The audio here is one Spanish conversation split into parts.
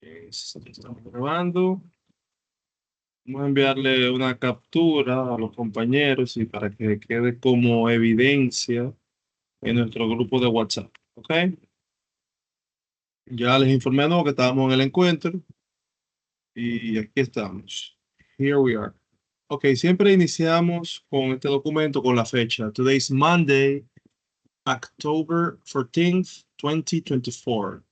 Estamos grabando. Vamos a enviarle una captura a los compañeros y para que quede como evidencia en nuestro grupo de WhatsApp. ¿Ok? Ya les informé, ¿no?, que estábamos en el encuentro y aquí estamos. Here we are. Ok, siempre iniciamos con este documento con la fecha. Today is Monday, October 14th, 2024.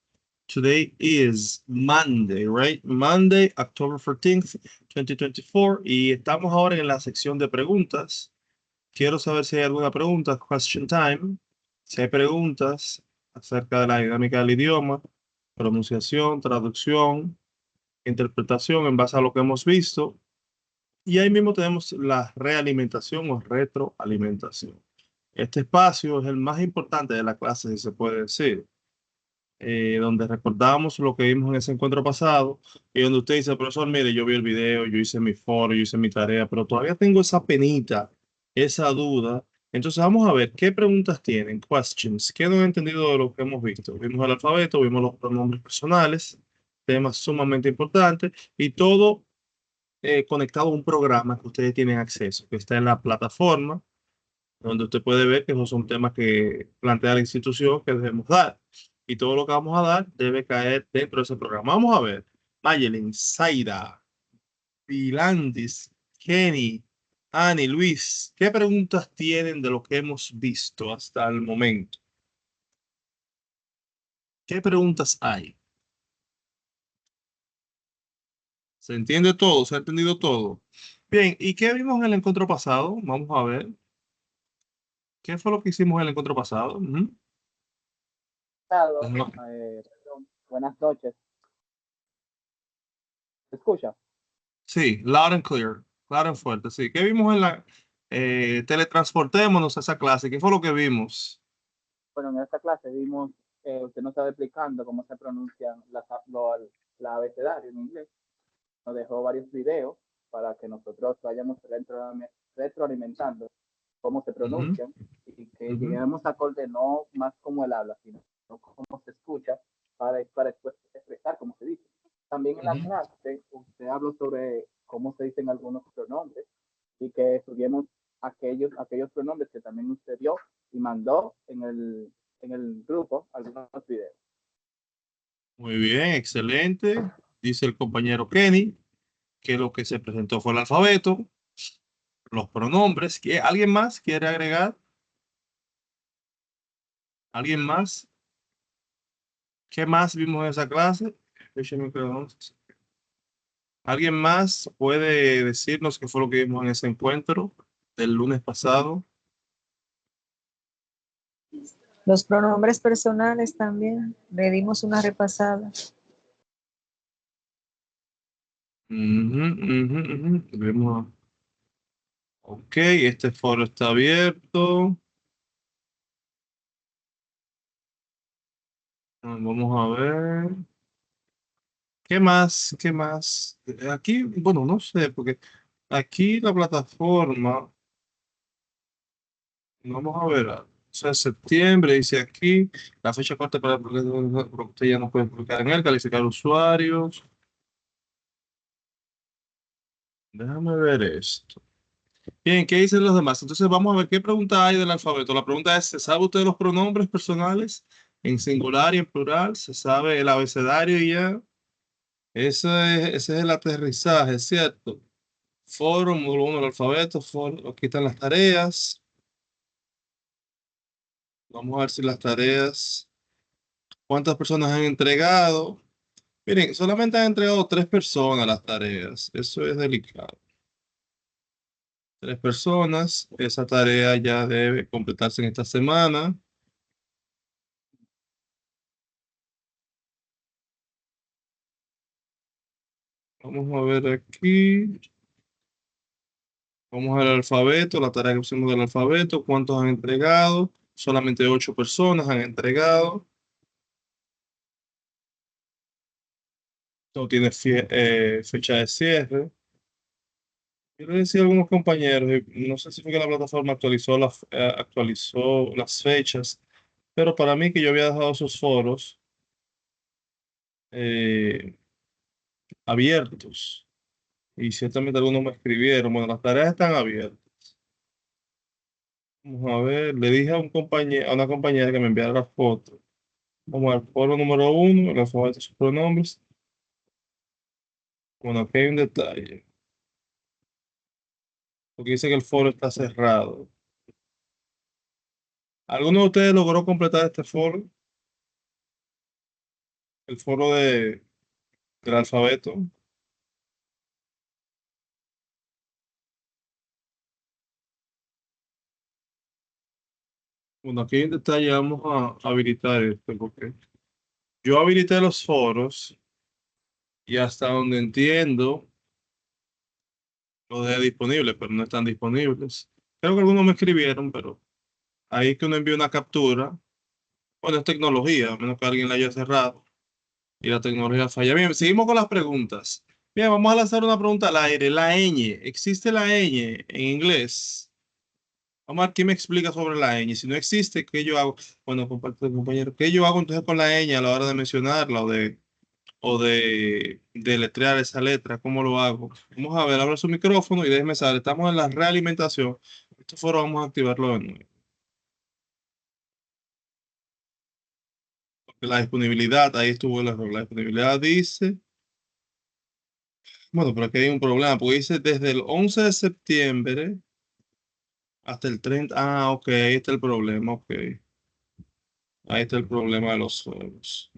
Today is Monday, right? Monday, October 14th, 2024. Y estamos ahora en la sección de preguntas. Quiero saber si hay alguna pregunta, question time. Si hay preguntas acerca de la dinámica del idioma, pronunciación, traducción, interpretación en base a lo que hemos visto. Y ahí mismo tenemos la realimentación o retroalimentación. Este espacio es el más importante de la clase, si se puede decir, donde recordamos lo que vimos en ese encuentro pasado y donde usted dice, profesor, mire, yo vi el video, yo hice mi foro, yo hice mi tarea, pero todavía tengo esa penita, esa duda. Entonces vamos a ver qué preguntas tienen, questions, qué no han entendido de lo que hemos visto. Vimos el alfabeto, vimos los pronombres personales, temas sumamente importantes y todo conectado a un programa que ustedes tienen acceso, que está en la plataforma, donde usted puede ver que esos son temas que plantea la institución que debemos dar. Y todo lo que vamos a dar debe caer dentro de ese programa. Vamos a ver. Mayelin, Zaira, Pilandis, Kenny, Ani, Luis, ¿qué preguntas tienen de lo que hemos visto hasta el momento? ¿Qué preguntas hay? ¿Se entiende todo? ¿Se ha entendido todo? Bien, ¿y qué vimos en el encuentro pasado? Vamos a ver. ¿Qué fue lo que hicimos en el encuentro pasado? Ujú. Estado, Ajá. buenas noches. ¿Se escucha? Sí, loud and clear, claro y fuerte, sí. ¿Qué vimos en la teletransportémonos a esa clase? ¿Qué fue lo que vimos? Bueno, en esta clase vimos, usted nos estaba explicando cómo se pronuncian la abecedario en inglés. Nos dejó varios videos para que nosotros vayamos retroalimentando cómo se Ujú, pronuncian y que ujú, lleguemos a acorde no más como él habla, sino cómo se escucha para después expresar cómo se dice. También en la ujú. clase usted habló sobre cómo se dicen algunos pronombres y que estudiemos aquellos pronombres que también usted dio y mandó en el grupo algunos videos. Muy bien, excelente. Dice el compañero Kenny que lo que se presentó fue el alfabeto, los pronombres. ¿Alguien más quiere agregar? ¿Alguien más? ¿Qué más vimos en esa clase? Déjeme que no- ¿Alguien más puede decirnos qué fue lo que vimos en ese encuentro del lunes pasado? Los pronombres personales también, le dimos una repasada. Ujú, ujú, ujú. Ok, este foro está abierto. Vamos a ver. ¿Qué más? ¿Qué más? Aquí, bueno, no sé, porque aquí la plataforma, vamos a ver, o sea, septiembre, dice aquí, la fecha corta para porque usted ya no puede publicar en él, calificar usuarios. Déjame ver esto. Bien, ¿qué dicen los demás? Entonces vamos a ver qué pregunta hay del alfabeto. La pregunta es, ¿se sabe usted los pronombres personales en singular y en plural? ¿Se sabe el abecedario y ya? Ese es el aterrizaje, ¿cierto? Foro, módulo 1 del alfabeto, foro, aquí están las tareas. Vamos a ver si las tareas, cuántas personas han entregado. Miren, solamente han entregado 3 personas las tareas. Eso es delicado. 3 personas. Esa tarea ya debe completarse en esta semana. Vamos a ver aquí. Vamos al alfabeto, la tarea que pusimos del alfabeto. ¿Cuántos han entregado? Solamente 8 personas han entregado. No tiene fecha de cierre. Quiero decir a algunos compañeros, no sé si fue que la plataforma actualizó las fechas, pero para mí que yo había dejado esos foros, eh, abiertos. Y ciertamente algunos me escribieron. Bueno, las tareas están abiertas. Vamos a ver, le dije a un compañero, a una compañera que me enviara la foto. Vamos al foro número 1, el alfabeto de sus pronombres. Bueno, aquí hay un detalle. Porque dice que el foro está cerrado. ¿Alguno de ustedes logró completar este foro? El foro del alfabeto. Bueno, aquí hay un detalle, vamos a habilitar esto, porque yo habilité los foros y hasta donde entiendo los dejé disponibles, pero no están disponibles. Creo que algunos me escribieron, pero ahí que uno envía una captura. Bueno, es tecnología, a menos que alguien la haya cerrado y la tecnología falla. Bien, seguimos con las preguntas. Bien, vamos a lanzar una pregunta al aire. La ñ, ¿existe la ñ en inglés? Vamos a ver quién me explica sobre la ñ. Si no existe, ¿qué yo hago? Bueno, comparte, compañero, ¿qué yo hago entonces con la ñ a la hora de mencionarla o de deletrear esa letra? ¿Cómo lo hago? Vamos a ver, abra su micrófono y déjeme saber. Estamos en la realimentación. Este foro vamos a activarlo de nuevo. Porque la disponibilidad, ahí estuvo el error. La disponibilidad dice, bueno, pero aquí hay un problema, porque dice desde el 11 de septiembre hasta el 30. Ah, ok, ahí está el problema, ok. Ahí está el problema de los foros.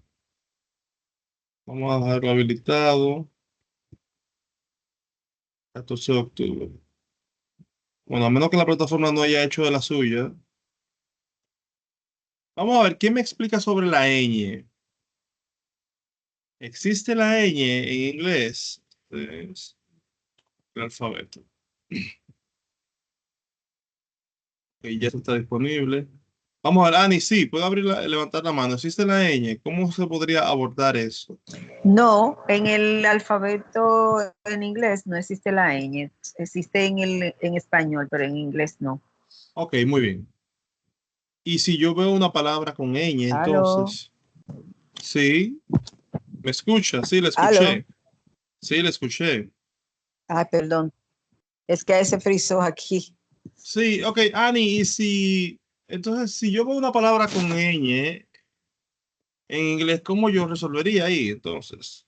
Vamos a dejarlo habilitado. 14 de octubre. Bueno, a menos que la plataforma no haya hecho de la suya. Vamos a ver, ¿quién me explica sobre la ñ? ¿Existe la ñ en inglés? Es el alfabeto. Y ya está disponible. Vamos a ver, Ani, sí, puedo levantar la mano. ¿Existe la ñ? ¿Cómo se podría abordar eso? No, en el alfabeto en inglés no existe la ñ, existe en español, pero en inglés no. Ok, muy bien. Y si yo veo una palabra con ñ, Aló, entonces, sí, ¿me escucha? Sí, la aló. escuché. Sí, la escuché. Ay, perdón, es que se frizó aquí. Sí, ok, Ani, entonces, si yo veo una palabra con ñ en inglés, ¿cómo yo resolvería ahí? Entonces,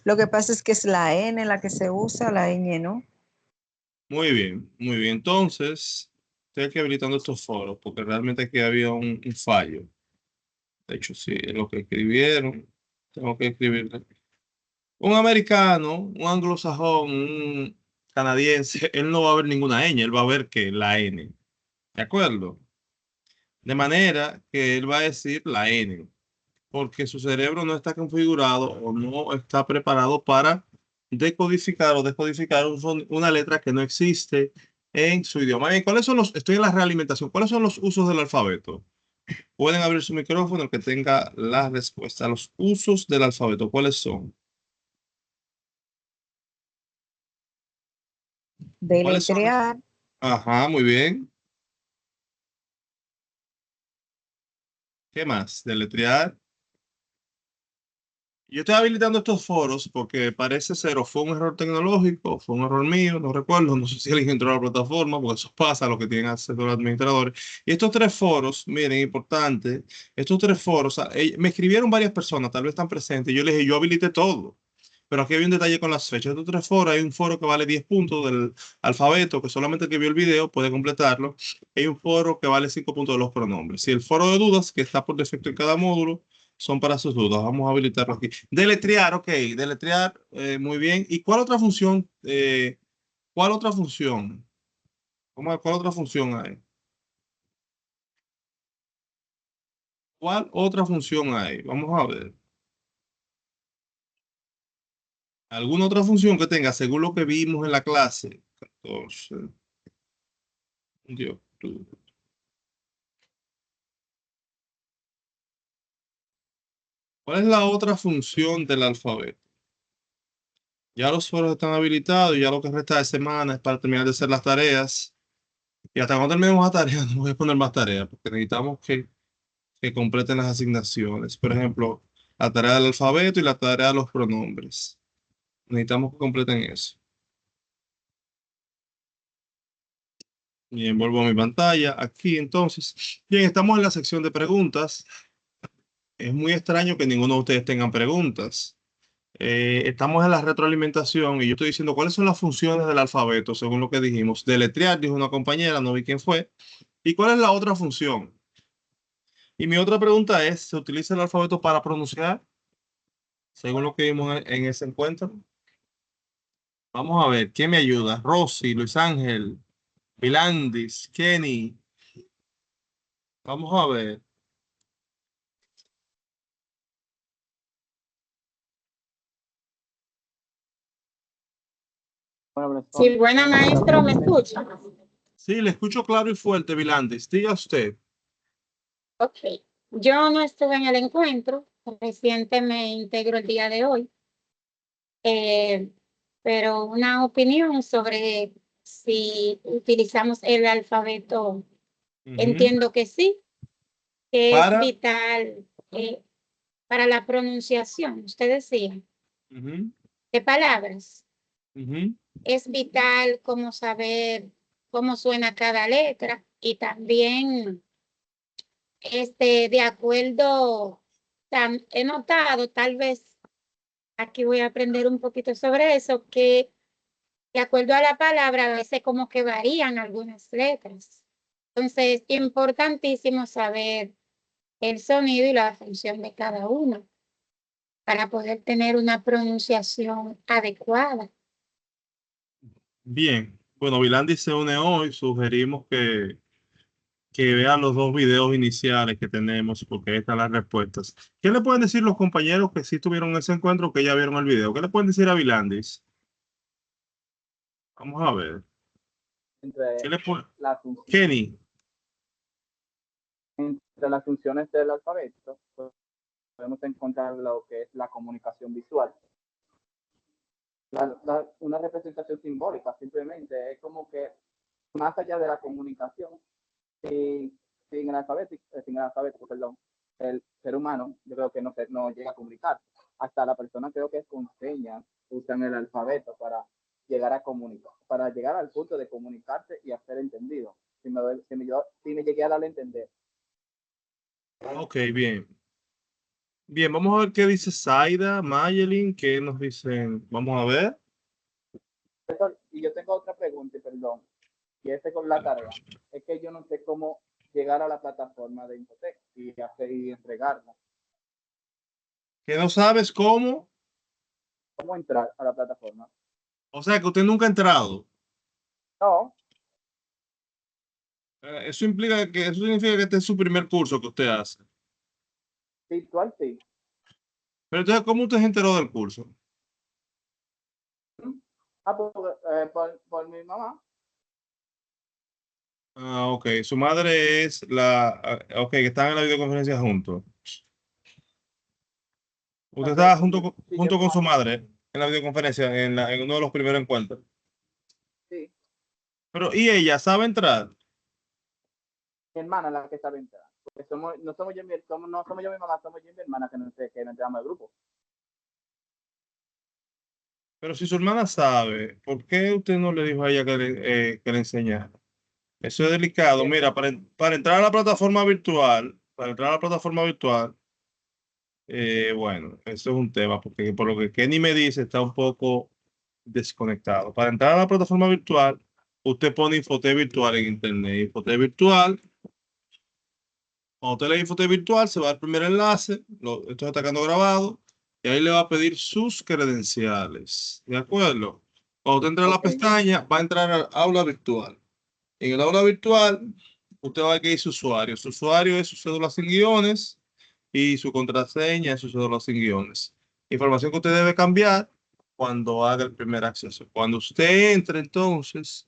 Lo que pasa es que es la N la que se usa, la ñ, ¿no? muy bien, muy bien. Entonces, estoy aquí habilitando estos foros porque realmente aquí había un fallo. De hecho, sí, es lo que escribieron. Tengo que escribirle. Un americano, un anglosajón, un canadiense, él no va a ver ninguna ñ, él va a ver que la N. ¿De acuerdo? De manera que él va a decir la N, porque su cerebro no está configurado o no está preparado para decodificar o descodificar una letra que no existe en su idioma. Bien, ¿cuáles son estoy en la realimentación, ¿cuáles son los usos del alfabeto? Pueden abrir su micrófono el que tenga la respuesta. Los usos del alfabeto, ¿cuáles son? ¿Cuáles son? Deletrear, Ajá, muy bien. ¿Qué más? Deletrear. Yo estoy habilitando estos foros porque parece ser o fue un error tecnológico, o fue un error mío, no recuerdo, no sé si alguien entró a la plataforma, porque eso pasa a los que tienen acceso a los administradores. Y estos tres foros, miren, importante, estos tres foros, me escribieron varias personas, tal vez están presentes, y yo les dije, yo habilité todo. Pero aquí hay un detalle con las fechas. Estos tres foros, hay un foro que vale 10 puntos del alfabeto, que solamente el que vio el video puede completarlo. Hay un foro que vale 5 puntos de los pronombres. Y el foro de dudas, que está por defecto en cada módulo, son para sus dudas. Vamos a habilitarlo aquí. Deletrear, ok. Deletrear, muy bien. ¿Y cuál otra función? ¿Cuál otra función? ¿Cuál otra función hay? ¿Cuál otra función hay? Vamos a ver. ¿Alguna otra función que tenga según lo que vimos en la clase? 14 de octubre. ¿Cuál es la otra función del alfabeto? Ya los foros están habilitados, ya lo que resta de semana es para terminar de hacer las tareas. Y hasta cuando terminemos las tareas, no voy a poner más tareas, porque necesitamos que completen las asignaciones. Por ejemplo, la tarea del alfabeto y la tarea de los pronombres. Necesitamos que completen eso. Bien, vuelvo a mi pantalla. Aquí entonces. Bien, estamos en la sección de preguntas. Es muy extraño que ninguno de ustedes tengan preguntas. Estamos en la retroalimentación y yo estoy diciendo cuáles son las funciones del alfabeto, según lo que dijimos. Deletrear, dijo una compañera, no vi quién fue. ¿Y cuál es la otra función? Y mi otra pregunta es, ¿se utiliza el alfabeto para pronunciar? Según lo que vimos en ese encuentro. Vamos a ver, ¿quién me ayuda? Rosy, Luis Ángel, Vilandis, Kenny. Vamos a ver. Bueno, Sí, buena maestro, ¿me escucha? Sí, le escucho claro y fuerte, Vilandis. Diga usted. Ok. Yo no estuve en el encuentro, reciente me integro el día de hoy, eh, pero una opinión sobre si utilizamos el alfabeto, Ujú. entiendo que sí, que es Para. vital para la pronunciación, usted decía, Ujú, de palabras. ujú. Es vital como saber cómo suena cada letra y también de acuerdo, he notado, tal vez aquí voy a aprender un poquito sobre eso, que de acuerdo a la palabra, a veces como que varían algunas letras. Entonces, es importantísimo saber el sonido y la función de cada una para poder tener una pronunciación adecuada. Bien. Bueno, Vilandis se une hoy. Sugerimos que vean los dos videos iniciales que tenemos, porque ahí están las respuestas. ¿Qué le pueden decir los compañeros que sí tuvieron ese encuentro, que ya vieron el video? ¿Qué le pueden decir a Vilandis? Vamos a ver. ¿Qué entre le puede? las, fun- Kenny. entre las funciones del alfabeto, pues, podemos encontrar lo que es la comunicación visual. Una representación simbólica, simplemente, es como que más allá de la comunicación, sin el alfabeto, perdón, el ser humano, yo creo que no llega a comunicar. Hasta la persona creo que con señas usan el alfabeto para llegar a comunicar, para llegar al punto de comunicarse y hacer entendido. Si me llegué a darle a entender. Ok, bien. Bien, vamos a ver qué dice Zaida, Mayelin, qué nos dicen. Vamos a ver. Y yo tengo otra pregunta, perdón, y ese con la tarea. Es que yo no sé cómo llegar a la plataforma de Infotec y entregarla. Que no sabes cómo. ¿Cómo entrar a la plataforma? O sea, que usted nunca ha entrado. No, Eso significa que este es su primer curso que usted hace. virtual sí. Pero entonces, ¿cómo usted se enteró del curso? Por mi mamá. Ah, ok. Su madre es ok, que están en la videoconferencia juntos. Usted estaba Sí, junto con su madre en la videoconferencia, en uno de los primeros encuentros. sí, Pero, ¿y ella sabe entrar? mi hermana es la que sabe entrar. Porque no somos yo mi mamá, somos yo y mi hermana que no entramos al grupo. Pero si su hermana sabe, ¿por qué usted no le dijo a ella que le enseñara? Eso es delicado. Mira, para entrar a la plataforma virtual, bueno, eso es un tema, porque por lo que Kenny me dice, está un poco desconectado. Para entrar a la plataforma virtual, usted pone Infotec virtual en internet. Infotec virtual, cuando usted le Infotec virtual, se va al primer enlace, esto está quedando grabado, y ahí le va a pedir sus credenciales. ¿De acuerdo? Cuando usted entre a la Ok, pestaña, va a entrar al aula virtual. En el aula virtual, usted va a ver que dice usuario. Su usuario es su cédula sin guiones y su contraseña es su cédula sin guiones. Información que usted debe cambiar cuando haga el primer acceso. Cuando usted entre, entonces,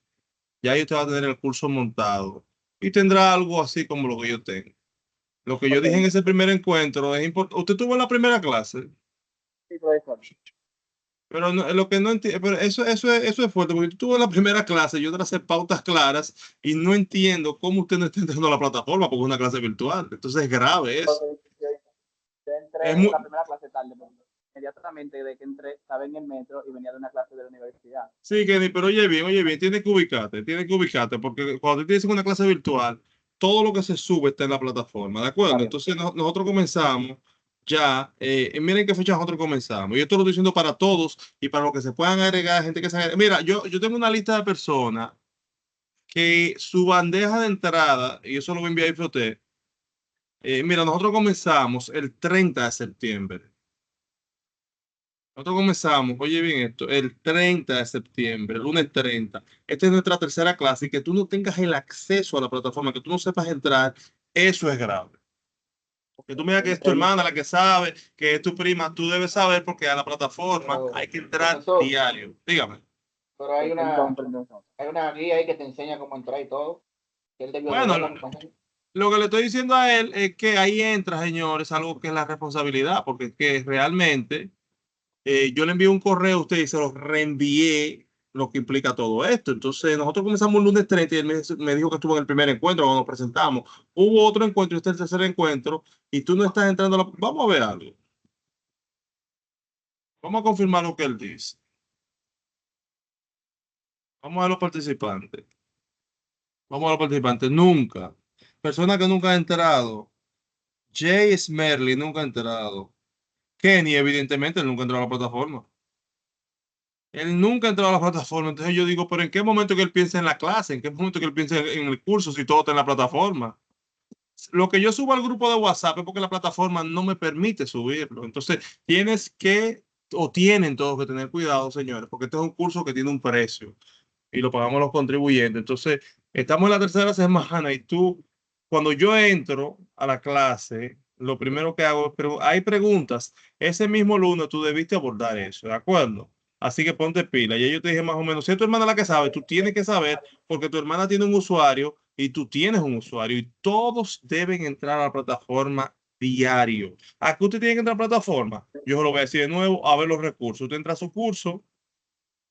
ya ahí usted va a tener el curso montado y tendrá algo así como lo que yo tengo. Lo que yo ok. dije en ese primer encuentro es importante. Usted tuvo la primera clase, Sí, profesor. pero lo que no entiendo, pero eso es fuerte, porque tú tuvo la primera clase, yo tracé pautas claras y no entiendo cómo usted no está entrando a la plataforma porque es una clase virtual. Entonces es grave eso. Entonces, yo entré Es en la muy, primera clase tarde. inmediatamente de que entré, estaba en el metro y venía de una clase de la universidad. Sí, Kenny, pero oye bien, tienes que ubicarte, porque cuando tú tienes una clase virtual, todo lo que se sube está en la plataforma, ¿de acuerdo? Está bien. Entonces nosotros comenzamos ya, miren qué fecha nosotros comenzamos. Yo esto lo estoy diciendo para todos y para los que se puedan agregar, gente que se agregue. Mira, yo tengo una lista de personas que su bandeja de entrada, y eso lo voy a enviar a usted, mira, nosotros comenzamos el 30 de septiembre. Nosotros comenzamos, oye bien esto, el 30 de septiembre, lunes 30. Esta es nuestra tercera clase y que tú no tengas el acceso a la plataforma, que tú no sepas entrar, eso es grave. Porque tú mira que es tu hermana la que sabe, que es tu prima, tú debes saber porque a la plataforma hay que entrar diario. Dígame. Pero hay Entonces, hay una guía ahí que te enseña cómo entrar y todo. Que él debió de Bueno, verla, me imagino. lo que le estoy diciendo a él es que ahí entra, señores, algo que es la responsabilidad, porque es que realmente yo le envié un correo a usted y se lo reenvié lo que implica todo esto. Entonces, nosotros comenzamos el lunes 30 y él me dijo que estuvo en el primer encuentro cuando nos presentamos. Hubo otro encuentro y este es el tercer encuentro y tú no estás entrando a la... Vamos a ver algo. Vamos a confirmar lo que él dice. Vamos a ver los participantes. Vamos a ver los participantes. Nunca. Persona que nunca ha entrado. Jay Smerly nunca ha entrado. Kenny, evidentemente, él nunca ha entrado a la plataforma. Él nunca ha entrado a la plataforma. Entonces yo digo, pero ¿en qué momento que él piensa en la clase? ¿En qué momento que él piensa en el curso si todo está en la plataforma? Lo que yo subo al grupo de WhatsApp es porque la plataforma no me permite subirlo. Entonces tienes que, o tienen todos que tener cuidado, señores, porque este es un curso que tiene un precio y lo pagamos los contribuyentes. Entonces, estamos en la tercera semana y tú, cuando yo entro a la clase, lo primero que hago es, pero hay preguntas. Ese mismo lunes tú debiste abordar eso, ¿de acuerdo? Así que ponte pila. Y yo te dije más o menos, si es tu hermana la que sabe, tú tienes que saber porque tu hermana tiene un usuario y tú tienes un usuario y todos deben entrar a la plataforma diario. ¿A qué usted tiene que entrar a la plataforma? Yo se lo voy a decir de nuevo, a ver los recursos. Usted entra a su curso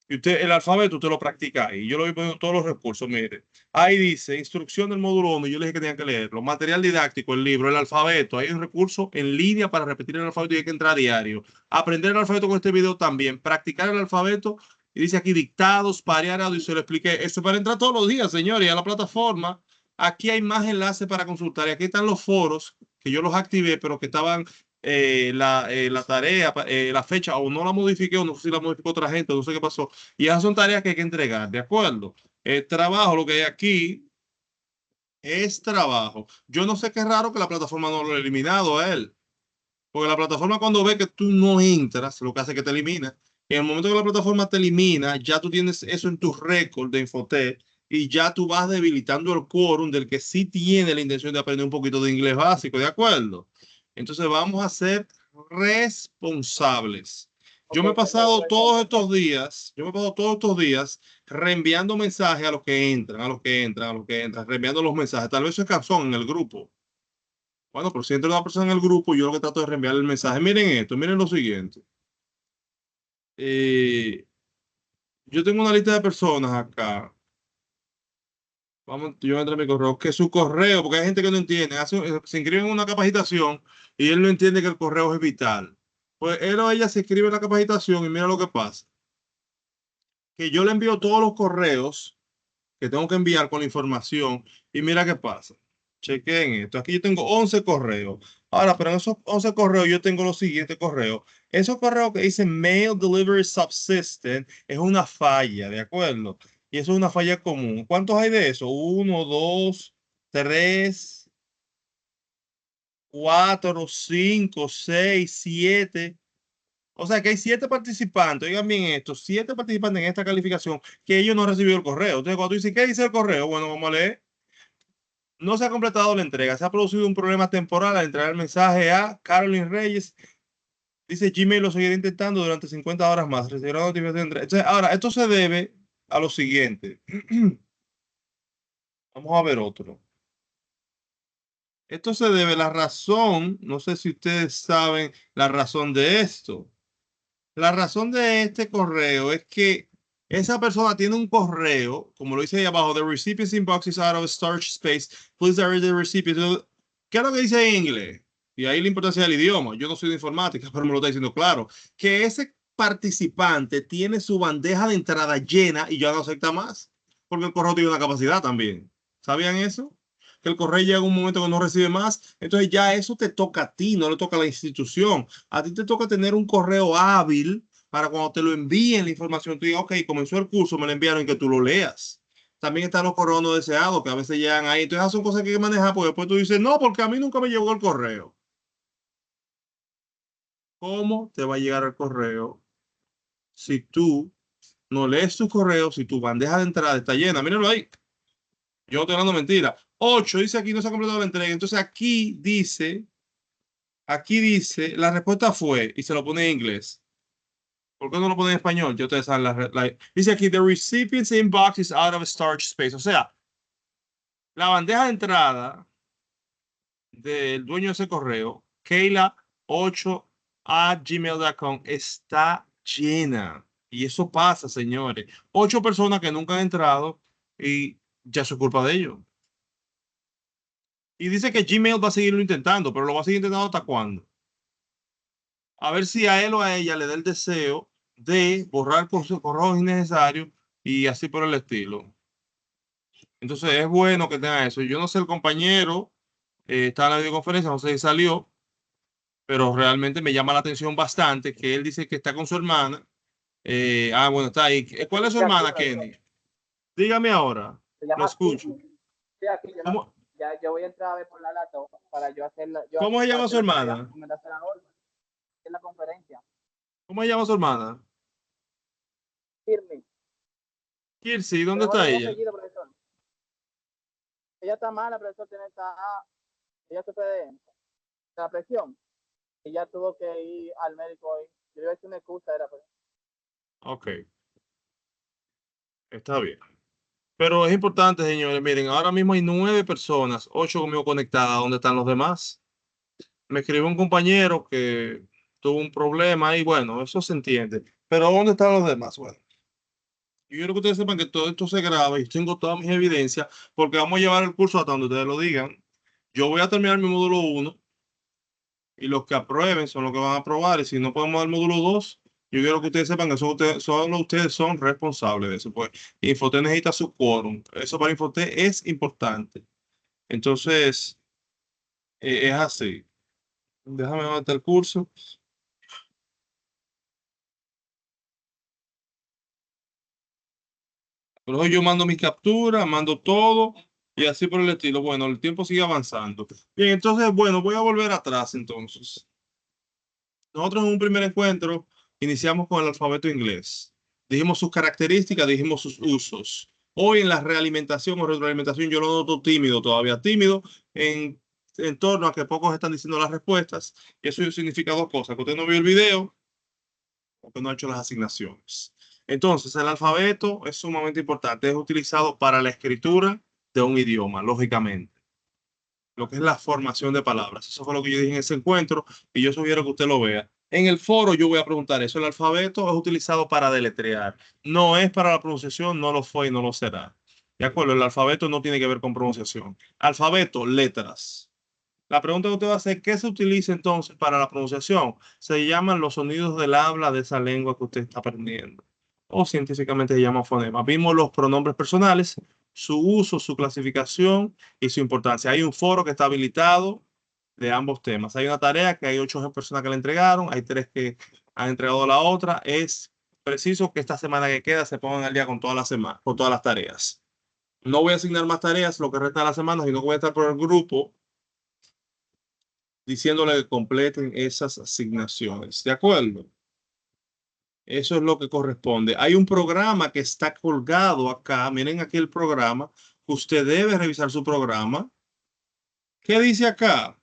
y usted, el alfabeto, usted lo practica ahí. Yo lo voy poniendo todos los recursos. Mire, ahí dice instrucción del módulo 1. Yo le dije que tenían que leerlo. Material didáctico, el libro, el alfabeto. Hay un recurso en línea para repetir el alfabeto y hay que entrar a diario. Aprender el alfabeto con este video también. Practicar el alfabeto. Y dice aquí dictados, parear audio. Y se lo expliqué. Eso es para entrar todos los días, señores, a la plataforma. Aquí hay más enlaces para consultar. Y aquí están los foros que yo los activé, pero que estaban la tarea, la fecha, o no la modifiqué, o no sé si la modificó otra gente, no sé qué pasó. Y esas son tareas que hay que entregar, ¿de acuerdo? El trabajo, lo que hay aquí es trabajo. Yo no sé qué raro que la plataforma no lo ha eliminado a él. Porque la plataforma cuando ve que tú no entras, lo que hace es que te elimina. Y en el momento que la plataforma te elimina, ya tú tienes eso en tu récord de Infotech y ya tú vas debilitando el quórum del que sí tiene la intención de aprender un poquito de inglés básico, ¿de acuerdo? Entonces vamos a ser responsables. Yo me he pasado todos estos días, reenviando mensajes a los que entran, reenviando los mensajes. Tal vez eso es cazón en el grupo. Bueno, pero si entra una persona en el grupo, yo lo que trato es reenviarle el mensaje. Miren esto, miren lo siguiente. Yo tengo una lista de personas acá. Vamos, yo entro a mi correo, que su correo, porque hay gente que no entiende, se inscribe en una capacitación y él no entiende que el correo es vital. Pues él o ella se inscribe en la capacitación y mira lo que pasa. Que yo le envío todos los correos que tengo que enviar con la información y mira qué pasa. Chequen esto. Aquí yo tengo 11 correos. Ahora, pero en esos 11 correos yo tengo los siguientes correos. Esos correos que dicen Mail Delivery Subsystem es una falla, ¿de acuerdo? Y eso es una falla común. ¿Cuántos hay de eso? 1, 2, 3, 4, 5, 6, 7. O sea que hay 7 participantes. Oigan bien esto, 7 participantes en esta calificación que ellos no han recibido el correo. Entonces, cuando tú dices, ¿qué dice el correo? Bueno, vamos a leer. No se ha completado la entrega. Se ha producido un problema temporal al entregar el mensaje a Carolyn Reyes. Dice Gmail lo seguirá intentando durante 50 horas más. Recibirá notificación de entrega. Entonces, ahora, esto se debe a lo siguiente. Vamos a ver otro. Esto se debe a la razón. No sé si ustedes saben la razón de esto. La razón de este correo es que esa persona tiene un correo, como lo dice ahí abajo, the recipient's inbox is out of storage space. Please direct the recipient. ¿Qué es lo que dice en inglés? Y ahí la importancia del idioma. Yo no soy de informática, pero me lo está diciendo claro. Que ese participante tiene su bandeja de entrada llena y ya no acepta más. Porque el correo tiene una capacidad también. ¿Sabían eso? Que el correo llega a un momento que no recibe más. Entonces ya eso te toca a ti, no le toca a la institución. A ti te toca tener un correo hábil para cuando te lo envíen la información, tú digas, ok, comenzó el curso, me lo enviaron y que tú lo leas. También están los correos no deseados que a veces llegan ahí. Entonces, esas son cosas que hay que manejar porque después tú dices, no, porque a mí nunca me llegó el correo. ¿Cómo te va a llegar el correo si tú no lees tu correo, si tu bandeja de entrada está llena? Mírenlo ahí. Yo no estoy hablando mentira. 8 dice aquí no se ha completado la entrega. Entonces aquí dice, la respuesta fue, y se lo pone en inglés. ¿Por qué no lo pone en español? Yo te saben dice aquí, the recipient's inbox is out of storage space. O sea, la bandeja de entrada del dueño de ese correo, Kayla8@gmail.com, está llena. Y eso pasa, señores. 8 personas que nunca han entrado y ya es culpa de ellos. Y dice que Gmail va a seguirlo intentando, pero lo va a seguir intentando hasta cuándo. A ver si a él o a ella le da el deseo de borrar correos innecesarios y así por el estilo. Entonces es bueno que tenga eso. Yo no sé, el compañero está en la videoconferencia, no sé si salió, pero realmente me llama la atención bastante que él dice que está con su hermana. Bueno, está ahí. ¿Cuál es su hermana, Kenny? Dígame ahora. Se Lo llama escucho. Kirby. Sí, aquí ¿Cómo, yo voy a entrar a ver por la lata para yo hacerla. cómo se llama su hermana? En la conferencia. ¿Cómo se llama su hermana? Kirby. Kirsi, ¿dónde Tenemos está el mismo ella? apellido, profesor. Ella está mala, profesor, ella sufre de la presión. Ella tuvo que ir al médico hoy. Yo le iba a decir una excusa, era pues. Ok, está bien. Pero es importante, señores. Miren, ahora mismo hay 9 personas, 8 conmigo conectadas. ¿Dónde están los demás? Me escribió un compañero que tuvo un problema y bueno, eso se entiende. Pero ¿dónde están los demás? Bueno, yo quiero que ustedes sepan que todo esto se graba y tengo todas mis evidencias porque vamos a llevar el curso hasta donde ustedes lo digan. Yo voy a terminar mi módulo 1 y los que aprueben son los que van a aprobar. Y si no podemos dar el módulo 2, yo quiero que ustedes sepan que solo ustedes son responsables de eso. Pues Infoté necesita su quórum. Eso para Infoté es importante. Entonces, es así. Déjame anotar el curso. Pero hoy yo mando mis capturas, mando todo y así por el estilo. Bueno, el tiempo sigue avanzando. Bien, entonces, bueno, voy a volver atrás entonces. Nosotros en un primer encuentro iniciamos con el alfabeto inglés. Dijimos sus características, dijimos sus usos. Hoy en la realimentación o retroalimentación yo lo noto tímido, todavía tímido, en torno a que pocos están diciendo las respuestas. Y eso significa dos cosas: que usted no vio el video o que no ha hecho las asignaciones. Entonces, el alfabeto es sumamente importante. Es utilizado para la escritura de un idioma, lógicamente. Lo que es la formación de palabras. Eso fue lo que yo dije en ese encuentro y yo sugiero que usted lo vea. En el foro yo voy a preguntar eso. El alfabeto es utilizado para deletrear. No es para la pronunciación, no lo fue y no lo será. De acuerdo, el alfabeto no tiene que ver con pronunciación. Alfabeto, letras. La pregunta que usted va a hacer, ¿qué se utiliza entonces para la pronunciación? Se llaman los sonidos del habla de esa lengua que usted está aprendiendo. O científicamente se llama fonema. Vimos los pronombres personales, su uso, su clasificación y su importancia. Hay un foro que está habilitado de ambos temas. Hay una tarea que hay 8 personas que la entregaron, hay 3 que han entregado la otra. Es preciso que esta semana que queda se pongan al día con todas las semanas, con todas las tareas. No voy a asignar más tareas lo que resta de la semana, sino que voy a estar por el grupo diciéndole que completen esas asignaciones. ¿De acuerdo? Eso es lo que corresponde. Hay un programa que está colgado acá. Miren aquí el programa. Usted debe revisar su programa. ¿Qué dice acá?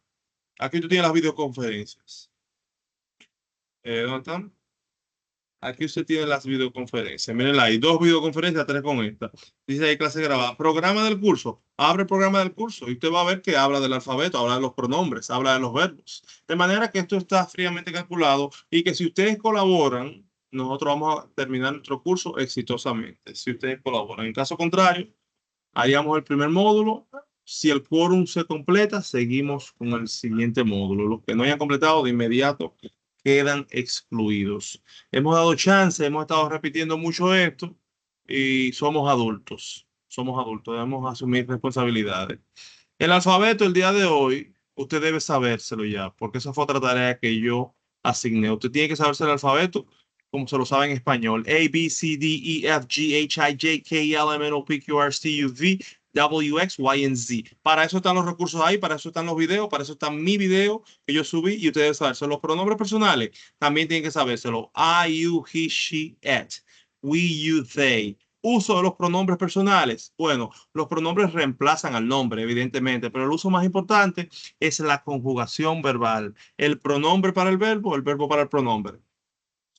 Aquí tú tienes las videoconferencias. ¿Dónde están? Aquí usted tiene las videoconferencias. Miren, hay 2 videoconferencias, 3 con esta. Dice ahí clase grabada. Programa del curso. Abre el programa del curso y usted va a ver que habla del alfabeto, habla de los pronombres, habla de los verbos. De manera que esto está fríamente calculado y que si ustedes colaboran, nosotros vamos a terminar nuestro curso exitosamente. Si ustedes colaboran. En caso contrario, haríamos el primer módulo Si el quórum se completa, seguimos con el siguiente módulo. Los que no hayan completado de inmediato quedan excluidos. Hemos dado chance, hemos estado repitiendo mucho esto y somos adultos. Somos adultos, debemos asumir responsabilidades. El alfabeto el día de hoy, usted debe sabérselo ya, porque esa fue otra tarea que yo asigné. Usted tiene que saberse el alfabeto como se lo sabe en español. A, B, C, D, E, F, G, H, I, J, K, L, M, N, O, P, Q, R, S, T, U, V, W, X, Y, and Z. Para eso están los recursos ahí, para eso están los videos, para eso está mi video que yo subí y ustedes saben. Los pronombres personales también tienen que sabérselo. I, you, he, she, it. We, you, they. Uso de los pronombres personales. Bueno, los pronombres reemplazan al nombre, evidentemente, pero el uso más importante es la conjugación verbal. El pronombre para el verbo para el pronombre.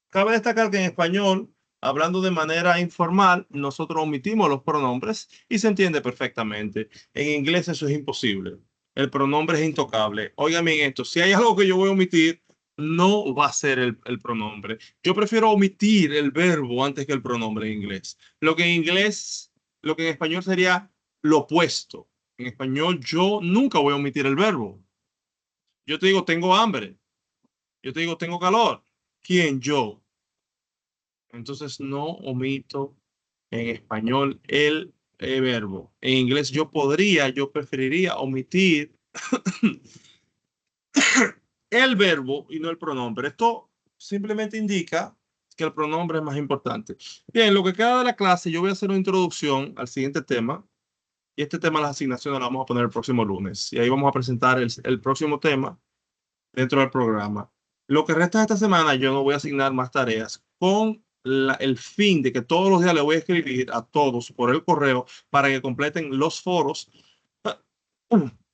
Cabe destacar que en español, hablando de manera informal, nosotros omitimos los pronombres y se entiende perfectamente. En inglés eso es imposible. El pronombre es intocable. Óigame bien esto, si hay algo que yo voy a omitir, no va a ser el pronombre. Yo prefiero omitir el verbo antes que el pronombre en inglés. Lo que en español sería lo opuesto. En español yo nunca voy a omitir el verbo. Yo te digo, tengo hambre. Yo te digo, tengo calor. ¿Quién? Yo. Entonces no omito en español el verbo. En inglés yo preferiría omitir el verbo y no el pronombre. Esto simplemente indica que el pronombre es más importante. Bien, lo que queda de la clase, yo voy a hacer una introducción al siguiente tema. Y este tema, las asignaciones, lo vamos a poner el próximo lunes. Y ahí vamos a presentar el próximo tema dentro del programa. Lo que resta de esta semana, yo no voy a asignar más tareas con el fin de que todos los días le voy a escribir a todos por el correo para que completen los foros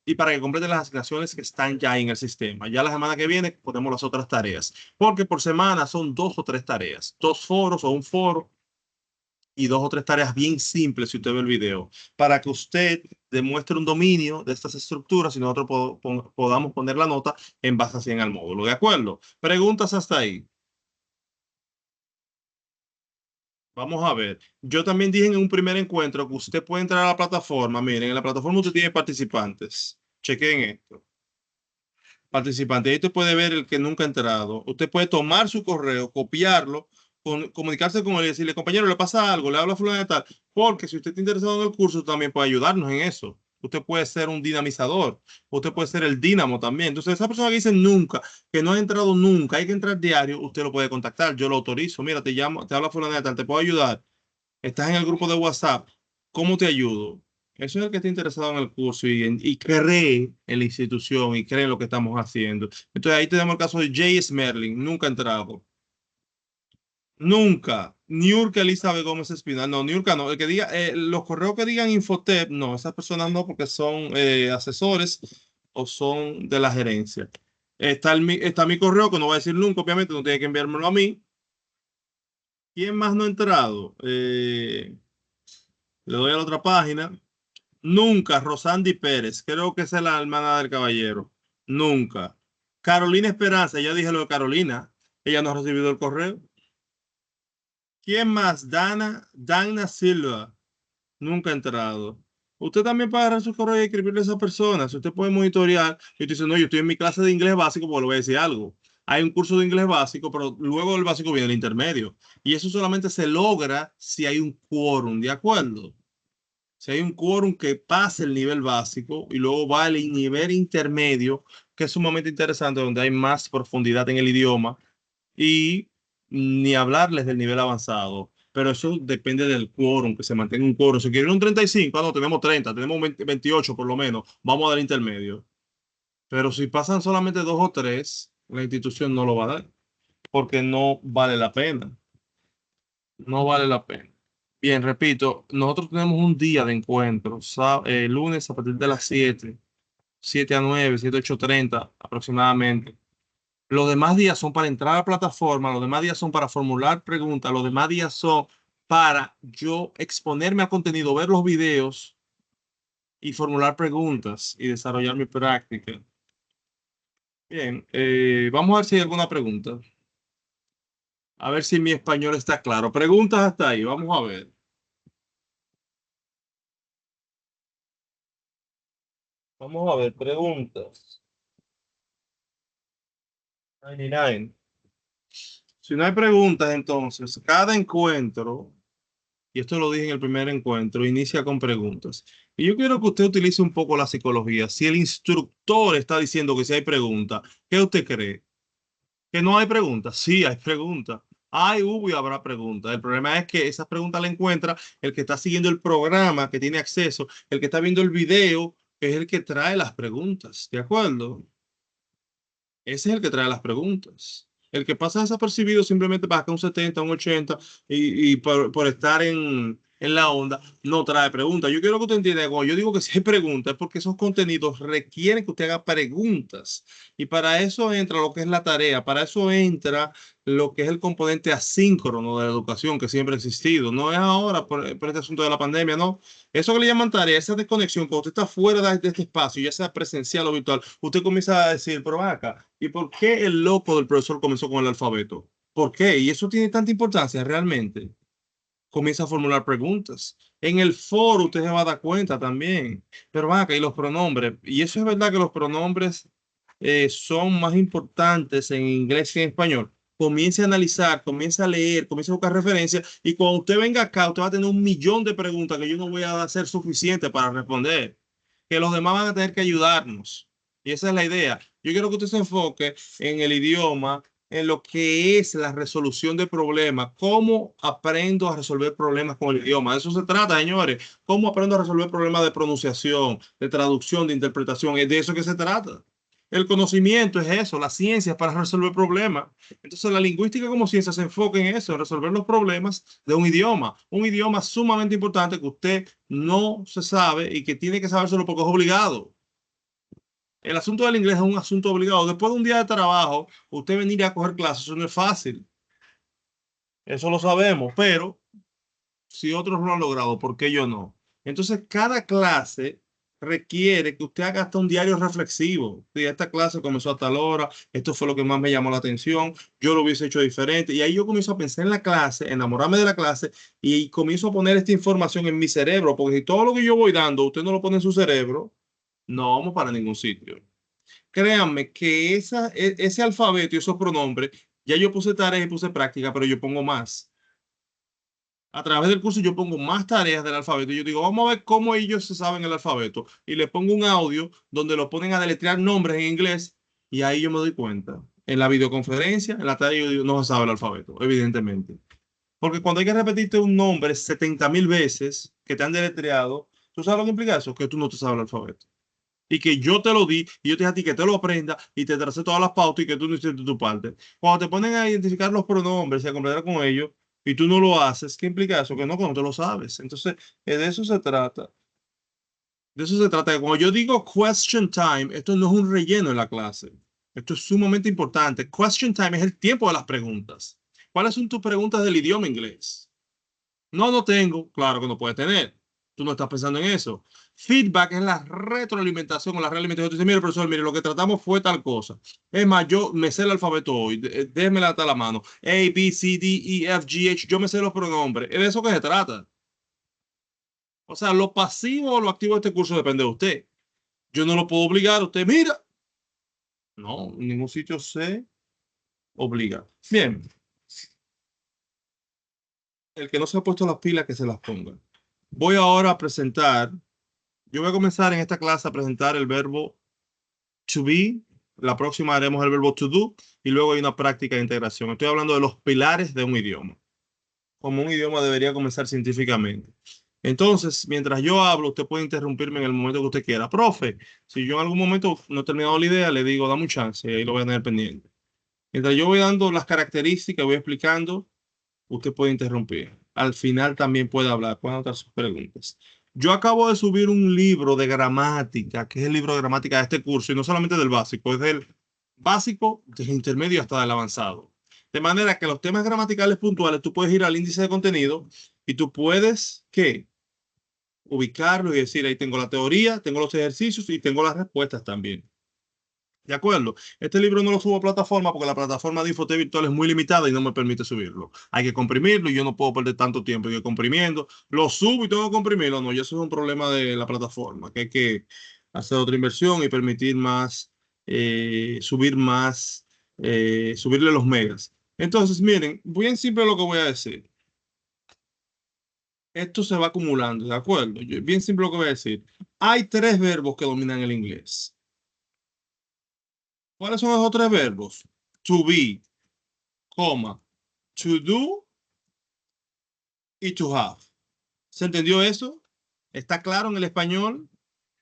y para que completen las asignaciones que están ya en el sistema. Ya la semana que viene ponemos las otras tareas, porque por semana son 2 o 3 tareas, 2 foros o un foro y 2 o 3 tareas bien simples si usted ve el video, para que usted demuestre un dominio de estas estructuras y nosotros podamos poner la nota en base así en el módulo. ¿De acuerdo? Preguntas hasta ahí. Vamos a ver. Yo también dije en un primer encuentro que usted puede entrar a la plataforma. Miren, en la plataforma usted tiene participantes. Chequen esto. Participante. Ahí usted puede ver el que nunca ha entrado. Usted puede tomar su correo, copiarlo, comunicarse con él y decirle, compañero, le pasa algo, le habla fulano de tal. Porque si usted está interesado en el curso, también puede ayudarnos en eso. Usted puede ser un dinamizador. Usted puede ser el dínamo también. Entonces, esa persona que dice nunca, que no ha entrado nunca, hay que entrar diario, usted lo puede contactar. Yo lo autorizo. Mira, te llamo, te habla fulano de tal, te puedo ayudar. Estás en el grupo de WhatsApp. ¿Cómo te ayudo? Eso es el que está interesado en el curso y cree en la institución y cree en lo que estamos haciendo. Entonces ahí tenemos el caso de Jay Smerling, nunca ha entrado. Nunca. Niurka Elizabeth Gómez Espinal, no, Niurka no. El que diga, los correos que digan Infotep, no, esas personas no, porque son asesores o son de la gerencia. Está mi correo, que no voy a decir nunca, obviamente, no tiene que enviármelo a mí. ¿Quién más no ha entrado? Le doy a la otra página. Nunca, Rosandi Pérez, creo que esa es la hermana del caballero. Nunca. Carolina Esperanza, ya dije lo de Carolina. Ella no ha recibido el correo. ¿Quién más? Dana Silva. Nunca ha entrado. Usted también puede agarrar su correo y escribirle a esa persona. Si usted puede monitorear y usted dice, no, yo estoy en mi clase de inglés básico, pues le voy a decir algo. Hay un curso de inglés básico, pero luego del básico viene el intermedio. Y eso solamente se logra si hay un quórum, ¿de acuerdo? Si hay un quórum que pase el nivel básico y luego va al nivel intermedio, que es sumamente interesante, donde hay más profundidad en el idioma y ni hablarles del nivel avanzado. Pero eso depende del quórum, que se mantenga un quórum. Si quieren un 35, no, tenemos 30, tenemos 20, 28 por lo menos, vamos a dar intermedio. Pero si pasan solamente 2 o 3, la institución no lo va a dar, porque no vale la pena. No vale la pena. Bien, repito, nosotros tenemos un día de encuentro, lunes a partir de las 7 a 9, 7 a 8:30 aproximadamente. Los demás días son para entrar a la plataforma, los demás días son para formular preguntas, los demás días son para yo exponerme al contenido, ver los videos y formular preguntas y desarrollar mi práctica. Bien, vamos a ver si hay alguna pregunta. A ver si mi español está claro. Preguntas hasta ahí, vamos a ver. Vamos a ver, preguntas. 99. Si no hay preguntas, entonces, cada encuentro, y esto lo dije en el primer encuentro, inicia con preguntas. Y yo quiero que usted utilice un poco la psicología. Si el instructor está diciendo que si hay preguntas, ¿qué usted cree? ¿Que no hay preguntas? Sí, hay preguntas. Hay, hubo y habrá preguntas. El problema es que esas preguntas la encuentra el que está siguiendo el programa, que tiene acceso, el que está viendo el video, es el que trae las preguntas. ¿De acuerdo? Ese es el que trae las preguntas. El que pasa desapercibido simplemente baja un 70, un 80 y por estar en la onda no trae preguntas. Yo quiero que usted entienda que cuando yo digo que si hay preguntas es porque esos contenidos requieren que usted haga preguntas. Y para eso entra lo que es la tarea, para eso entra lo que es el componente asíncrono de la educación que siempre ha existido. No es ahora por este asunto de la pandemia, no. Eso que le llaman tarea, esa desconexión, cuando usted está fuera de este espacio, ya sea presencial o virtual, usted comienza a decir, pero ven acá, ¿y por qué el loco del profesor comenzó con el alfabeto? ¿Por qué? Y eso tiene tanta importancia realmente. Comienza a formular preguntas. En el foro usted se va a dar cuenta también. Pero ven acá, y los pronombres. Y eso es verdad que los pronombres son más importantes en inglés que en español. Comience a analizar, comience a leer, comience a buscar referencias y cuando usted venga acá, usted va a tener un millón de preguntas que yo no voy a hacer suficiente para responder, que los demás van a tener que ayudarnos. Y esa es la idea. Yo quiero que usted se enfoque en el idioma, en lo que es la resolución de problemas, cómo aprendo a resolver problemas con el idioma. De eso se trata, señores. Cómo aprendo a resolver problemas de pronunciación, de traducción, de interpretación. Es de eso que se trata. El conocimiento es eso, la ciencia para resolver problemas. Entonces, la lingüística como ciencia se enfoca en eso, en resolver los problemas de un idioma sumamente importante que usted no se sabe y que tiene que sabérselo porque es obligado. El asunto del inglés es un asunto obligado. Después de un día de trabajo, usted venir a coger clases, eso no es fácil. Eso lo sabemos, pero si otros lo han logrado, ¿por qué yo no? Entonces, cada clase requiere que usted haga hasta un diario reflexivo. Si esta clase comenzó a tal hora, esto fue lo que más me llamó la atención, yo lo hubiese hecho diferente. Y ahí yo comienzo a pensar en la clase, enamorarme de la clase y comienzo a poner esta información en mi cerebro, porque si todo lo que yo voy dando, usted no lo pone en su cerebro, no vamos para ningún sitio. Créanme que ese alfabeto y esos pronombres, ya yo puse tareas y puse práctica, pero yo pongo más. A través del curso yo pongo más tareas del alfabeto y yo digo, vamos a ver cómo ellos se saben el alfabeto. Y le pongo un audio donde lo ponen a deletrear nombres en inglés y ahí yo me doy cuenta. En la videoconferencia, en la tarea yo digo, no se sabe el alfabeto, evidentemente. Porque cuando hay que repetirte un nombre 70.000 veces que te han deletreado, ¿tú sabes lo que implica eso? Que tú no te sabes el alfabeto y que yo te lo di y yo te dije a ti que te lo aprenda y te tracé todas las pautas y que tú no hiciste tu parte. Cuando te ponen a identificar los pronombres y a completar con ellos y tú no lo haces, ¿qué implica eso? Que no te lo sabes. Entonces, de eso se trata. De eso se trata. Que cuando yo digo question time, esto no es un relleno en la clase. Esto es sumamente importante. Question time es el tiempo de las preguntas. ¿Cuáles son tus preguntas del idioma inglés? No, no tengo. Claro que no puedes tener. Tú no estás pensando en eso. Feedback es la retroalimentación o la realimentación. Tú dices, mire, profesor, mire, lo que tratamos fue tal cosa. Es más, yo me sé el alfabeto hoy. Déjeme hasta la mano. A, B, C, D, E, F, G, H. Yo me sé los pronombres. Es de eso que se trata. O sea, lo pasivo o lo activo de este curso depende de usted. Yo no lo puedo obligar a usted. Mira. No, en ningún sitio se obliga. Bien. El que no se ha puesto las pilas, que se las ponga. Voy ahora a presentar. Yo voy a comenzar en esta clase a presentar el verbo to be. La próxima haremos el verbo to do y luego hay una práctica de integración. Estoy hablando de los pilares de un idioma. Como un idioma debería comenzar científicamente. Entonces, mientras yo hablo, usted puede interrumpirme en el momento que usted quiera. Profe, si yo en algún momento no he terminado la idea, le digo, dame un chance y ahí lo voy a tener pendiente. Mientras yo voy dando las características, voy explicando, usted puede interrumpir. Al final también puede hablar, puede anotar sus preguntas. Yo acabo de subir un libro de gramática, que es el libro de gramática de este curso, y no solamente del básico, es del básico, del intermedio hasta del avanzado. De manera que los temas gramaticales puntuales, tú puedes ir al índice de contenido y tú puedes, ¿qué? Ubicarlo y decir, ahí tengo la teoría, tengo los ejercicios y tengo las respuestas también. ¿De acuerdo? Este libro no lo subo a plataforma porque la plataforma de Infotec Virtual es muy limitada y no me permite subirlo. Hay que comprimirlo y yo no puedo perder tanto tiempo comprimiendo. Lo subo y tengo que comprimirlo. No, y eso es un problema de la plataforma, que hay que hacer otra inversión y permitir más, subirle los megas. Entonces, miren, bien simple lo que voy a decir. Esto se va acumulando, ¿de acuerdo? Bien simple lo que voy a decir. Hay 3 verbos que dominan el inglés. ¿Cuáles son esos 3 verbos? To be, coma, to do y to have. ¿Se entendió eso? ¿Está claro en el español?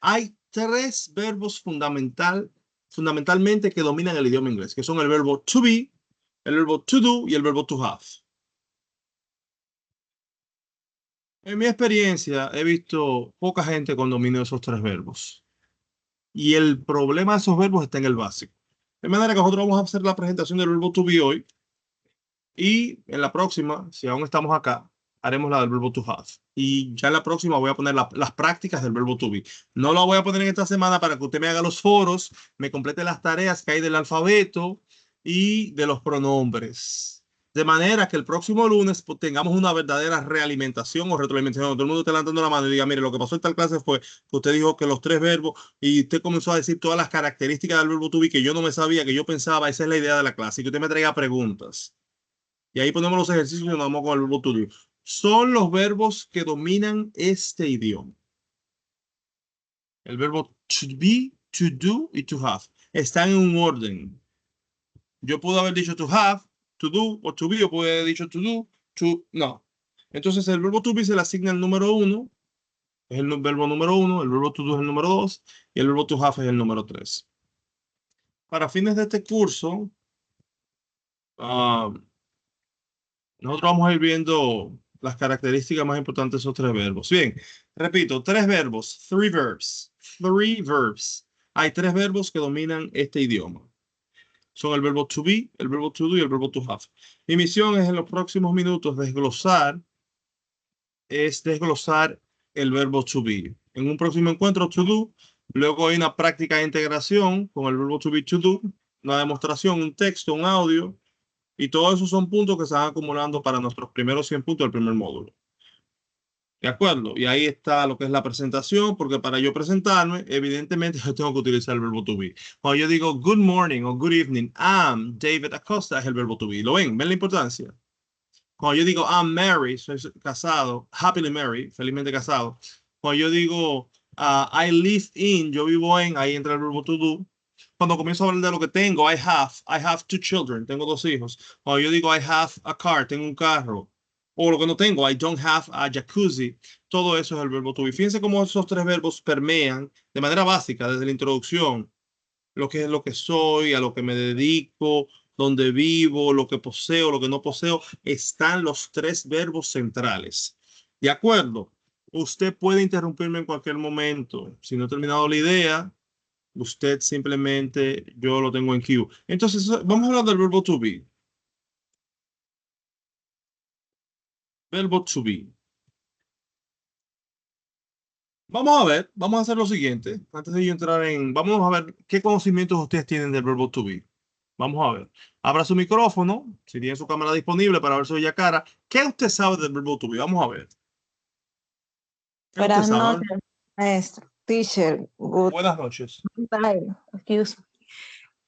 Hay 3 verbos fundamentalmente que dominan el idioma inglés, que son el verbo to be, el verbo to do y el verbo to have. En mi experiencia, he visto poca gente con dominio de esos 3 verbos. Y el problema de esos verbos está en el básico. De manera que nosotros vamos a hacer la presentación del verbo to be hoy. Y en la próxima, si aún estamos acá, haremos la del verbo to have. Y ya en la próxima voy a poner las prácticas del verbo to be. No lo voy a poner en esta semana para que usted me haga los foros, me complete las tareas que hay del alfabeto y de los pronombres. De manera que el próximo lunes pues, tengamos una verdadera realimentación o retroalimentación. Todo el mundo esté levantando la mano y diga, mire, lo que pasó en tal clase fue que usted dijo que los 3 verbos y usted comenzó a decir todas las características del verbo to be que yo no me sabía, que yo pensaba, esa es la idea de la clase, y que usted me traiga preguntas. Y ahí ponemos los ejercicios y nos vamos con el verbo to do. Son los verbos que dominan este idioma. El verbo to be, to do y to have. Están en un orden. Yo puedo haber dicho to have, to do o to be, o puedo haber dicho to do, to... No. Entonces el verbo to be se le asigna el número 1. Es el verbo número 1. El verbo to do es el número 2. Y el verbo to have es el número 3. Para fines de este curso, nosotros vamos a ir viendo las características más importantes de esos 3 verbos. Bien, repito, 3 verbos, 3 verbs, 3 verbs. Hay 3 verbos que dominan este idioma. Son el verbo to be, el verbo to do y el verbo to have. Mi misión es en los próximos minutos desglosar el verbo to be. En un próximo encuentro, to do. Luego hay una práctica de integración con el verbo to be, to do. Una demostración, un texto, un audio. Y todos esos son puntos que se van acumulando para nuestros primeros 100 puntos del primer módulo. ¿De acuerdo? Y ahí está lo que es la presentación, porque para yo presentarme, evidentemente yo tengo que utilizar el verbo to be. Cuando yo digo good morning o good evening, I'm David Acosta, es el verbo to be. ¿Lo ven? ¿Ven la importancia? Cuando yo digo I'm married, soy casado, happily married, felizmente casado. Cuando yo digo I live in, yo vivo en, ahí entra el verbo to do. Cuando comienzo a hablar de lo que tengo, I have 2 children, tengo 2 hijos. Cuando yo digo I have a car, tengo un carro. O lo que no tengo, I don't have a jacuzzi. Todo eso es el verbo to be. Fíjense cómo esos 3 verbos permean de manera básica desde la introducción. Lo que es lo que soy, a lo que me dedico, dónde vivo, lo que poseo, lo que no poseo. Están los 3 verbos centrales. ¿De acuerdo? Usted puede interrumpirme en cualquier momento. Si no he terminado la idea, usted simplemente, yo lo tengo en queue. Entonces, vamos a hablar del verbo to be. Verbo to be. Vamos a hacer lo siguiente. Antes de yo entrar vamos a ver qué conocimientos ustedes tienen del verbo to be. Vamos a ver. Abra su micrófono, si tiene su cámara disponible para ver su bella cara. ¿Qué usted sabe del verbo to be? Vamos a ver. ¿Qué usted Buenas sabe? noches, maestro. Teacher, good Buenas noches. time. Excuse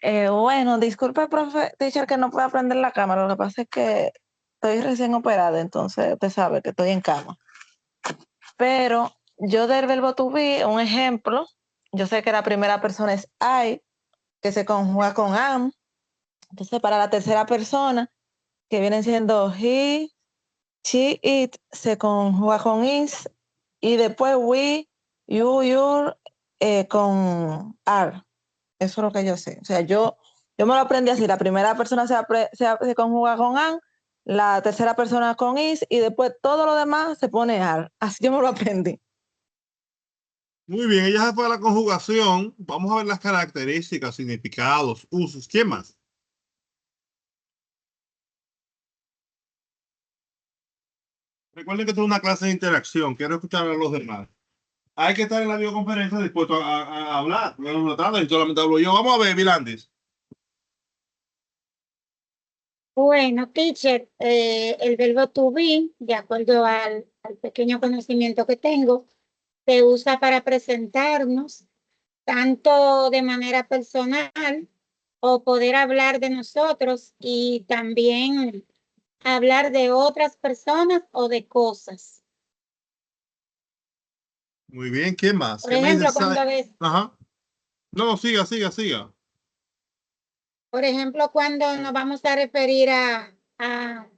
me. Bueno, disculpe, profe, teacher, que no puedo prender la cámara. Lo que pasa es que estoy recién operada, entonces usted sabe que estoy en cama. Pero yo del verbo to be, un ejemplo, yo sé que la primera persona es I, que se conjuga con am. Entonces, para la tercera persona, que viene siendo he, she, it, se conjuga con is. Y después we, you, your, con are. Eso es lo que yo sé. O sea, yo me lo aprendí así. La primera persona se conjuga con an, la tercera persona con is, y después todo lo demás se pone are. Así yo me lo aprendí. Muy bien, ella se fue a la conjugación. Vamos a ver las características, significados, usos. ¿Qué más? Recuerden que esto es una clase de interacción. Quiero escuchar a los demás. Hay que estar en la videoconferencia dispuesto a hablar. Y solamente hablo yo. Vamos a ver, Vilandis. Bueno, teacher, el verbo to be, de acuerdo al pequeño conocimiento que tengo, se usa para presentarnos tanto de manera personal o poder hablar de nosotros y también hablar de otras personas o de cosas. Muy bien, ¿qué más? Por ¿Qué me dice ejemplo, cuando Ajá. No, siga, siga, siga. por ejemplo, cuando nos vamos a referir a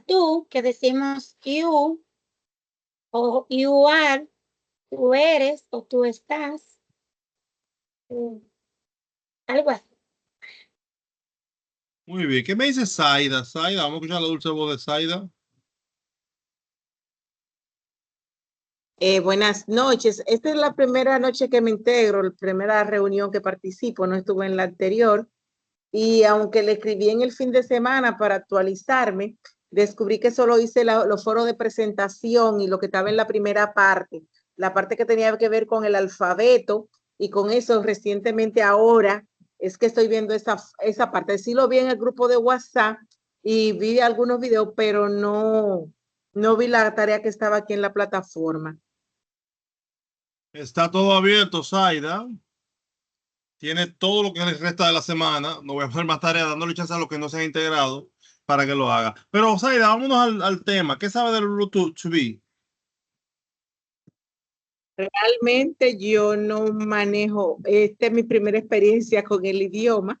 tú, que decimos you o you are, tú eres o tú estás, algo así. Muy bien, ¿qué me dice Zaida? Zaida, vamos a escuchar la dulce voz de Zaida. Buenas noches. Esta es la primera noche que me integro, la primera reunión que participo, no estuve en la anterior. Y aunque le escribí en el fin de semana para actualizarme, descubrí que solo hice los foros de presentación y lo que estaba en la primera parte, la parte que tenía que ver con el alfabeto, y con eso recientemente ahora es que estoy viendo esa parte. Sí lo vi en el grupo de WhatsApp y vi algunos videos, pero no vi la tarea que estaba aquí en la plataforma. Está todo abierto, Zaida. Tiene todo lo que les resta de la semana. No voy a hacer más tareas dándole chance a los que no se han integrado para que lo haga. Pero, Zaida, vámonos al tema. ¿Qué sabe del Bluetooth to be? Realmente yo no manejo, esta es mi primera experiencia con el idioma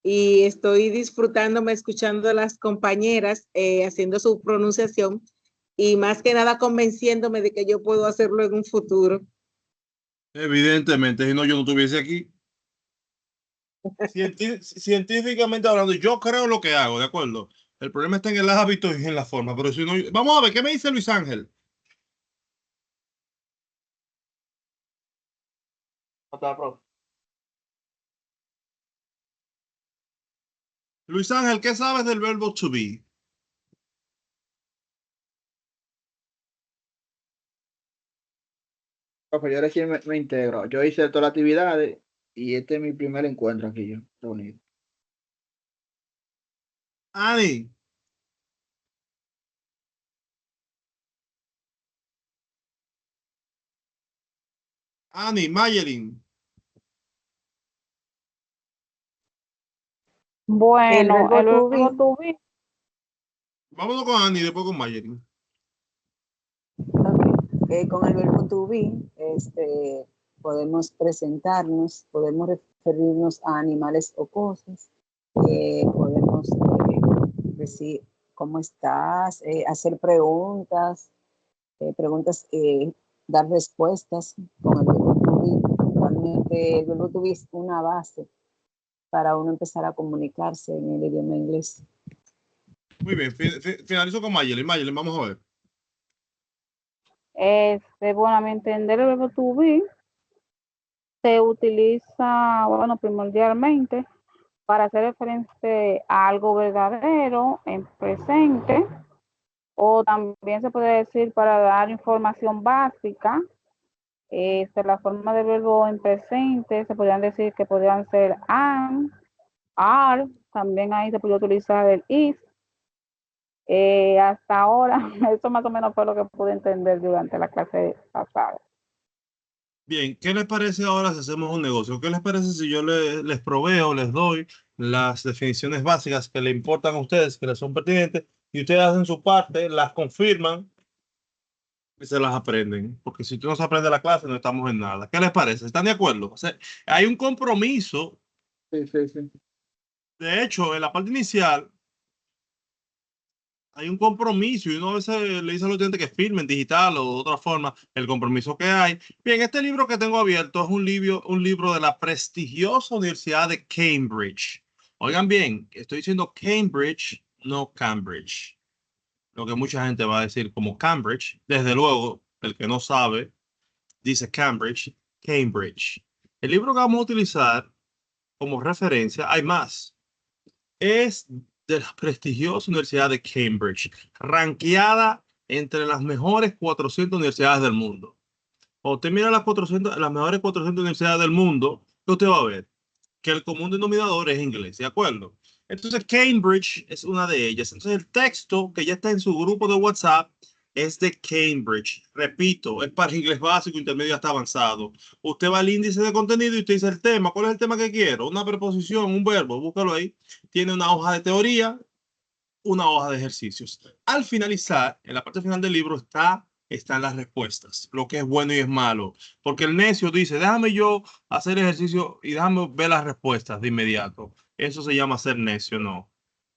y estoy disfrutándome escuchando a las compañeras haciendo su pronunciación y más que nada convenciéndome de que yo puedo hacerlo en un futuro. Evidentemente, si no, yo no estuviese aquí. Científicamente hablando, yo creo lo que hago, ¿de acuerdo? El problema está en el hábito y en la forma. Pero si no, vamos a ver, ¿qué me dice Luis Ángel? Otra, profe. Luis Ángel, ¿qué sabes del verbo to be? Profe, yo recién me integro. Yo hice todas las actividades y este es mi primer encuentro aquí yo, reunido. Ani, Mayelin. Bueno, el verbo to verbo be. to be, Vámonos con Ani y después con Mayelin. Okay. Con el verbo to be, podemos presentarnos, podemos referirnos a animales o cosas, podemos decir cómo estás, hacer preguntas, dar respuestas con el verbo to be. Realmente el verbo to be es una base para uno empezar a comunicarse en el idioma inglés. Muy bien, finalizo con Mayelin. Mayelin, vamos a ver. bueno, a mi entender, el verbo to be se utiliza, bueno, primordialmente para hacer referencia a algo verdadero en presente, o también se puede decir para dar información básica. La forma del verbo en presente se podrían decir que podrían ser am, are, también ahí se puede utilizar el is. Hasta ahora, eso más o menos fue lo que pude entender durante la clase pasada. Bien, ¿qué les parece ahora si hacemos un negocio? ¿Qué les parece si yo les proveo, les doy las definiciones básicas que le importan a ustedes, que les son pertinentes, y ustedes hacen su parte, las confirman y se las aprenden? Porque si tú no se aprende la clase, no estamos en nada. ¿Qué les parece? ¿Están de acuerdo? O sea, hay un compromiso. Sí, sí, sí. De hecho, en la parte inicial hay un compromiso y uno a veces le dice a los estudiantes que firmen digital o de otra forma el compromiso que hay. Bien, este libro que tengo abierto es un libro de la prestigiosa Universidad de Cambridge. Oigan bien, estoy diciendo Cambridge, no Cambridge. Lo que mucha gente va a decir como Cambridge. Desde luego, el que no sabe dice Cambridge, Cambridge. El libro que vamos a utilizar como referencia, hay más. Es de la prestigiosa Universidad de Cambridge, rankeada entre las mejores 400 universidades del mundo. Cuando usted mira las mejores 400 universidades del mundo, usted va a ver que el común denominador es inglés, ¿de acuerdo? Entonces, Cambridge es una de ellas. Entonces, el texto que ya está en su grupo de WhatsApp es de Cambridge. Repito, es para inglés básico, intermedio hasta avanzado. Usted va al índice de contenido y usted dice el tema. ¿Cuál es el tema que quiero? Una preposición, un verbo, búscalo ahí. Tiene una hoja de teoría, una hoja de ejercicios. Al finalizar, en la parte final del libro están las respuestas, lo que es bueno y es malo. Porque el necio dice, déjame yo hacer ejercicio y déjame ver las respuestas de inmediato. Eso se llama ser necio, no.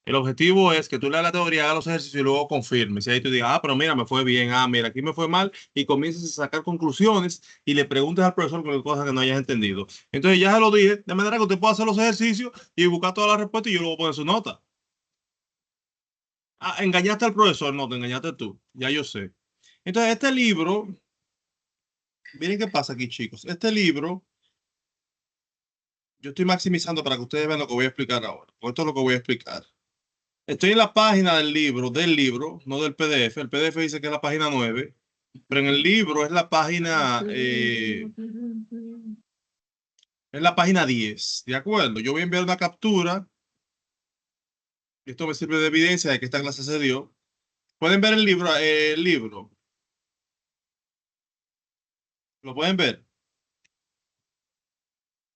El objetivo es que tú leas la teoría, hagas los ejercicios y luego confirmes. Y ahí tú digas, pero mira, me fue bien, mira, aquí me fue mal, y comiences a sacar conclusiones y le preguntes al profesor cualquier cosa que no hayas entendido. Entonces ya se lo dije, de manera que usted pueda hacer los ejercicios y buscar todas las respuestas y yo luego poner su nota. Engañaste al profesor, no, te engañaste tú, ya yo sé. Entonces este libro, miren qué pasa aquí, chicos. Este libro, yo estoy maximizando para que ustedes vean lo que voy a explicar ahora. Esto es lo que voy a explicar. Estoy en la página del libro, no del PDF. El PDF dice que es la página 9, pero en el libro es la página, es la página 10, ¿de acuerdo? Yo voy a enviar una captura. Esto me sirve de evidencia de que esta clase se dio. ¿Pueden ver el libro? ¿Lo pueden ver?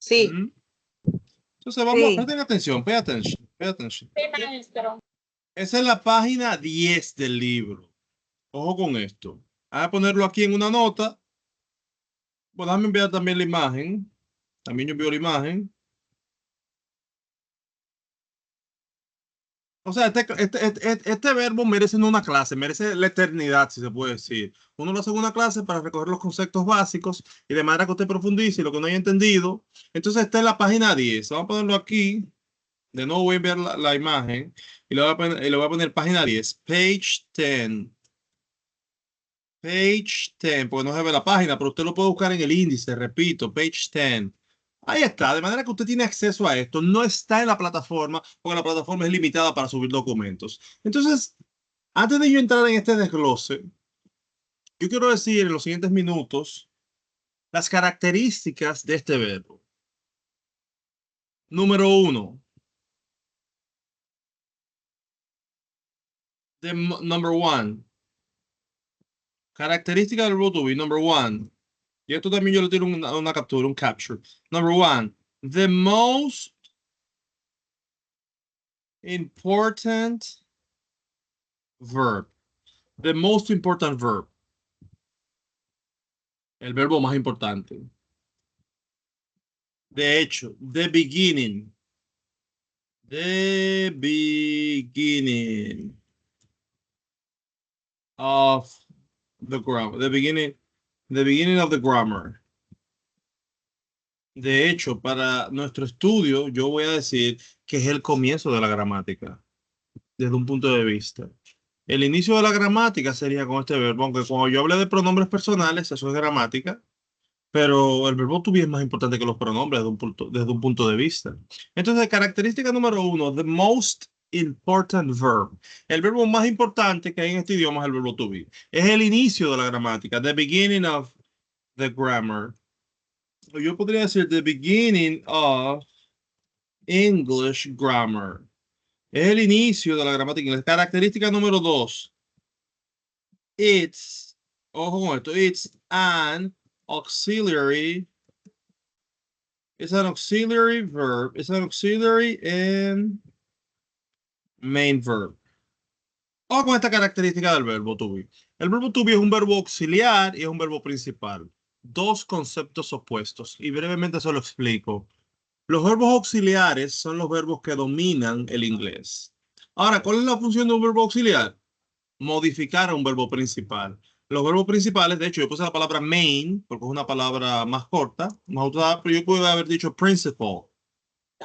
Sí, Ujú. Entonces vamos, sí. presten atención, pay attention, pay attention. Sí, maestro. Esa es la página 10 del libro. Ojo con esto. Voy a ponerlo aquí en una nota. Bueno, déjame enviar también la imagen. También yo envío la imagen. O sea, este verbo merece no una clase, merece la eternidad, si se puede decir. Uno lo hace en una clase para recoger los conceptos básicos y de manera que usted profundice lo que no haya entendido. Entonces, esta es la página 10. Vamos a ponerlo aquí. De nuevo voy a enviar la imagen y le voy a poner página 10. Page 10. Page 10, porque no se ve la página, pero usted lo puede buscar en el índice, repito, page 10. Ahí está, de manera que usted tiene acceso a esto. No está en la plataforma, porque la plataforma es limitada para subir documentos. Entonces, antes de yo entrar en este desglose, yo quiero decir en los siguientes minutos las características de este verbo. Número 1. Number 1. Característica del verbo to be, number 1. Y esto también yo le tiro una captura, un capture. Number 1. The most important verb. The most important verb. El verbo más importante. De hecho, the beginning. The beginning of the grammar. The beginning of the grammar. De hecho, para nuestro estudio, yo voy a decir que es el comienzo de la gramática, desde un punto de vista. El inicio de la gramática sería con este verbo, aunque cuando yo hablé de pronombres personales, eso es gramática, pero el verbo to be es más importante que los pronombres desde un punto de vista. Entonces, característica número 1, the most important verb. El verbo más importante que hay en este idioma es el verbo to be. Es el inicio de la gramática, the beginning of the grammar. Yo podría decir the beginning of English grammar. Es el inicio de la gramática inglesa. Característica número 2. Ojo con esto, it's an auxiliary. It's an auxiliary verb. It's an auxiliary and main verb. Ojo con esta característica del verbo to be. El verbo to be es un verbo auxiliar y es un verbo principal. Dos conceptos opuestos. Y brevemente se lo explico. Los verbos auxiliares son los verbos que dominan el inglés. Ahora, ¿cuál es la función de un verbo auxiliar? Modificar a un verbo principal. Los verbos principales, de hecho, yo puse la palabra main, porque es una palabra más corta, más usada, pero yo puedo haber dicho principal.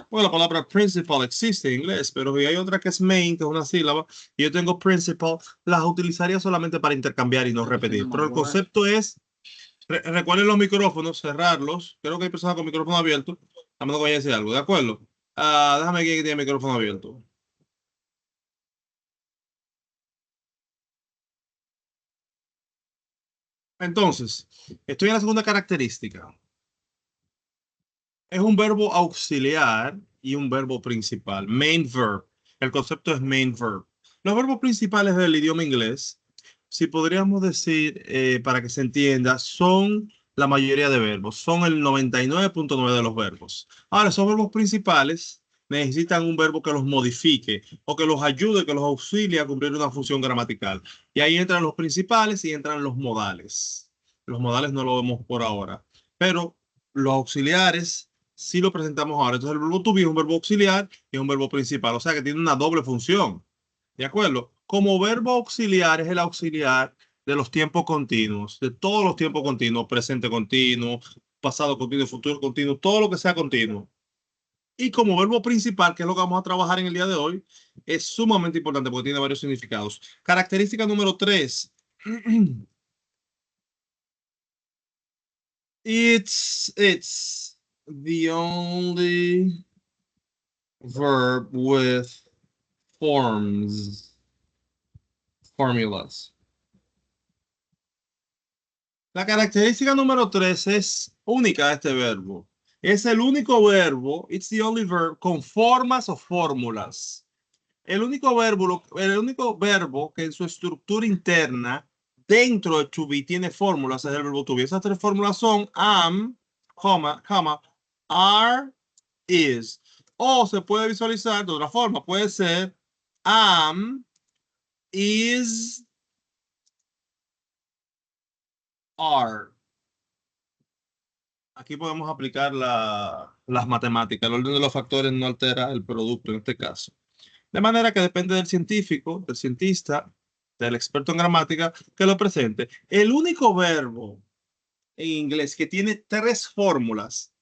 Bueno, la palabra principal existe en inglés, pero si hay otra que es main, que es una sílaba, y yo tengo principal, las utilizaría solamente para intercambiar y no repetir. Pero el concepto es, recuerden los micrófonos, cerrarlos. Creo que hay personas con micrófono abierto, a menos que vaya a decir algo, ¿de acuerdo? Déjame aquí que tiene el micrófono abierto. Entonces, estoy en la segunda característica. Es un verbo auxiliar y un verbo principal. Main verb. El concepto es main verb. Los verbos principales del idioma inglés si podríamos decir, para que se entienda, son la mayoría de verbos, son el 99.9 de los verbos. Ahora, esos verbos principales necesitan un verbo que los modifique o que los ayude, que los auxilie a cumplir una función gramatical. Y ahí entran los principales y entran los modales. Los modales no lo vemos por ahora, pero los auxiliares sí lo presentamos ahora. Entonces, el verbo to be es un verbo auxiliar y es un verbo principal, o sea que tiene una doble función. ¿De acuerdo? Como verbo auxiliar es el auxiliar de los tiempos continuos, de todos los tiempos continuos, presente continuo, pasado continuo, futuro continuo, todo lo que sea continuo. Y como verbo principal, que es lo que vamos a trabajar en el día de hoy, es sumamente importante porque tiene varios significados. Característica número 3. It's the only verb with formulas. La característica número 3 es única de este verbo. Es el único verbo, it's the only verb, con formas o fórmulas. El único verbo que en su estructura interna, dentro de to be, tiene fórmulas, es el verbo to be. Esas tres fórmulas son am, are, is. O se puede visualizar de otra forma. Puede ser am, is, are. Aquí podemos aplicar las matemáticas. El orden de los factores no altera el producto en este caso. De manera que depende del científico, del cientista, del experto en gramática que lo presente. El único verbo en inglés que tiene tres fórmulas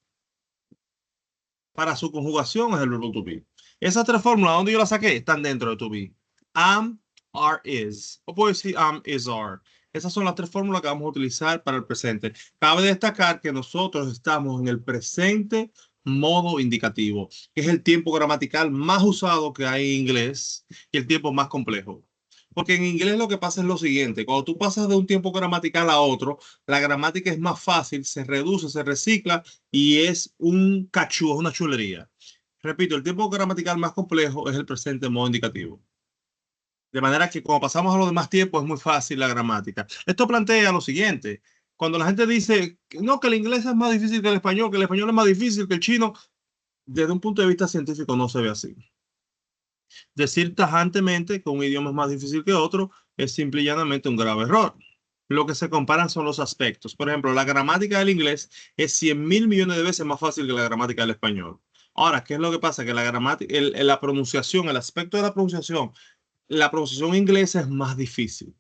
para su conjugación es el verbo to be. Esas tres fórmulas, ¿dónde yo las saqué? Están dentro de to be. Am, are, is. O puedo decir am, is, are. Esas son las tres fórmulas que vamos a utilizar para el presente. Cabe destacar que nosotros estamos en el presente modo indicativo, que es el tiempo gramatical más usado que hay en inglés y el tiempo más complejo. Porque en inglés lo que pasa es lo siguiente: cuando tú pasas de un tiempo gramatical a otro, la gramática es más fácil, se reduce, se recicla y es un cachú, es una chulería. Repito, el tiempo gramatical más complejo es el presente modo indicativo. De manera que cuando pasamos a los demás tiempos es muy fácil la gramática. Esto plantea lo siguiente: cuando la gente dice no, que el inglés es más difícil que el español es más difícil que el chino, desde un punto de vista científico no se ve así. Decir tajantemente que un idioma es más difícil que otro es simple y llanamente un grave error. Lo que se comparan son los aspectos. Por ejemplo, la gramática del inglés es 100.000 millones de veces más fácil que la gramática del español. Ahora, ¿qué es lo que pasa? Que la gramática, la pronunciación, el aspecto de la pronunciación inglesa es más difícil.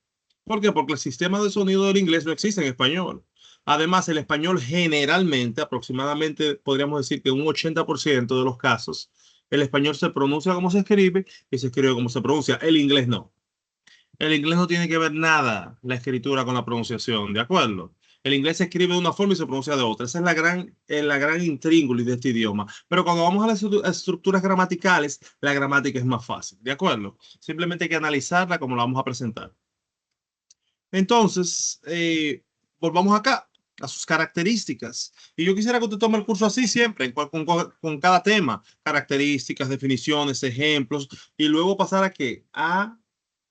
¿Por qué? Porque el sistema de sonido del inglés no existe en español. Además, el español generalmente, aproximadamente, podríamos decir que un 80% de los casos, el español se pronuncia como se escribe y se escribe como se pronuncia. El inglés no. El inglés no tiene que ver nada la escritura con la pronunciación, ¿de acuerdo? El inglés se escribe de una forma y se pronuncia de otra. Esa es la gran intríngulis de este idioma. Pero cuando vamos a las estructuras gramaticales, la gramática es más fácil, ¿de acuerdo? Simplemente hay que analizarla como la vamos a presentar. Entonces, volvamos acá a sus características. Y yo quisiera que usted tome el curso así siempre, con cada tema: características, definiciones, ejemplos, y luego pasar a ¿qué? A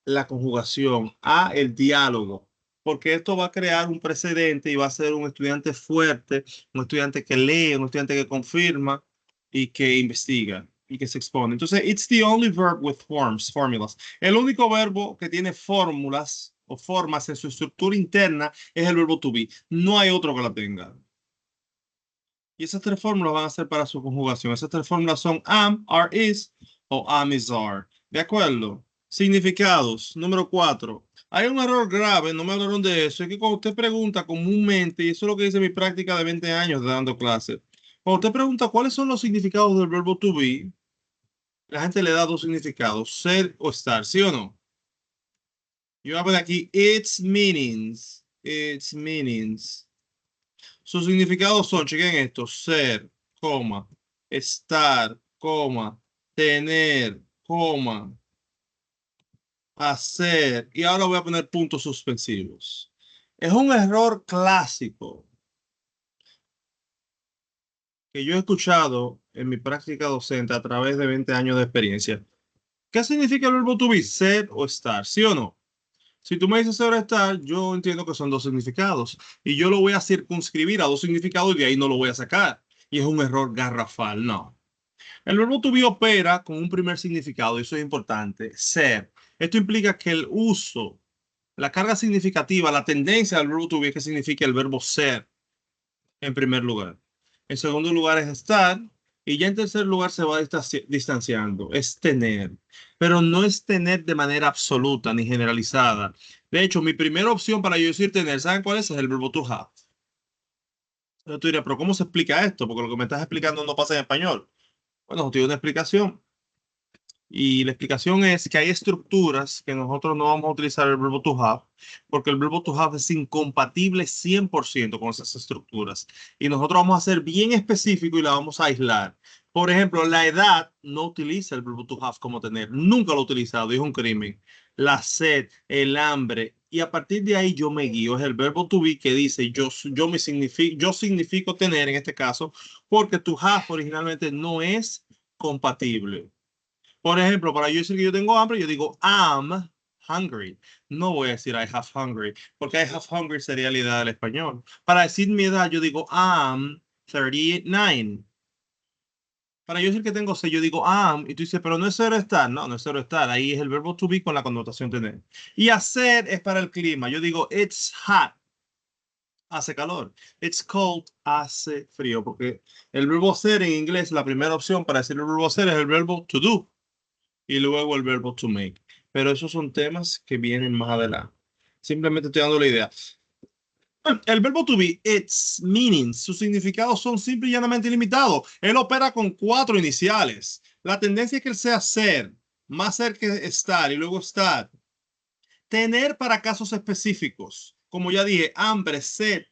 la conjugación, a el diálogo, porque esto va a crear un precedente y va a ser un estudiante fuerte, un estudiante que lee, un estudiante que confirma y que investiga y que se expone. Entonces, it's the only verb with formulas. El único verbo que tiene fórmulas o formas en su estructura interna es el verbo to be. No hay otro que la tenga. Y esas tres fórmulas van a ser para su conjugación. Esas tres fórmulas son am, are, is o am, is, are. ¿De acuerdo? Significados. Número 4. Hay un error grave, no me hablaron de eso. Es que cuando usted pregunta comúnmente, y eso es lo que dice mi práctica de 20 años de dando clases, cuando usted pregunta cuáles son los significados del verbo to be, la gente le da dos significados: ser o estar, ¿sí o no? Yo voy a poner aquí its meanings. Its meanings. Sus significados son, chequen esto: ser, coma, estar, coma, tener, coma, hacer. Y ahora voy a poner puntos suspensivos. Es un error clásico que yo he escuchado en mi práctica docente a través de 20 años de experiencia. ¿Qué significa el verbo to be? Ser o estar, ¿sí o no? Si tú me dices sobre estar, yo entiendo que son dos significados y yo lo voy a circunscribir a dos significados y de ahí no lo voy a sacar. Y es un error garrafal, no. El verbo to be opera con un primer significado y eso es importante, ser. Esto implica que el uso, la carga significativa, la tendencia del verbo to be es que significa el verbo ser en primer lugar. En segundo lugar es estar. Y ya en tercer lugar se va distanciando. Es tener. Pero no es tener de manera absoluta ni generalizada. De hecho, mi primera opción para yo decir tener, ¿saben cuál es? Es el verbo to have. Entonces tú dirás, pero ¿cómo se explica esto? Porque lo que me estás explicando no pasa en español. Bueno, tiene una explicación. Y la explicación es que hay estructuras que nosotros no vamos a utilizar el verbo to have, porque el verbo to have es incompatible 100% con esas estructuras. Y nosotros vamos a ser bien específicos y la vamos a aislar. Por ejemplo, la edad no utiliza el verbo to have como tener. Nunca lo ha utilizado y es un crimen. La sed, el hambre. Y a partir de ahí yo me guío. Es el verbo to be que dice yo significo tener en este caso, porque to have originalmente no es compatible. Por ejemplo, para yo decir que yo tengo hambre, yo digo I'm hungry. No voy a decir I have hungry, porque I have hungry sería la edad del español. Para decir mi edad, yo digo I'm 39. Para yo decir que tengo sed, yo digo am, y tú dices, pero no es cero estar. No, no es cero estar. Ahí es el verbo to be con la connotación tener. Y hacer es para el clima. Yo digo it's hot. Hace calor. It's cold. Hace frío. Porque el verbo ser en inglés, la primera opción para decir el verbo ser es el verbo to do. Y luego el verbo to make. Pero esos son temas que vienen más adelante. Simplemente estoy dando la idea. El verbo to be, its meanings, sus significados son simple y llanamente ilimitados. Él opera con 4 iniciales. La tendencia es que él sea ser, más ser que estar y luego estar. Tener para casos específicos. Como ya dije, hambre, sed,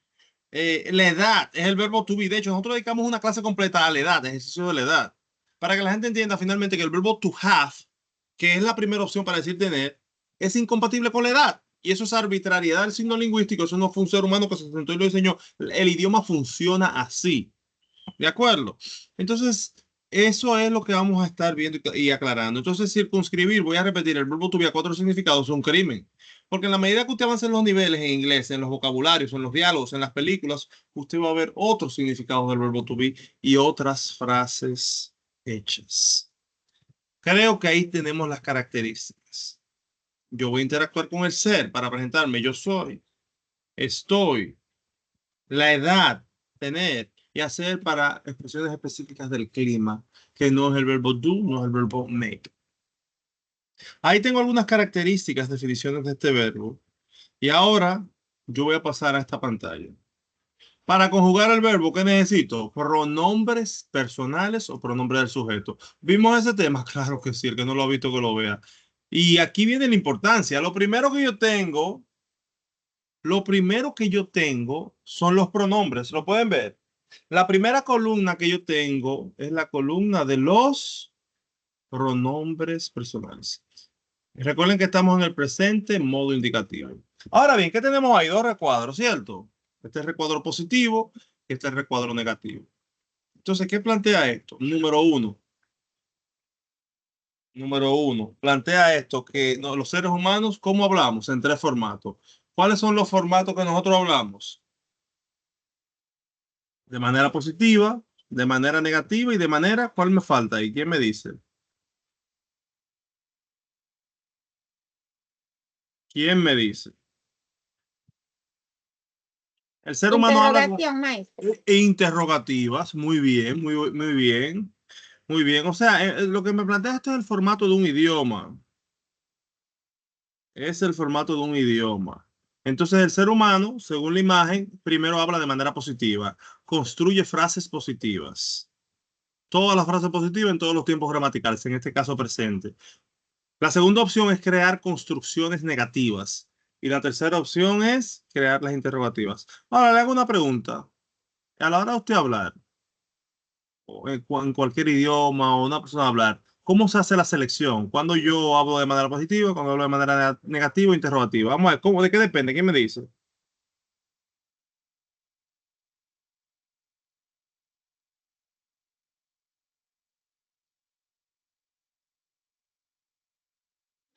la edad es el verbo to be. De hecho, nosotros dedicamos una clase completa a la edad, ejercicio de la edad. Para que la gente entienda finalmente que el verbo to have, que es la primera opción para decir tener, es incompatible con la edad. Y eso es arbitrariedad del signo lingüístico. Eso no fue un ser humano que se sentó y lo diseñó. El idioma funciona así. ¿De acuerdo? Entonces, eso es lo que vamos a estar viendo y aclarando. Entonces, circunscribir, voy a repetir, el verbo to be a 4 significados es un crimen. Porque en la medida que usted avance en los niveles en inglés, en los vocabularios, en los diálogos, en las películas, usted va a ver otros significados del verbo to be y otras frases hechas. Creo que ahí tenemos las características. Yo voy a interactuar con el ser para presentarme. Yo soy, estoy, la edad, tener y hacer para expresiones específicas del clima, que no es el verbo do, no es el verbo make. Ahí tengo algunas características, definiciones de este verbo. Y ahora yo voy a pasar a esta pantalla. Para conjugar el verbo, ¿qué necesito? Pronombres personales o pronombre del sujeto. ¿Vimos ese tema? Claro que sí, el que no lo ha visto que lo vea. Y aquí viene la importancia. Lo primero que yo tengo son los pronombres. ¿Lo pueden ver? La primera columna que yo tengo es la columna de los pronombres personales. Recuerden que estamos en el presente modo indicativo. Ahora bien, ¿qué tenemos ahí? 2 recuadros, ¿cierto? Este es recuadro positivo y este es recuadro negativo. Entonces, ¿qué plantea esto? Número uno, plantea esto, que los seres humanos, ¿cómo hablamos? En 3 formatos. ¿Cuáles son los formatos que nosotros hablamos? De manera positiva, de manera negativa y de manera, ¿cuál me falta ahí? ¿Quién me dice? ¿Quién me dice? El ser humano habla con Interrogación, maestro. interrogativas. Muy bien, muy bien. Muy bien. O sea, lo que me plantea esto es el formato de un idioma. Es el formato de un idioma. Entonces, el ser humano, según la imagen, primero habla de manera positiva. Construye frases positivas. Todas las frases positivas en todos los tiempos gramaticales, en este caso presente. La segunda opción es crear construcciones negativas. Y la tercera opción es crear las interrogativas. Ahora le hago una pregunta. A la hora de usted hablar, o en cualquier idioma o una persona hablar, ¿cómo se hace la selección? Cuando yo hablo de manera positiva, cuando hablo de manera negativa o interrogativa. Vamos a ver, ¿cómo, de qué depende? ¿Quién me dice?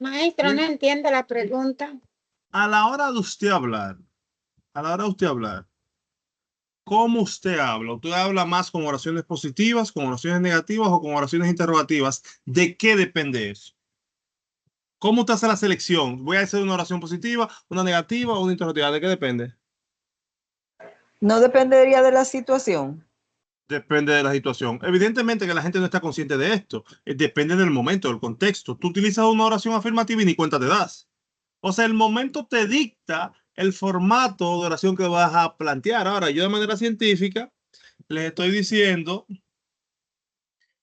Maestro, no entiendo la pregunta. A la hora de usted hablar, a la hora de usted hablar, ¿cómo usted habla? ¿Usted habla más con oraciones positivas, con oraciones negativas o con oraciones interrogativas? ¿De qué depende eso? ¿Cómo usted hace la selección? ¿Voy a hacer una oración positiva, una negativa o una interrogativa? ¿De qué depende? No dependería de la situación. Depende de la situación. Evidentemente que la gente no está consciente de esto. Depende del momento, del contexto. Tú utilizas una oración afirmativa y ni cuenta te das. O sea, el momento te dicta el formato de oración que vas a plantear. Ahora, yo de manera científica les estoy diciendo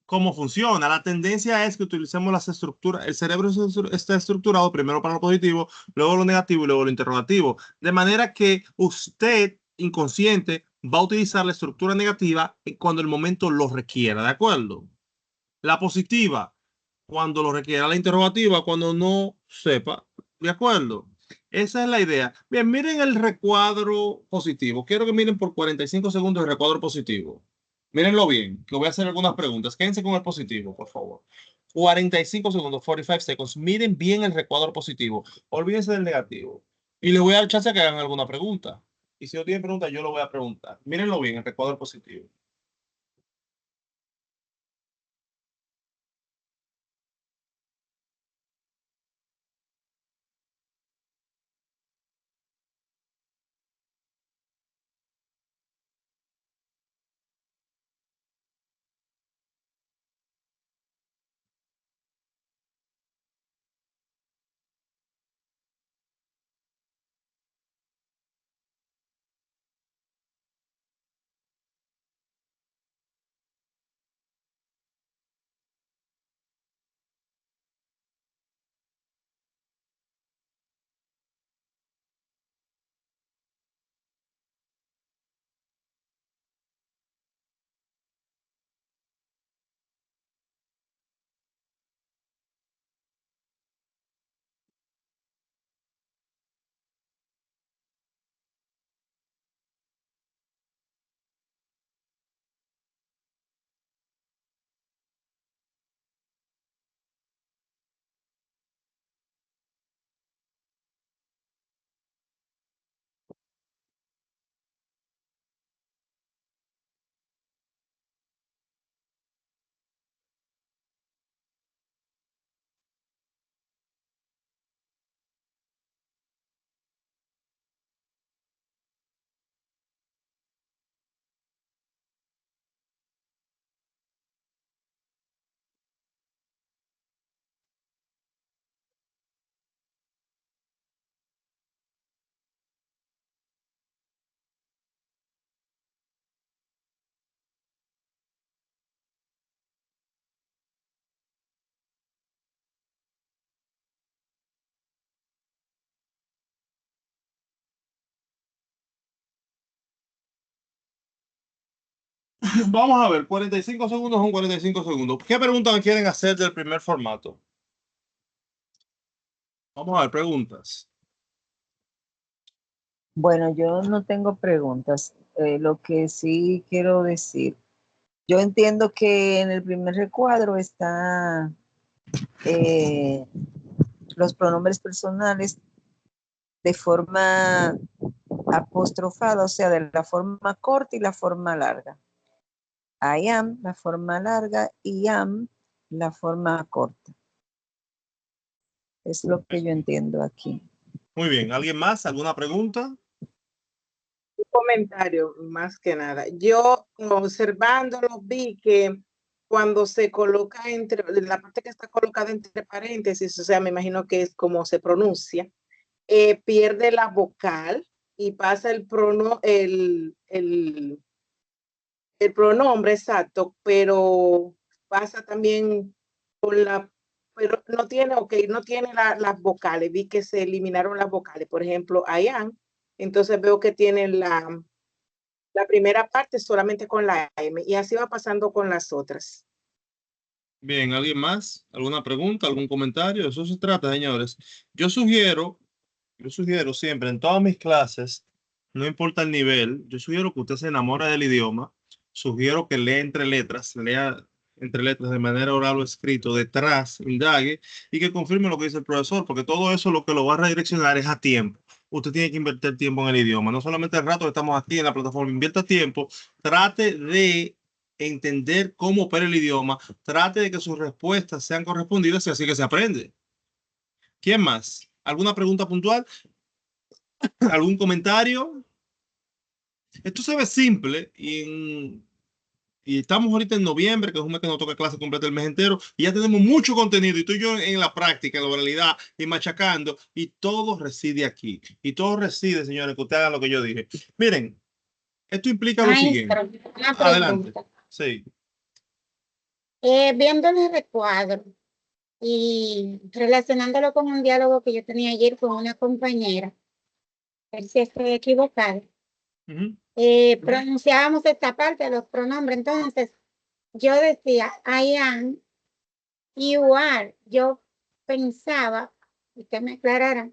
cómo funciona. La tendencia es que utilicemos las estructuras. El cerebro está estructurado primero para lo positivo, luego lo negativo y luego lo interrogativo. De manera que usted, inconsciente, va a utilizar la estructura negativa cuando el momento lo requiera, ¿de acuerdo? La positiva, cuando lo requiera. La interrogativa, cuando no sepa, ¿de acuerdo? Esa es la idea. Bien, miren el recuadro positivo. Quiero que miren por 45 segundos el recuadro positivo. Mírenlo bien, que voy a hacer algunas preguntas. Quédense con el positivo, por favor. 45 segundos, 45 seconds. Miren bien el recuadro positivo. Olvídense del negativo. Y les voy a dar chance a que hagan alguna pregunta. Y si no tienen pregunta, yo lo voy a preguntar. Mírenlo bien, el recuadro positivo. Vamos a ver, 45 segundos son 45 segundos. ¿Qué preguntas me quieren hacer del primer formato? Vamos a ver, preguntas. Bueno, yo no tengo preguntas. Lo que sí quiero decir, yo entiendo que en el primer recuadro está los pronombres personales de forma apostrofada, o sea, de la forma corta y la forma larga. I am, la forma larga, y am, la forma corta. Es lo que yo entiendo aquí. Muy bien, ¿alguien más? ¿Alguna pregunta? Un comentario, más que nada. Yo observándolo vi que cuando se coloca entre la parte que está colocada entre paréntesis, o sea, me imagino que es como se pronuncia, pierde la vocal y pasa el pronombre exacto, pero pasa también con pero no tiene, ok, no tiene las vocales, vi que se eliminaron las vocales, por ejemplo, I am, entonces veo que tiene la primera parte solamente con la M y así va pasando con las otras. Bien, ¿alguien más? ¿Alguna pregunta? ¿Algún comentario? De eso se trata, señores. Yo sugiero siempre en todas mis clases, no importa el nivel, yo sugiero que usted se enamore del idioma, sugiero que lea entre letras, lea entre letras de manera oral o escrito detrás, indague y que confirme lo que dice el profesor, porque todo eso lo que lo va a redireccionar es a tiempo. Usted tiene que invertir tiempo en el idioma, no solamente el rato que estamos aquí en la plataforma, invierta tiempo, trate de entender cómo opera el idioma, trate de que sus respuestas sean correspondidas y así que se aprende. ¿Quién más? ¿Alguna pregunta puntual? ¿Algún comentario? Esto se ve simple y estamos ahorita en noviembre, que es un mes que nos toca clase completa el mes entero, y ya tenemos mucho contenido, y estoy yo en la práctica, en la oralidad, y machacando, y todo reside aquí. Y todo reside, señores, que ustedes hagan lo que yo dije. Miren, esto implica lo Maestro, siguiente. una Adelante. pregunta. Sí. Viendo el recuadro y relacionándolo con un diálogo que yo tenía ayer con una compañera, a ver si estoy equivocada, pronunciábamos esta parte de los pronombres. Entonces, yo decía, I am, you are. Yo pensaba, usted me aclarará,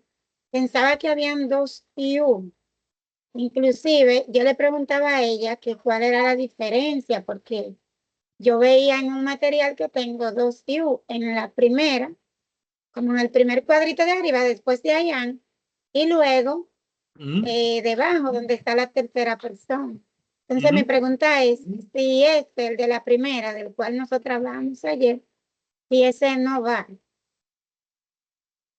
pensaba que habían dos you. Inclusive, yo le preguntaba a ella que cuál era la diferencia, porque yo veía en un material que tengo dos you en la primera, como en el primer cuadrito de arriba, después de I am, y luego debajo donde está la tercera persona. Entonces mi pregunta es si este, el de la primera, del cual nosotros hablamos ayer, si ese no va.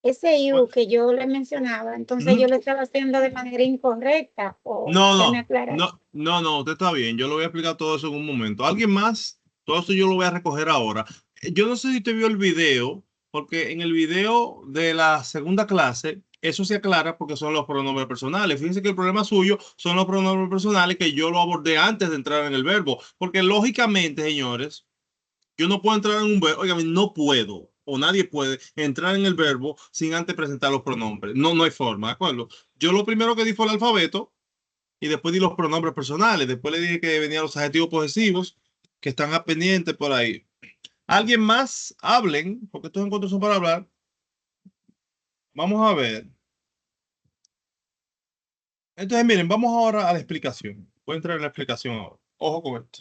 Ese you que yo le mencionaba, entonces yo lo estaba haciendo de manera incorrecta, o usted me aclara. No, usted está bien. Yo le voy a explicar todo eso en un momento. ¿Alguien más? Todo eso yo lo voy a recoger ahora. Yo no sé si usted vio el video, porque en el video de la segunda clase, eso se aclara porque son los pronombres personales. Fíjense que el problema suyo son los pronombres personales que yo lo abordé antes de entrar en el verbo. Porque lógicamente, señores, yo no puedo entrar en un verbo, oigan, no puedo, o nadie puede entrar en el verbo sin antes presentar los pronombres. No, no hay forma, ¿de acuerdo? Yo lo primero que di fue el alfabeto y después di los pronombres personales. Después le dije que venían los adjetivos posesivos que están a pendiente por ahí. ¿Alguien más? Hablen, porque estos encuentros son para hablar. Vamos a ver. Entonces, miren, vamos ahora a la explicación. Voy a entrar en la explicación ahora. Ojo con esto.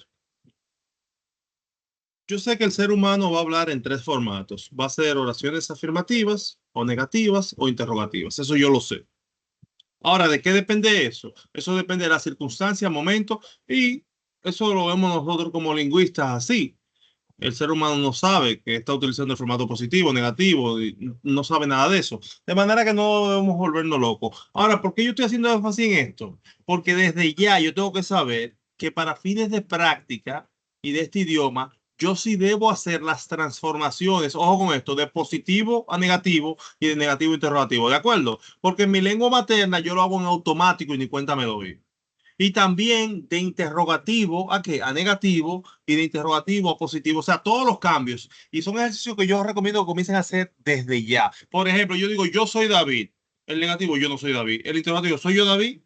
Yo sé que el ser humano va a hablar en tres formatos. Va a ser oraciones afirmativas o negativas o interrogativas. Eso yo lo sé. Ahora, ¿de qué depende eso? Eso depende de la circunstancia, momento, y eso lo vemos nosotros como lingüistas así. El ser humano no sabe que está utilizando el formato positivo, negativo, y no sabe nada de eso. De manera que no debemos volvernos locos. Ahora, ¿por qué yo estoy haciendo énfasis en esto? Porque desde ya yo tengo que saber que para fines de práctica y de este idioma, yo sí debo hacer las transformaciones, ojo con esto, de positivo a negativo y de negativo a interrogativo, ¿de acuerdo? Porque en mi lengua materna yo lo hago en automático y ni cuenta me doy. Y también de interrogativo a qué? A negativo y de interrogativo a positivo. O sea, todos los cambios. Y son ejercicios que yo recomiendo que comiencen a hacer desde ya. Por ejemplo, yo digo, yo soy David. El negativo, yo no soy David. El interrogativo, ¿soy yo David?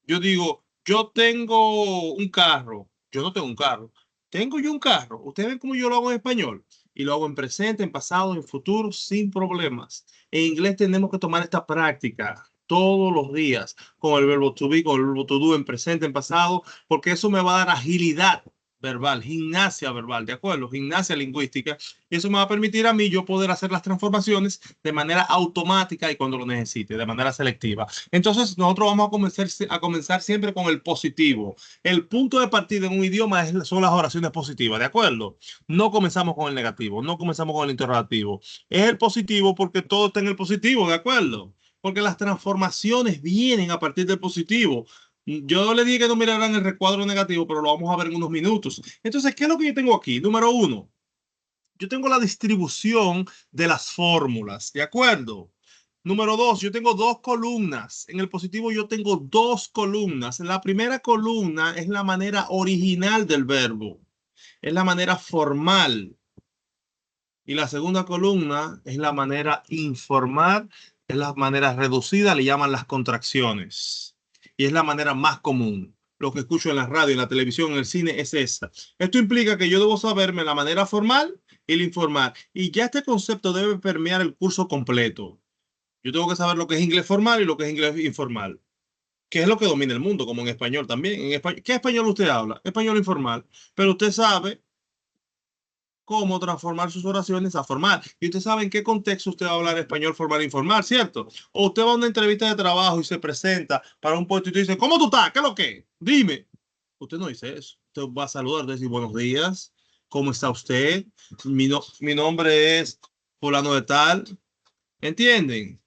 Yo digo, yo tengo un carro. Yo no tengo un carro. Tengo yo un carro. Ustedes ven cómo yo lo hago en español. Y lo hago en presente, en pasado, en futuro, sin problemas. En inglés tenemos que tomar esta práctica todos los días con el verbo to be, con el verbo to do, en presente, en pasado, porque eso me va a dar agilidad verbal, gimnasia verbal, ¿de acuerdo? Gimnasia lingüística. Y eso me va a permitir a mí yo poder hacer las transformaciones de manera automática y cuando lo necesite, de manera selectiva. Entonces, nosotros vamos a comenzar siempre con el positivo. El punto de partida en un idioma son las oraciones positivas, ¿de acuerdo? No comenzamos con el negativo, no comenzamos con el interrogativo. Es el positivo porque todo está en el positivo, ¿de acuerdo? Porque las transformaciones vienen a partir del positivo. Yo le dije que no miraran el recuadro negativo, pero lo vamos a ver en unos minutos. Entonces, ¿qué es lo que yo tengo aquí? Número uno, yo tengo la distribución de las fórmulas, ¿de acuerdo? Número dos, yo tengo dos columnas. En el positivo yo tengo dos columnas. La primera columna es la manera original del verbo. Es la manera formal. Y la segunda columna es la manera informal. Es la manera reducida, le llaman las contracciones. Y es la manera más común. Lo que escucho en la radio, en la televisión, en el cine es esa. Esto implica que yo debo saberme la manera formal y la informal. Y ya este concepto debe permear el curso completo. Yo tengo que saber lo que es inglés formal y lo que es inglés informal, que es lo que domina el mundo, como en español también. En español, ¿qué español usted habla? Español informal. Pero usted sabe cómo transformar sus oraciones a formal. Y usted sabe en qué contexto usted va a hablar español formal e informal, ¿cierto? O usted va a una entrevista de trabajo y se presenta para un puesto y te dice, ¿cómo tú estás? ¿Qué es lo que? Dime. Usted no dice eso. Usted va a saludar, decir buenos días, ¿cómo está usted? Mi nombre es fulano de tal. ¿Entienden?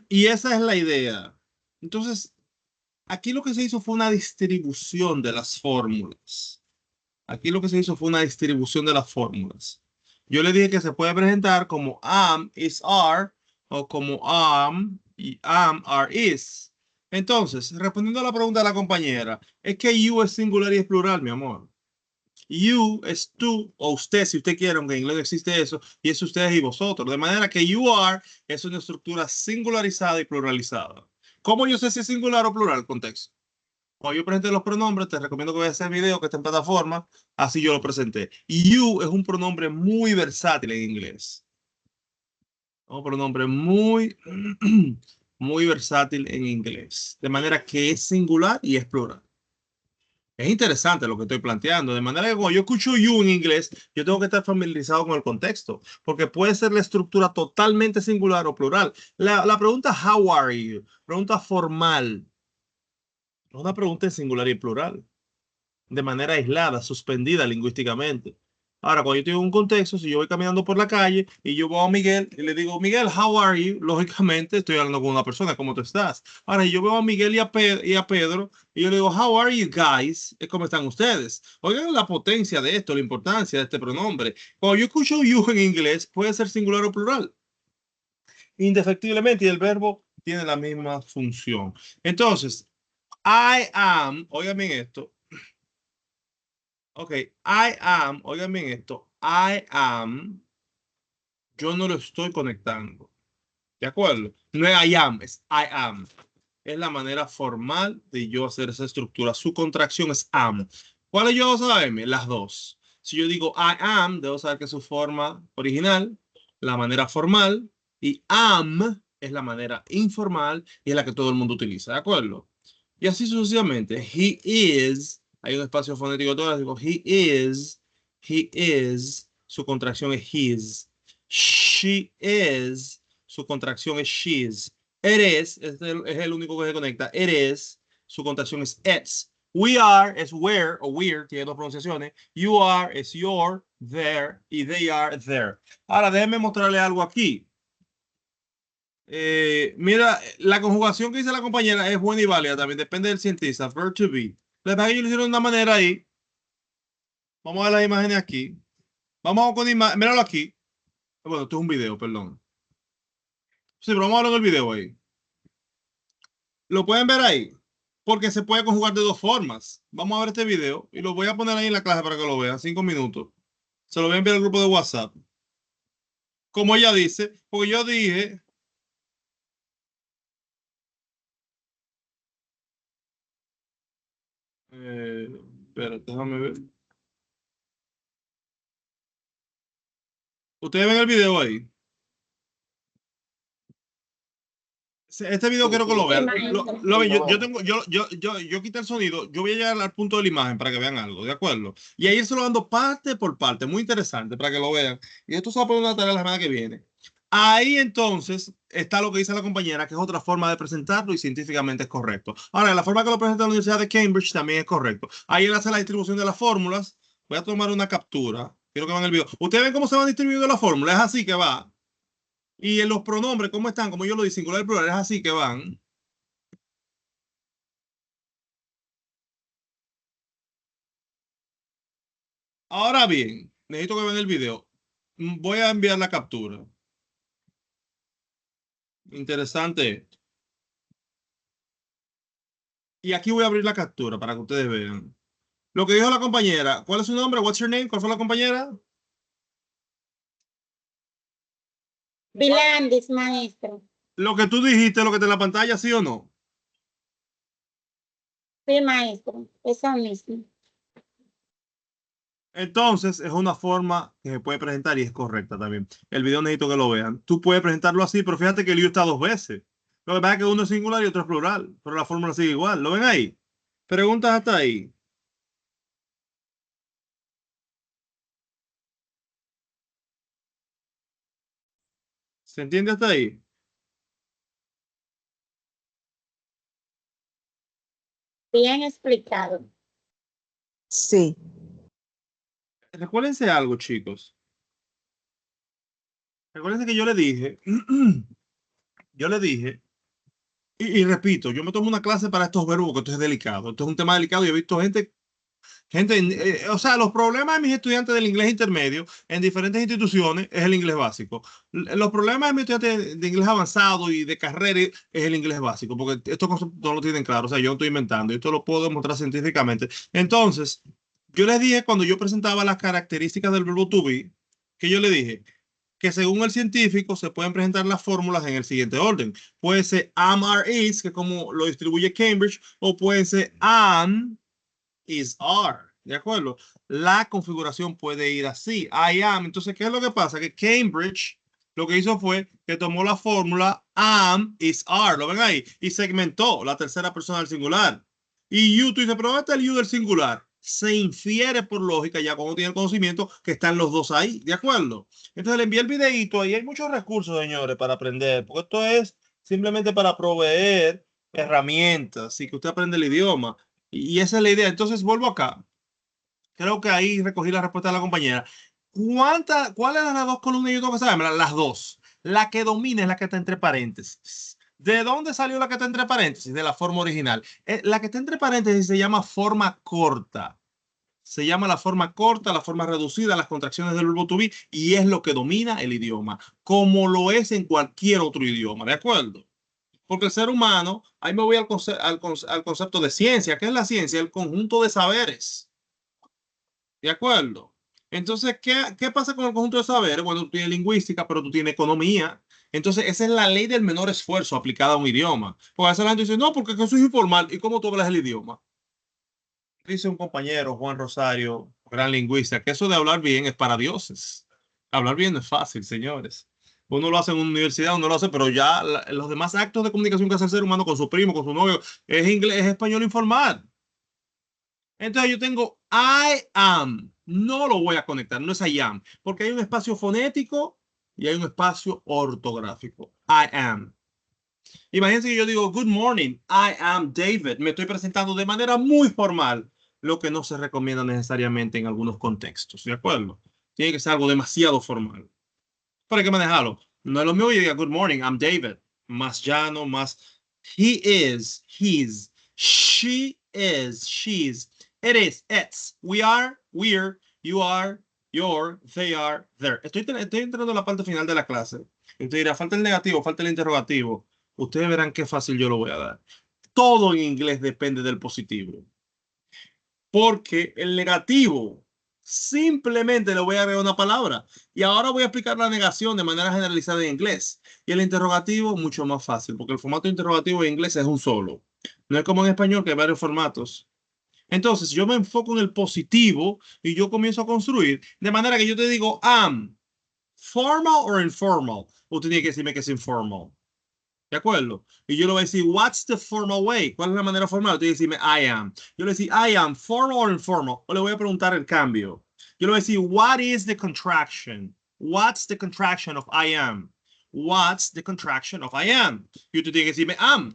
Y esa es la idea. Entonces, aquí lo que se hizo fue una distribución de las fórmulas. Aquí lo que se hizo fue una distribución de las fórmulas. Yo le dije que se puede presentar como am, is, are, o como am, y am, are, is. Entonces, respondiendo a la pregunta de la compañera, es que you es singular y es plural, mi amor. You es tú o usted, si usted quiere, aunque en inglés no existe eso, y es ustedes y vosotros. De manera que you are es una estructura singularizada y pluralizada. ¿Cómo yo sé si es singular o plural? Contexto. Cuando yo presente los pronombres, te recomiendo que veas ese video que está en plataforma. Así yo lo presenté. You es un pronombre muy versátil en inglés. Un pronombre muy, muy versátil en inglés. De manera que es singular y es plural. Es interesante lo que estoy planteando. De manera que cuando yo escucho you en inglés, yo tengo que estar familiarizado con el contexto. Porque puede ser la estructura totalmente singular o plural. La pregunta how are you? Pregunta formal. Es una pregunta en singular y plural, de manera aislada, suspendida lingüísticamente. Ahora, cuando yo tengo un contexto, si yo voy caminando por la calle y yo veo a Miguel y le digo, Miguel, how are you? Lógicamente estoy hablando con una persona, ¿cómo tú estás? Ahora, si yo veo a Miguel y a Pedro y yo le digo, how are you guys? Es ¿cómo están ustedes? Oigan la potencia de esto, la importancia de este pronombre. Cuando yo escucho you en inglés, puede ser singular o plural. Indefectiblemente, y el verbo tiene la misma función. Entonces, I am, oigan bien esto. Ok, I am, oigan bien esto. I am, yo no lo estoy conectando. ¿De acuerdo? No es I am, es I am. Es la manera formal de yo hacer esa estructura. Su contracción es am. ¿Cuáles yo debo saberme? Las dos. Si yo digo I am, debo saber que es su forma original, la manera formal, y am es la manera informal y es la que todo el mundo utiliza. ¿De acuerdo? Y así sucesivamente. He is, hay un espacio fonético tóracico. He is, su contracción es his. She is, su contracción es she's. It is, es el único que se conecta. It is, su contracción es it's. We are es where o we're, tiene dos pronunciaciones. You are es your, there, y they are there. Ahora déjenme mostrarle algo aquí. Mira, la conjugación que dice la compañera es buena y válida también, depende del cientista. Verb to be. La verdad que ellos lo hicieron de una manera ahí. Vamos a ver las imágenes aquí. Vamos con imágenes. Míralo aquí. Bueno, esto es un video, perdón. Sí, pero vamos a ver el video ahí. Lo pueden ver ahí, porque se puede conjugar de dos formas. Vamos a ver este video y lo voy a poner ahí en la clase para que lo vean. 5 minutos. Se lo voy a enviar al grupo de WhatsApp. Como ella dice, porque yo dije. Espérate, déjame ver. Ustedes ven el video ahí. Este video quiero que lo vean. Yo quité el sonido. Yo voy a llegar al punto de la imagen para que vean algo, ¿de acuerdo? Y ahí se lo dando parte por parte, muy interesante para que lo vean. Y esto se va a poner una tarea la semana que viene. Ahí entonces está lo que dice la compañera, que es otra forma de presentarlo y científicamente es correcto. Ahora, la forma que lo presenta la Universidad de Cambridge también es correcto. Ahí él hace la distribución de las fórmulas. Voy a tomar una captura. Quiero que vean el video. Ustedes ven cómo se van distribuyendo las fórmulas. Es así que va. Y en los pronombres, ¿cómo están? Como yo lo dije, singular y plural, es así que van. Ahora bien, necesito que vean el video. Voy a enviar la captura. Interesante. Y aquí voy a abrir la captura para que ustedes vean. Lo que dijo la compañera. ¿Cuál es su nombre? What's your name? ¿Cuál fue la compañera? Vilandis, maestro. Lo que tú dijiste, lo que está en la pantalla, ¿sí o no? Sí, maestro. Eso mismo. Entonces, es una forma que se puede presentar y es correcta también. El video necesito que lo vean. Tú puedes presentarlo así, pero fíjate que el you está dos veces. Lo que pasa es que uno es singular y otro es plural, pero la fórmula sigue igual. ¿Lo ven ahí? Preguntas hasta ahí. ¿Se entiende hasta ahí? Bien explicado. Sí. Recuérdense algo, chicos. Recuérdense que yo le dije, y repito, yo me tomo una clase para estos verbos, que esto es delicado. Esto es un tema delicado y he visto gente, o sea, los problemas de mis estudiantes del inglés intermedio en diferentes instituciones es el inglés básico. Los problemas de mis estudiantes de inglés avanzado y de carrera es el inglés básico, porque estos conceptos no lo tienen claro. O sea, yo no estoy inventando, esto lo puedo demostrar científicamente. Entonces, yo les dije cuando yo presentaba las características del verbo to be, que yo le dije que según el científico se pueden presentar las fórmulas en el siguiente orden. Puede ser am, are, is, que es como lo distribuye Cambridge, o puede ser am, is, are. ¿De acuerdo? La configuración puede ir así. I am. Entonces, ¿qué es lo que pasa? Que Cambridge lo que hizo fue que tomó la fórmula am, is, are. ¿Lo ven ahí? Y segmentó la tercera persona del singular. Y you, tú dices, pero ¿dónde está el you del singular? Se infiere por lógica, ya cuando tiene el conocimiento, que están los dos ahí. ¿De acuerdo? Entonces le envié el videito. Ahí hay muchos recursos, señores, para aprender. Porque esto es simplemente para proveer herramientas y que usted aprenda el idioma. Y esa es la idea. Entonces vuelvo acá. Creo que ahí recogí la respuesta de la compañera. ¿Cuáles eran las dos columnas yo tengo que saber? Las dos. La que domina es la que está entre paréntesis. ¿De dónde salió la que está entre paréntesis? De la forma original. La que está entre paréntesis se llama forma corta. Se llama la forma corta, la forma reducida, las contracciones del verbo to be, y es lo que domina el idioma, como lo es en cualquier otro idioma, ¿de acuerdo? Porque el ser humano, ahí me voy al concepto de ciencia. ¿Qué es la ciencia? El conjunto de saberes. ¿De acuerdo? Entonces, ¿qué pasa con el conjunto de saberes? Bueno, tú tienes lingüística, pero tú tienes economía. Entonces, esa es la ley del menor esfuerzo aplicada a un idioma. Porque a veces la gente dice, no, porque eso es informal. ¿Y cómo tú hablas el idioma? Dice un compañero, Juan Rosario, gran lingüista, que eso de hablar bien es para dioses. Hablar bien no es fácil, señores. Uno lo hace en una universidad, uno lo hace, pero ya los demás actos de comunicación que hace el ser humano con su primo, con su novio, es inglés, es español informal. Entonces yo tengo I am. No lo voy a conectar, no es I am, porque hay un espacio fonético y hay un espacio ortográfico. I am. Imagínense que yo digo, good morning, I am David. Me estoy presentando de manera muy formal, lo que no se recomienda necesariamente en algunos contextos, ¿de acuerdo? Tiene que ser algo demasiado formal. Pero hay que manejarlo. No es lo mismo que diga, good morning, I'm David. Más llano, más... He is, his. She is, she's. It is, it's. We are, we're. You are, you're. They are, they're. Estoy entrando en la parte final de la clase. Usted dirá, falta el negativo, falta el interrogativo. Ustedes verán qué fácil yo lo voy a dar. Todo en inglés depende del positivo. Porque el negativo simplemente le voy a agregar una palabra. Y ahora voy a explicar la negación de manera generalizada en inglés. Y el interrogativo mucho más fácil, porque el formato interrogativo en inglés es un solo. No es como en español que hay varios formatos. Entonces yo me enfoco en el positivo y yo comienzo a construir de manera que yo te digo, am, formal or informal. Usted tiene que decirme que es informal. ¿De acuerdo? Y yo le voy a decir, what's the formal way? ¿Cuál es la manera formal? Usted dice, I am. Yo le voy a decir, I am, formal or informal. O le voy a preguntar el cambio. Yo le voy a decir, what is the contraction? What's the contraction of I am? What's the contraction of I am? Y usted tiene que decirme, am.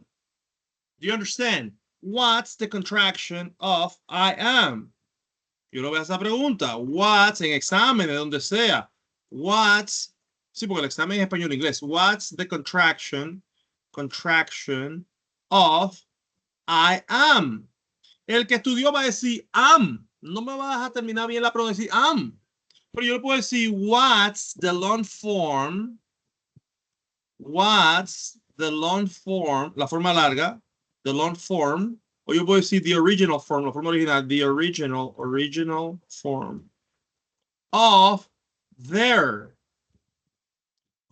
Do you understand? What's the contraction of I am? Yo le voy a hacer esa pregunta. What's en examen, de donde sea. What's, sí, porque el examen es español e inglés. What's the contraction of I am? El que estudió va a decir am. No me vas a terminar bien la pronunciación am. Pero yo le puedo decir what's the long form. What's the long form, la forma larga, the long form. O yo puedo decir the original form, la forma original, the original form of their.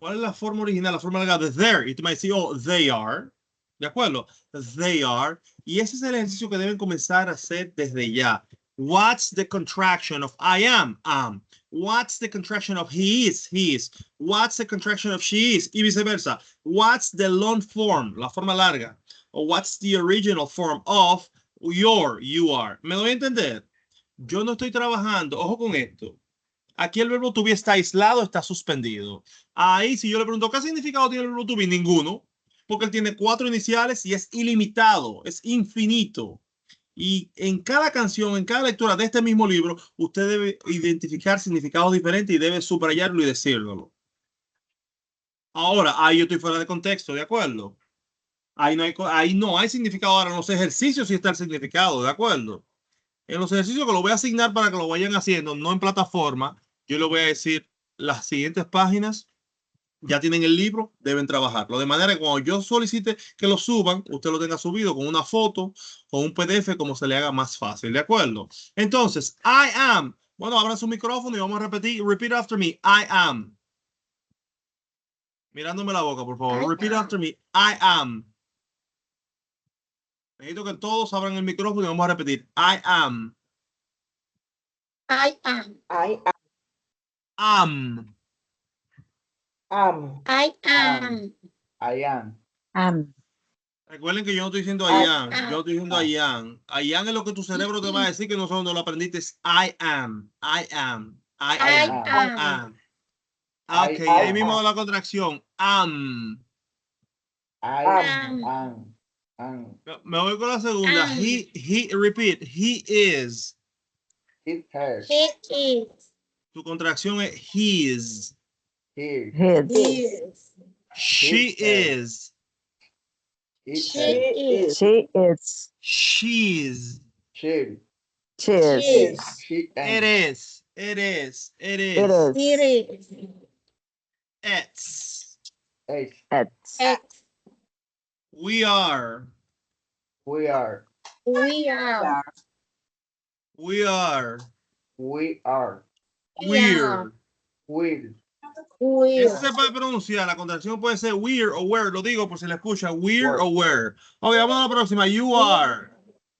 ¿Cuál es la forma original? La forma larga de their. Y tú me dices, oh, they are. ¿De acuerdo? They are. Y ese es el ejercicio que deben comenzar a hacer desde ya. What's the contraction of I am? Am. What's the contraction of he is? He is. What's the contraction of she is? Y viceversa. What's the long form? La forma larga. O what's the original form of your, you are? ¿Me doy a entender? Yo no estoy trabajando, ojo con esto. Aquí el verbo to be está aislado, está suspendido. Ahí, si yo le pregunto, ¿qué significado tiene el verbo to be? Ninguno, porque él tiene 4 iniciales y es ilimitado, es infinito. Y en cada canción, en cada lectura de este mismo libro, usted debe identificar significados diferentes y debe subrayarlo y decirlo. Ahora, ahí yo estoy fuera de contexto, ¿de acuerdo? Ahí no hay significado. Ahora en los ejercicios sí está el significado, ¿de acuerdo? En los ejercicios que lo voy a asignar para que lo vayan haciendo, no en plataforma, yo le voy a decir las siguientes páginas, ya tienen el libro, deben trabajarlo. De manera que cuando yo solicite que lo suban, usted lo tenga subido con una foto, con un PDF, como se le haga más fácil, ¿de acuerdo? Entonces, I am. Bueno, abran su micrófono y vamos a repetir. Repeat after me. I am. Mirándome la boca, por favor. Repeat after me. I am. Necesito que todos abran el micrófono y vamos a repetir. I am. I am. I Am. am. I am. I am. Recuerden que yo no estoy diciendo I I am. Yo estoy diciendo I am. I am es lo que tu cerebro te va a decir que no sé dónde lo aprendiste. Es I am. I am. I I am. am. Am. I Ok, am. ahí mismo la contracción. Am. Am. Me voy con la segunda. Am. Repeat. He is. It has. He is. Tu contracción es his. Here. Is. She is. It She has. is. She is. She's. She. She is. She It am. is. It is. It It is. is. It is. It's. It's. X. We are. We are. We are. We are. We are. We're. Will. Eso se We're. puede pronunciar. La contracción puede ser we're o where. Lo digo por si la escucha. We're Where. o where. Ok, vamos a la próxima. You are.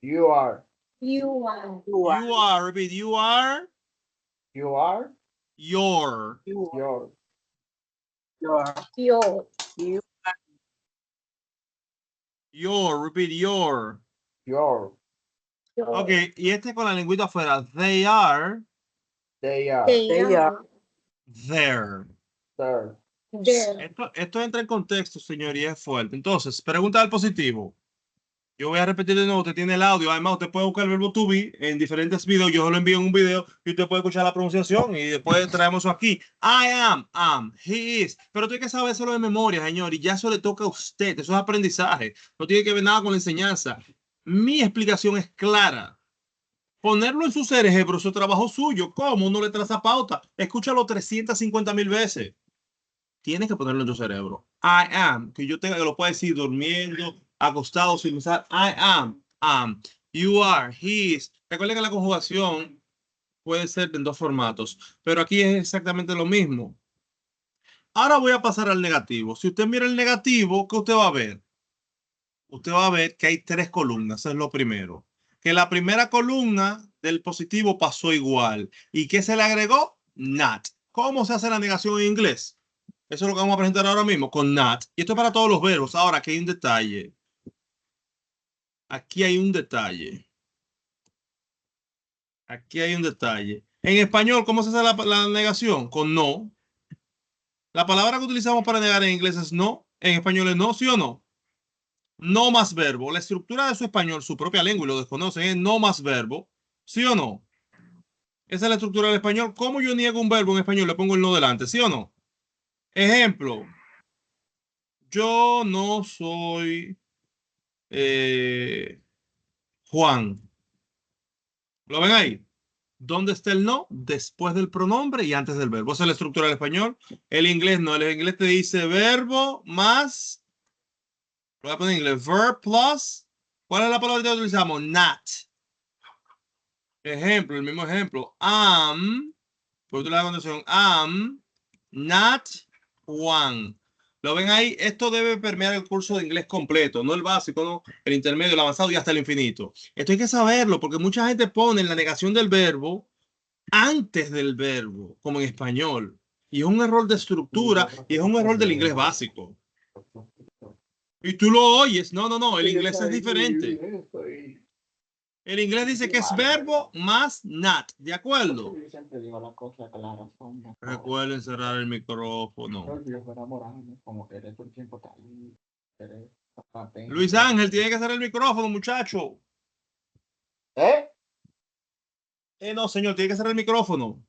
You are. You are. You are. Repeat. You are. You are. Your. Your. Your. Your. Repeat. Your. Your. Your. Ok, y este con la lengüita afuera. They are. They are. They are. There. There. There. Esto entra en contexto, señoría, es fuerte. Entonces, pregunta al positivo. Yo voy a repetir de nuevo, usted tiene el audio. Además, usted puede buscar el verbo to be en diferentes videos. Yo lo envío en un video y usted puede escuchar la pronunciación y después traemos eso aquí. I am, he is. Pero tiene que sabérselo de memoria, señor, y ya eso le toca a usted. Eso es aprendizaje. No tiene que ver nada con la enseñanza. Mi explicación es clara. Ponerlo en su cerebro, eso es trabajo suyo. ¿Cómo? No le traza pauta. Escúchalo 350,000 veces. Tienes que ponerlo en tu cerebro. I am, que yo tenga que lo pueda decir durmiendo, acostado, sin pensar. I am, you are, he is. Recuerden que la conjugación puede ser en 2 formatos, pero aquí es exactamente lo mismo. Ahora voy a pasar al negativo. Si usted mira el negativo, ¿qué usted va a ver? Usted va a ver que hay 3 columnas. Eso es lo primero. Que la primera columna del positivo pasó igual. ¿Y qué se le agregó? Not. ¿Cómo se hace la negación en inglés? Eso es lo que vamos a presentar ahora mismo con not. Y esto es para todos los verbos. Ahora, aquí hay un detalle. Aquí hay un detalle. Aquí hay un detalle. En español, ¿cómo se hace la negación? Con no. La palabra que utilizamos para negar en inglés es no. En español es no, ¿sí o no? No más verbo. La estructura de su español, su propia lengua, y lo desconocen, es no más verbo. ¿Sí o no? Esa es la estructura del español. ¿Cómo yo niego un verbo en español? Le pongo el no delante, ¿sí o no? Ejemplo. Yo no soy Juan. ¿Lo ven ahí? ¿Dónde está el no? Después del pronombre y antes del verbo. Esa es la estructura del español. El inglés no. El inglés te dice verbo más. Lo voy a poner en inglés. Verb plus. ¿Cuál es la palabra que utilizamos? Not. Ejemplo, el mismo ejemplo. Am. Por otra la condición. Am not one. ¿Lo ven ahí? Esto debe permear el curso de inglés completo, no el básico, no el intermedio, el avanzado y hasta el infinito. Esto hay que saberlo porque mucha gente pone la negación del verbo antes del verbo, como en español. Y es un error de estructura y es un error del inglés básico. Y tú lo oyes. No, el inglés es diferente. El inglés dice que es verbo más not. ¿De acuerdo? Yo siempre digo las cosas claras. Recuerden cerrar el micrófono. Yo enamorarme, como que eres todo el tiempo tan... Luis Ángel, tiene que cerrar el micrófono, muchacho. ¿Eh? No, señor, tiene que cerrar el micrófono.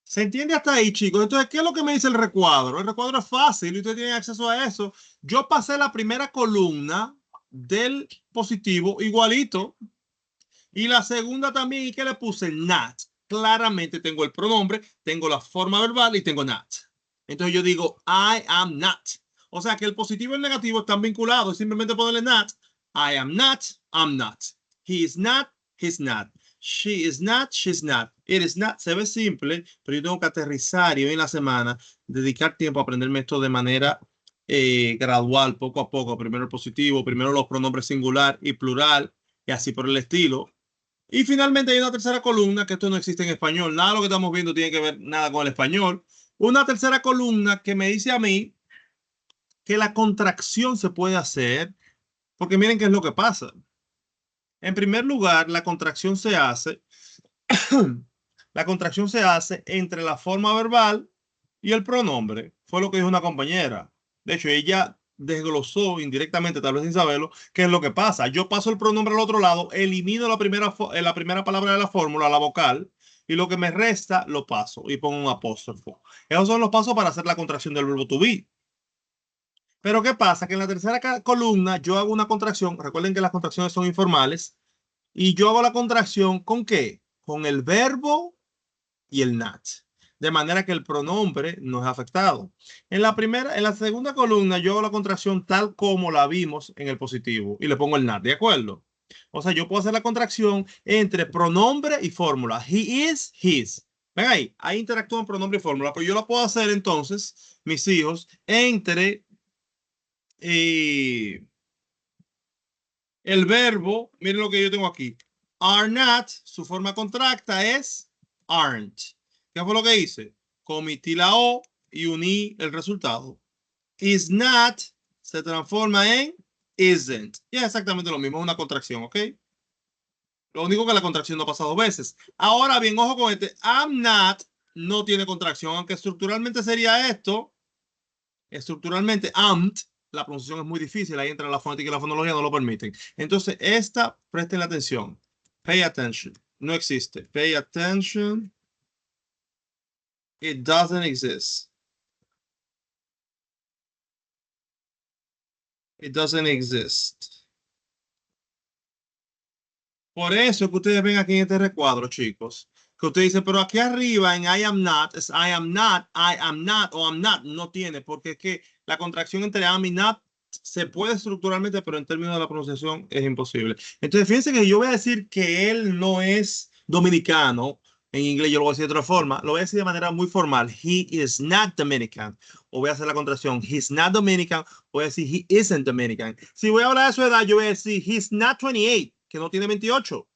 ¿Se entiende hasta ahí, chicos? Entonces, ¿qué es lo que me dice el recuadro? El recuadro es fácil y ustedes tienen acceso a eso. Yo pasé la primera columna del positivo igualito y la segunda también. ¿Y qué le puse? Not. Claramente tengo el pronombre, tengo la forma verbal y tengo not. Entonces yo digo, I am not. O sea que el positivo y el negativo están vinculados. Simplemente ponerle not. I am not, I'm not. He is not, he's not. She is not, she's not. It is not. Se ve simple, pero yo tengo que aterrizar y hoy en la semana dedicar tiempo a aprenderme esto de manera gradual, poco a poco. Primero el positivo, primero los pronombres singular y plural, y así por el estilo. Y finalmente hay una tercera columna, que esto no existe en español. Nada de lo que estamos viendo tiene que ver nada con el español. Una tercera columna que me dice a mí que la contracción se puede hacer, porque miren qué es lo que pasa. En primer lugar, la contracción se hace, la contracción se hace entre la forma verbal y el pronombre. Fue lo que dijo una compañera. De hecho, ella desglosó indirectamente, tal vez sin saberlo, qué es lo que pasa. Yo paso el pronombre al otro lado, elimino la primera palabra de la fórmula, la vocal, y lo que me resta lo paso y pongo un apóstrofo. Esos son los pasos para hacer la contracción del verbo to be. Pero ¿qué pasa? Que en la tercera columna yo hago una contracción. Recuerden que las contracciones son informales. Y yo hago la contracción ¿con qué? Con el verbo y el not. De manera que el pronombre no es afectado. En la segunda columna, yo hago la contracción tal como la vimos en el positivo y le pongo el not, ¿de acuerdo? O sea, yo puedo hacer la contracción entre pronombre y fórmula. He is, his. Ven ahí interactúan pronombre y fórmula, pero yo la puedo hacer entonces, mis hijos, entre el verbo. Miren lo que yo tengo aquí. Are not, su forma contracta es aren't. ¿Qué fue lo que hice? Comití la O y uní el resultado. Is not se transforma en isn't. Y es exactamente lo mismo, es una contracción, ¿ok? Lo único que la contracción no pasa dos veces. Ahora bien, ojo con este. I'm not no tiene contracción, aunque estructuralmente sería esto. Estructuralmente, amt, la pronunciación es muy difícil, ahí entra la fonética y la fonología, no lo permiten. Entonces, esta, presten la atención. Pay attention. No existe. Pay attention. It doesn't exist. It doesn't exist. Por eso es que ustedes ven aquí en este recuadro, chicos, que ustedes dicen, pero aquí arriba en I am not, es I am not, I am not o I'm not. No tiene, porque es que la contracción entre am y not se puede estructuralmente, pero en términos de la pronunciación es imposible. Entonces, fíjense que yo voy a decir que él no es dominicano. En inglés yo lo voy a decir de otra forma. Lo voy a decir de manera muy formal. He is not Dominican. O voy a hacer la contracción. He's not Dominican. Voy a decir he isn't Dominican. Si voy a hablar de su edad, yo voy a decir he's not 28, que no tiene 28. O yo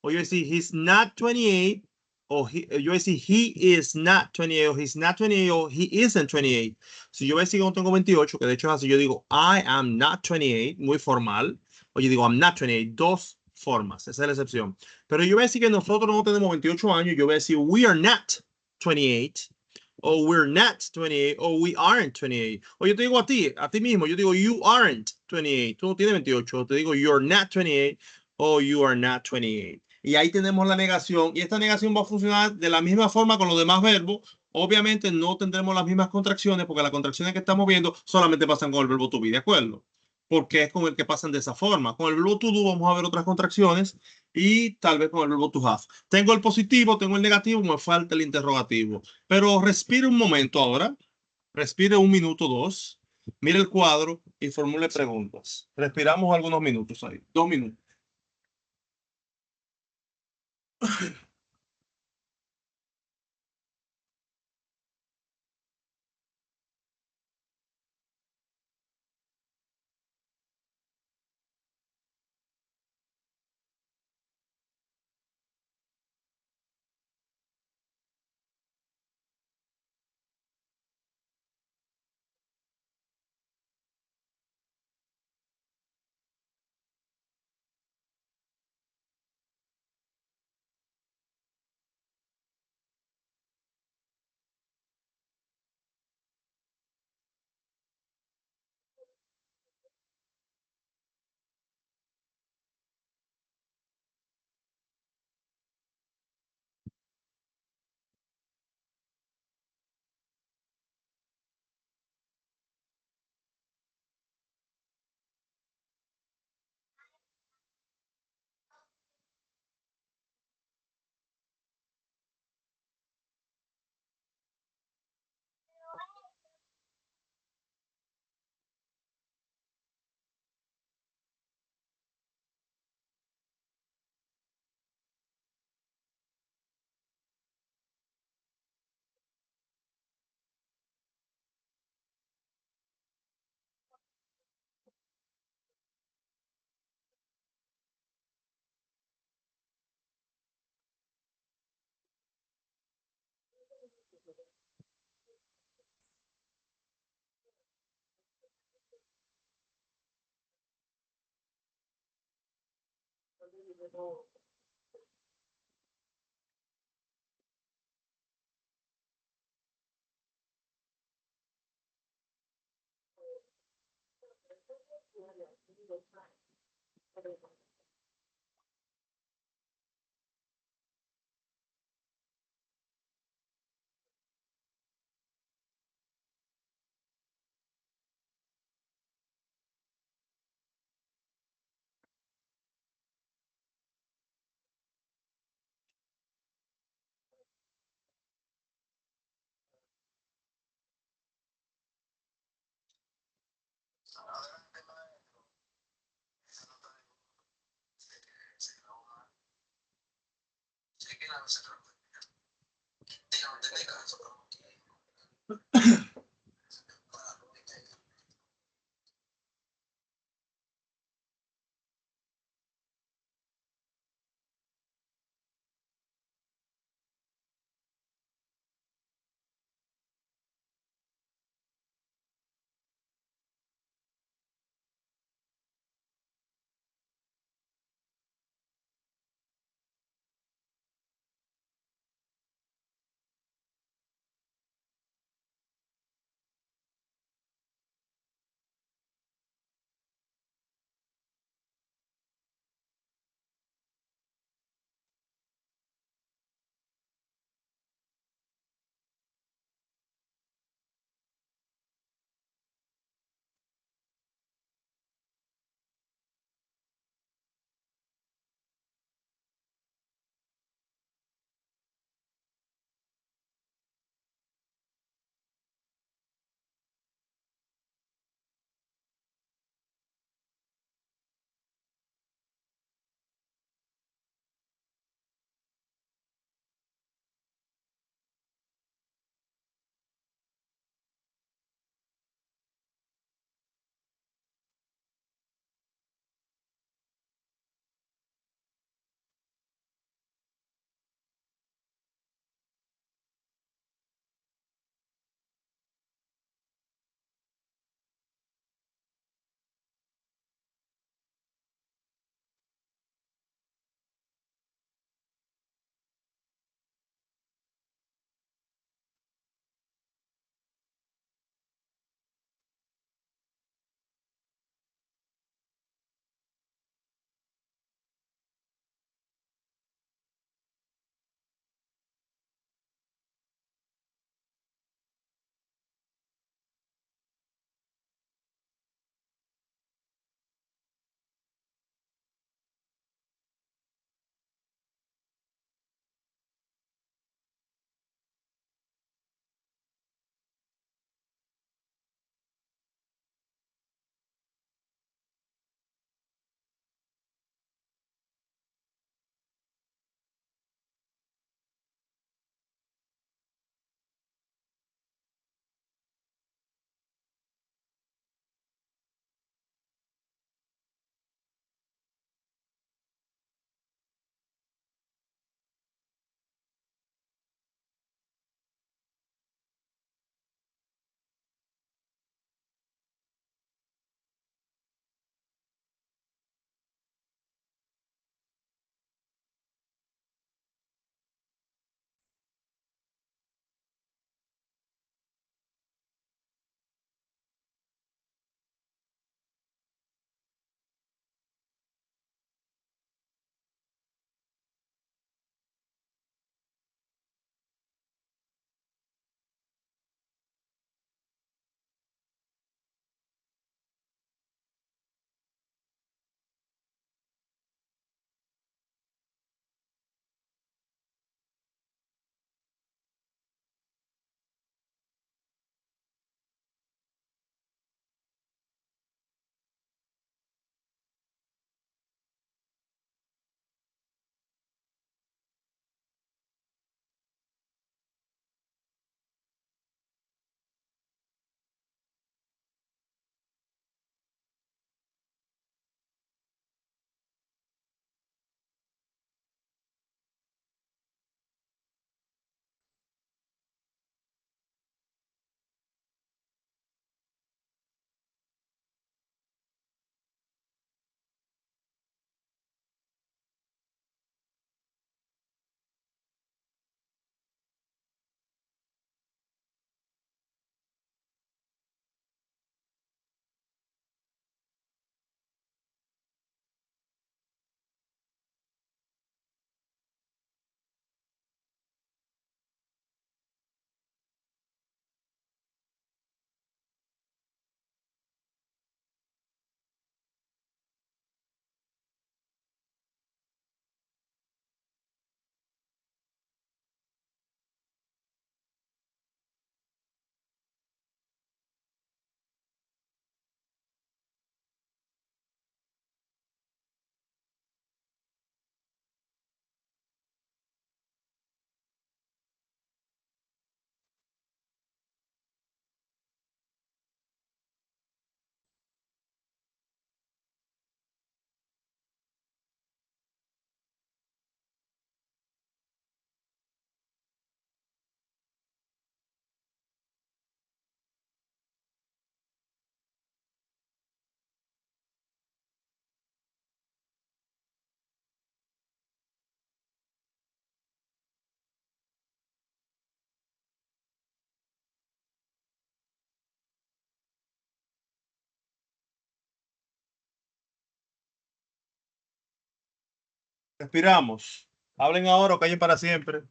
voy a decir he's not 28. O yo voy a decir he is not 28. O he's not 28. O he isn't 28. Si yo voy a decir que no tengo 28, que de hecho es así, yo digo I am not 28, muy formal. O yo digo I'm not 28, dos formas, esa es la excepción. Pero yo voy a decir que nosotros no tenemos 28 años, yo voy a decir we are not 28. O we're not 28, o we aren't 28. O yo te digo a ti mismo, yo digo you aren't 28. Tú no tienes 28. Te digo you're not 28 o you are not 28. Y ahí tenemos la negación. Y esta negación va a funcionar de la misma forma con los demás verbos. Obviamente no tendremos las mismas contracciones porque las contracciones que estamos viendo solamente pasan con el verbo to be, ¿de acuerdo? Porque es con el que pasan de esa forma. Con el verbo to do vamos a ver otras contracciones y tal vez con el verbo to have. Tengo el positivo, tengo el negativo, me falta el interrogativo. Pero respire un momento ahora. Respire un minuto, dos. Mire el cuadro y formule preguntas. Respiramos algunos minutos ahí. 2 minutos. Respiramos. Hablen ahora o callen para siempre.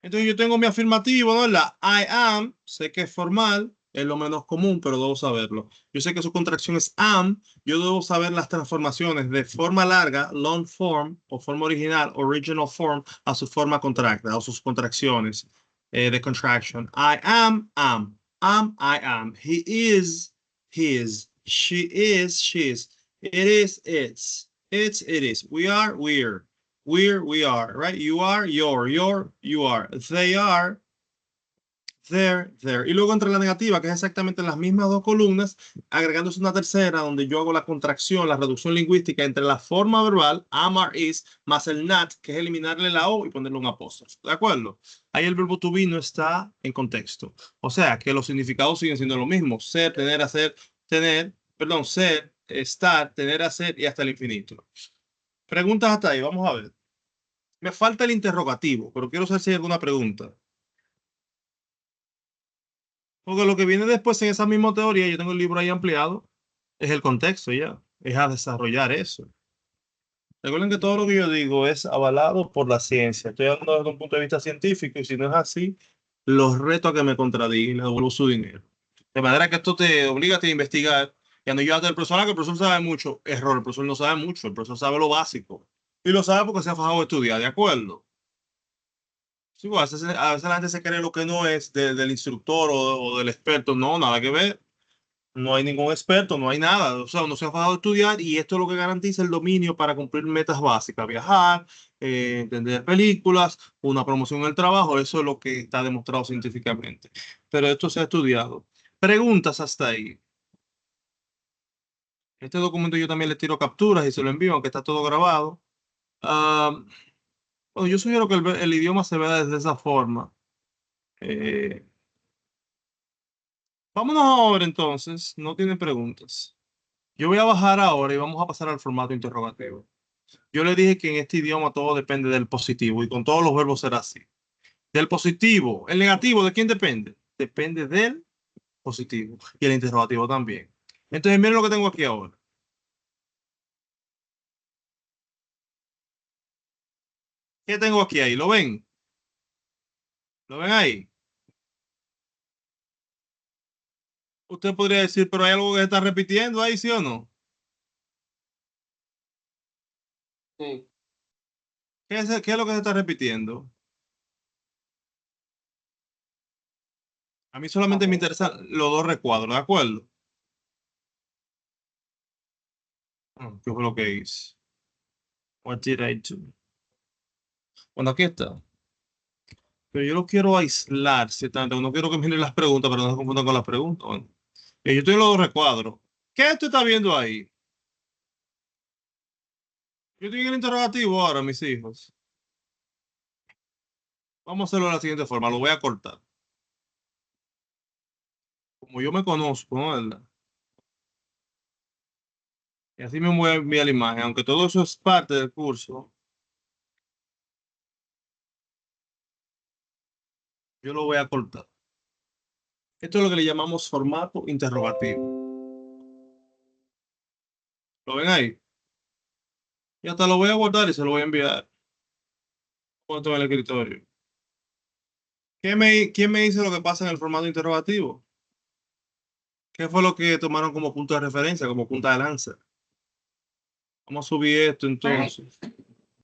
Entonces yo tengo mi afirmativo, ¿no? La I am, sé que es formal, es lo menos común, pero debo saberlo. Yo sé que su contracción es am, yo debo saber las transformaciones de forma larga, long form, o forma original, original form, a su forma contracta, o sus contracciones de contraction. I am, I am. He is, his. She is, she's. It is, it's. It's, it is. We are, we're. We are, right? You are, you're, you are. They are, there. Y luego entre la negativa, que es exactamente las mismas dos columnas, agregándose una tercera, donde yo hago la contracción, la reducción lingüística entre la forma verbal, am, are, is, más el not, que es eliminarle la O y ponerle un apóstrofe. ¿De acuerdo? Ahí el verbo to be no está en contexto. O sea, que los significados siguen siendo lo mismo. Ser, tener, hacer, ser, estar, tener, hacer y hasta el infinito. Preguntas hasta ahí, vamos a ver. Me falta el interrogativo, pero quiero saber si hay alguna pregunta. Porque lo que viene después en esa misma teoría, yo tengo el libro ahí ampliado, es el contexto ya, es a desarrollar eso. Recuerden que todo lo que yo digo es avalado por la ciencia. Estoy hablando desde un punto de vista científico y si no es así, los reto a que me contradigan y les devuelvo su dinero. De manera que esto te obliga a ti a investigar. Y no yo del profesor, que el profesor sabe mucho. Error, el profesor no sabe mucho, el profesor sabe lo básico. Y lo sabe porque se ha fajado a estudiar, ¿de acuerdo? Sí, pues, a veces la gente se cree lo que no es del instructor o del experto. No, nada que ver. No hay ningún experto, no hay nada. O sea, uno se ha fajado a estudiar y esto es lo que garantiza el dominio para cumplir metas básicas. Viajar, entender películas, una promoción en el trabajo. Eso es lo que está demostrado científicamente. Pero esto se ha estudiado. Preguntas hasta ahí. Este documento yo también le tiro capturas y se lo envío, aunque está todo grabado. Ah, bueno, yo sugiero que el idioma se vea desde esa forma. Eh, Vámonos ahora entonces, no tienen preguntas. Yo voy a bajar ahora y vamos a pasar al formato interrogativo. Yo le dije que en este idioma todo depende del positivo y con todos los verbos será así. Del positivo, el negativo, ¿de quién depende? Depende del positivo y el interrogativo también. Entonces miren lo que tengo aquí ahora. ¿Qué tengo aquí ahí? ¿Lo ven? ¿Lo ven ahí? Usted podría decir, pero hay algo que se está repitiendo ahí, ¿sí o no? Sí. ¿Qué es lo que se está repitiendo? A mí solamente me interesan los dos recuadros, ¿de acuerdo? ¿Qué fue lo que hice? What did I do? Bueno, aquí está. Pero yo lo quiero aislar, si tanto. No quiero que miren las preguntas, pero no se confundan con las preguntas. Bueno, yo estoy en los dos recuadros. ¿Qué tú estás viendo ahí? Yo estoy en el interrogativo ahora, mis hijos. Vamos a hacerlo de la siguiente forma. Lo voy a cortar. Como yo me conozco, ¿no? ¿Verdad? Y así me voy a enviar la imagen. Aunque todo eso es parte del curso, yo lo voy a cortar. Esto es lo que le llamamos formato interrogativo. ¿Lo ven ahí? Y hasta lo voy a guardar y se lo voy a enviar. Puesto en el escritorio. ¿Quién me dice lo que pasa en el formato interrogativo? ¿Qué fue lo que tomaron como punto de referencia, como punta de lanza? Vamos a subir esto entonces.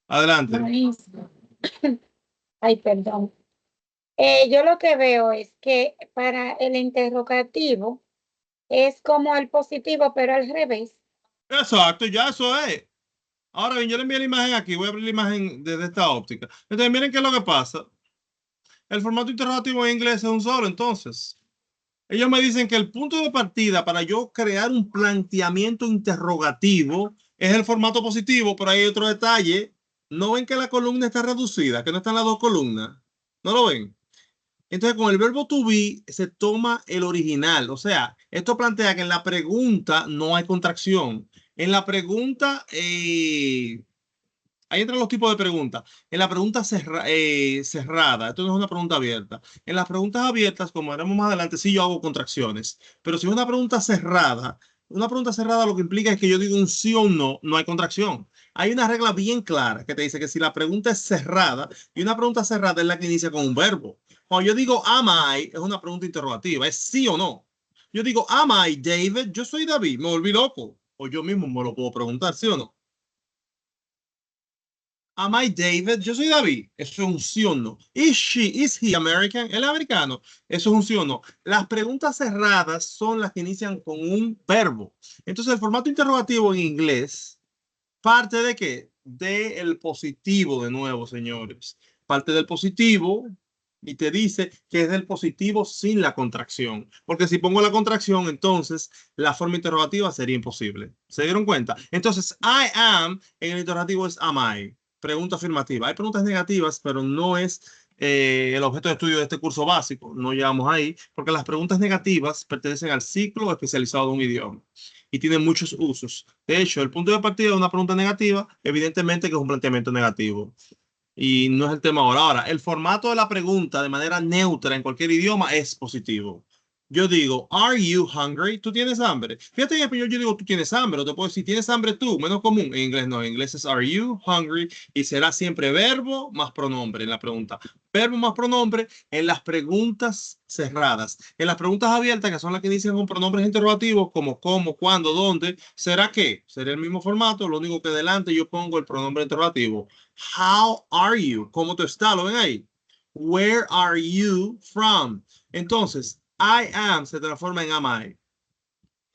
Adelante. Buenísimo. Ay, perdón. Yo lo que veo es que para el interrogativo es como el positivo, pero al revés. Exacto, ya eso es. Ahora bien, yo le envié la imagen aquí. Voy a abrir la imagen desde esta óptica. Entonces, miren qué es lo que pasa. El formato interrogativo en inglés es un solo, entonces. Ellos me dicen que el punto de partida para yo crear un planteamiento interrogativo es el formato positivo, pero hay otro detalle. ¿No ven que la columna está reducida? Que no están las dos columnas. ¿No lo ven? Entonces, con el verbo to be se toma el original. O sea, esto plantea que en la pregunta no hay contracción. En la pregunta, ahí entran los tipos de preguntas. En la pregunta cerrada, esto no es una pregunta abierta. En las preguntas abiertas, como veremos más adelante, sí yo hago contracciones. Pero si es una pregunta cerrada, Una pregunta cerrada lo que implica es que yo digo un sí o un no, no hay contracción. Hay una regla bien clara que te dice que si la pregunta es cerrada, y una pregunta cerrada es la que inicia con un verbo. Cuando yo digo am I, es una pregunta interrogativa, es sí o no. Yo digo am I David, yo soy David, me volví loco. O yo mismo me lo puedo preguntar, ¿sí o no? Am I David? Yo soy David. Eso es un sí o no. Is he American? ¿Él es americano? Eso es un sí o no. Las preguntas cerradas son las que inician con un verbo. Entonces, el formato interrogativo en inglés parte de qué? Del positivo, de nuevo, señores. Parte del positivo y te dice que es del positivo sin la contracción. Porque si pongo la contracción, entonces la forma interrogativa sería imposible. ¿Se dieron cuenta? Entonces, I am en el interrogativo es am I. Pregunta afirmativa. Hay preguntas negativas, pero no es el objeto de estudio de este curso básico. No llegamos ahí, porque las preguntas negativas pertenecen al ciclo especializado de un idioma y tienen muchos usos. De hecho, el punto de partida de una pregunta negativa, evidentemente que es un planteamiento negativo. Y no es el tema ahora. Ahora, el formato de la pregunta de manera neutra en cualquier idioma es positivo. Yo digo, are you hungry? ¿Tú tienes hambre? Fíjate, en español yo digo, tú tienes hambre. O te puedo decir, ¿tienes hambre tú? Menos común. En inglés no. En inglés es, are you hungry? Y será siempre verbo más pronombre en la pregunta. Verbo más pronombre en las preguntas cerradas. En las preguntas abiertas, que son las que inician con pronombres interrogativos, como cómo, cuándo, dónde, ¿será qué? Será el mismo formato, lo único que delante yo pongo el pronombre interrogativo. How are you? ¿Cómo tú estás? ¿Lo ven ahí? Where are you from? Entonces, I am se transforma en am I.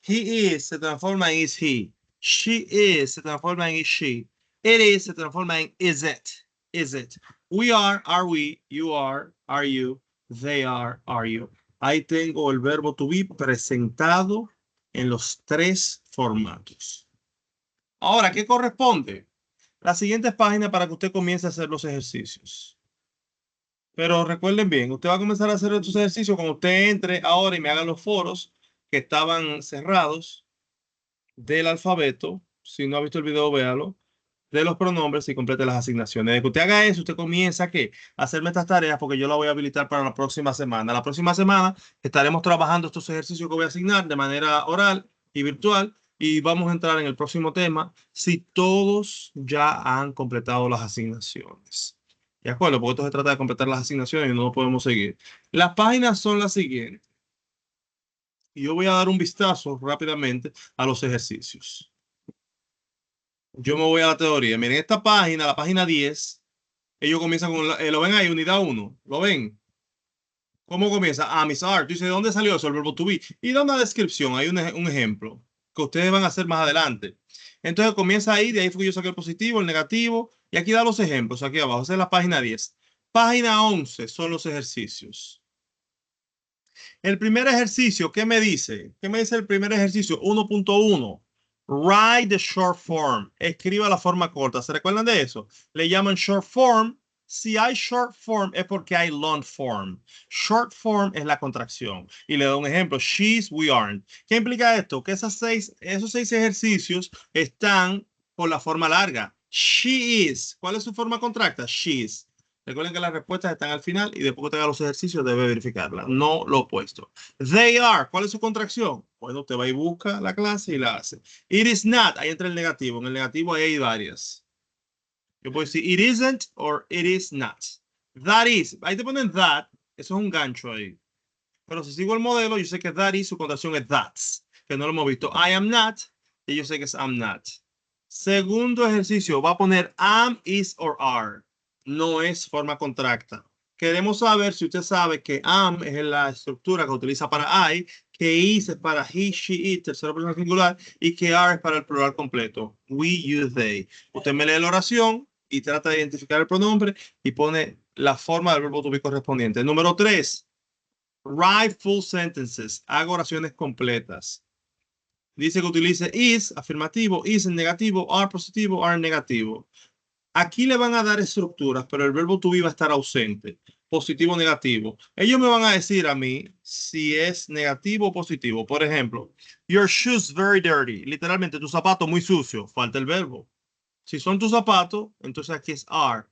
He is se transforma en is he. She is se transforma en is she. It is se transforma en is it. Is it. We are we. You are you. They are you. Ahí tengo el verbo to be presentado en los tres formatos. Ahora, ¿qué corresponde? La siguiente página para que usted comience a hacer los ejercicios. Pero recuerden bien, usted va a comenzar a hacer estos ejercicios cuando usted entre ahora y me haga los foros que estaban cerrados del alfabeto. Si no ha visto el video, véalo. De los pronombres y complete las asignaciones. De que usted haga eso, usted comienza a hacerme estas tareas porque yo la voy a habilitar para la próxima semana. La próxima semana estaremos trabajando estos ejercicios que voy a asignar de manera oral y virtual. Y vamos a entrar en el próximo tema si todos ya han completado las asignaciones. ¿De acuerdo? Porque esto se trata de completar las asignaciones y no podemos seguir. Las páginas son las siguientes. Y yo voy a dar un vistazo rápidamente a los ejercicios. Yo me voy a la teoría. Miren, esta página, la página 10, ellos comienzan con, lo ven ahí, unidad 1. ¿Lo ven? ¿Cómo comienza? Am is are. Tú dices, ¿de dónde salió eso? El verbo to be. Y da una descripción, hay un ejemplo que ustedes van a hacer más adelante. Entonces comienza ahí, de ahí fue que yo saqué el positivo, el negativo, y aquí da los ejemplos, aquí abajo. Esa es la página 10. Página 11 son los ejercicios. El primer ejercicio, ¿qué me dice? ¿Qué me dice el primer ejercicio? 1.1. Write the short form. Escriba la forma corta. ¿Se recuerdan de eso? Le llaman short form. Si hay short form es porque hay long form. Short form es la contracción. Y le doy un ejemplo. She's, we aren't. ¿Qué implica esto? Que esos seis ejercicios están con la forma larga. She is. ¿Cuál es su forma contracta? She is. Recuerden que las respuestas están al final y después que te haga los ejercicios debe verificarla, no lo opuesto. They are, ¿cuál es su contracción? Bueno, usted va y busca la clase y la hace. It is not, ahí entra el negativo. En el negativo ahí hay varias. Yo puedo decir it isn't or it is not. That is, ahí te ponen that, eso es un gancho ahí. Pero si sigo el modelo, yo sé que that is, su contracción es that's, que no lo hemos visto. I am not, y yo sé que es I'm not. Segundo ejercicio, va a poner am, is or are. No es forma contracta. Queremos saber si usted sabe que am es la estructura que utiliza para I, que is es para he, she, it, tercera persona singular, y que are es para el plural completo. We, you, they. Usted me lee la oración y trata de identificar el pronombre y pone la forma del verbo to be correspondiente. Número 3. Write full sentences. Haga oraciones completas. Dice que utilice is, afirmativo, is en negativo, are positivo, are en negativo. Aquí le van a dar estructuras, pero el verbo to be va a estar ausente. Positivo o negativo. Ellos me van a decir a mí si es negativo o positivo. Por ejemplo, your shoes very dirty. Literalmente, tu zapato muy sucio. Falta el verbo. Si son tus zapatos, entonces aquí es are.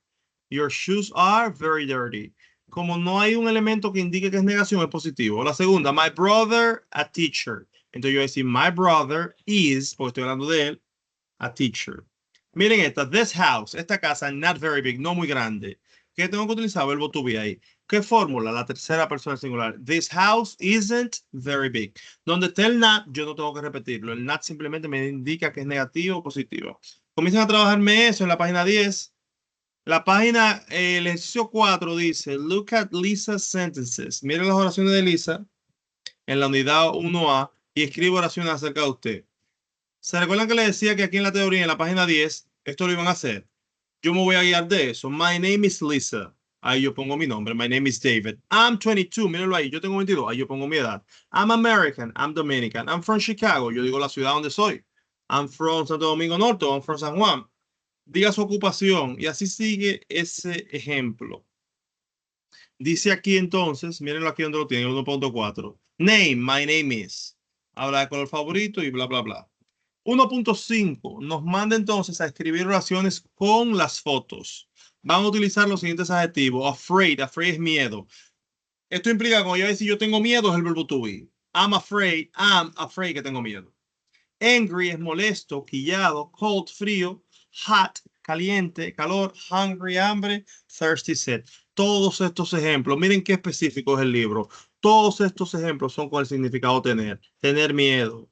Your shoes are very dirty. Como no hay un elemento que indique que es negación, es positivo. La segunda, my brother, a teacher. Entonces yo voy a decir, my brother is, porque estoy hablando de él, a teacher. Miren esta, this house, esta casa, not very big, no muy grande. ¿Qué tengo que utilizar? Verbo to be ahí. ¿Qué fórmula? La tercera persona singular. This house isn't very big. Donde está el not, yo no tengo que repetirlo. El not simplemente me indica que es negativo o positivo. Comienzan a trabajarme eso en la página 10. La página, el ejercicio 4 dice, look at Lisa's sentences. Miren las oraciones de Lisa en la unidad 1A y escribe oraciones acerca de usted. ¿Se recuerdan que les decía que aquí en la teoría, en la página 10, esto lo iban a hacer? Yo me voy a guiar de eso. My name is Lisa. Ahí yo pongo mi nombre. My name is David. I'm 22. Mírenlo ahí. Yo tengo 22. Ahí yo pongo mi edad. I'm American. I'm Dominican. I'm from Chicago. Yo digo la ciudad donde soy. I'm from Santo Domingo Norte. I'm from San Juan. Diga su ocupación. Y así sigue ese ejemplo. Dice aquí entonces, mírenlo aquí donde lo tienen, 1.4. Name, my name is. Habla de color favorito y bla, bla, bla. 1.5 nos manda entonces a escribir oraciones con las fotos. Van a utilizar los siguientes adjetivos. Afraid, afraid es miedo. Esto implica, como yo decía, yo tengo miedo, es el verbo to be. I'm afraid que tengo miedo. Angry es molesto, quillado. Cold, frío. Hot, caliente, calor. Hungry, hambre. Thirsty, sed. Todos estos ejemplos, miren qué específico es el libro. Todos estos ejemplos son con el significado tener. Tener miedo,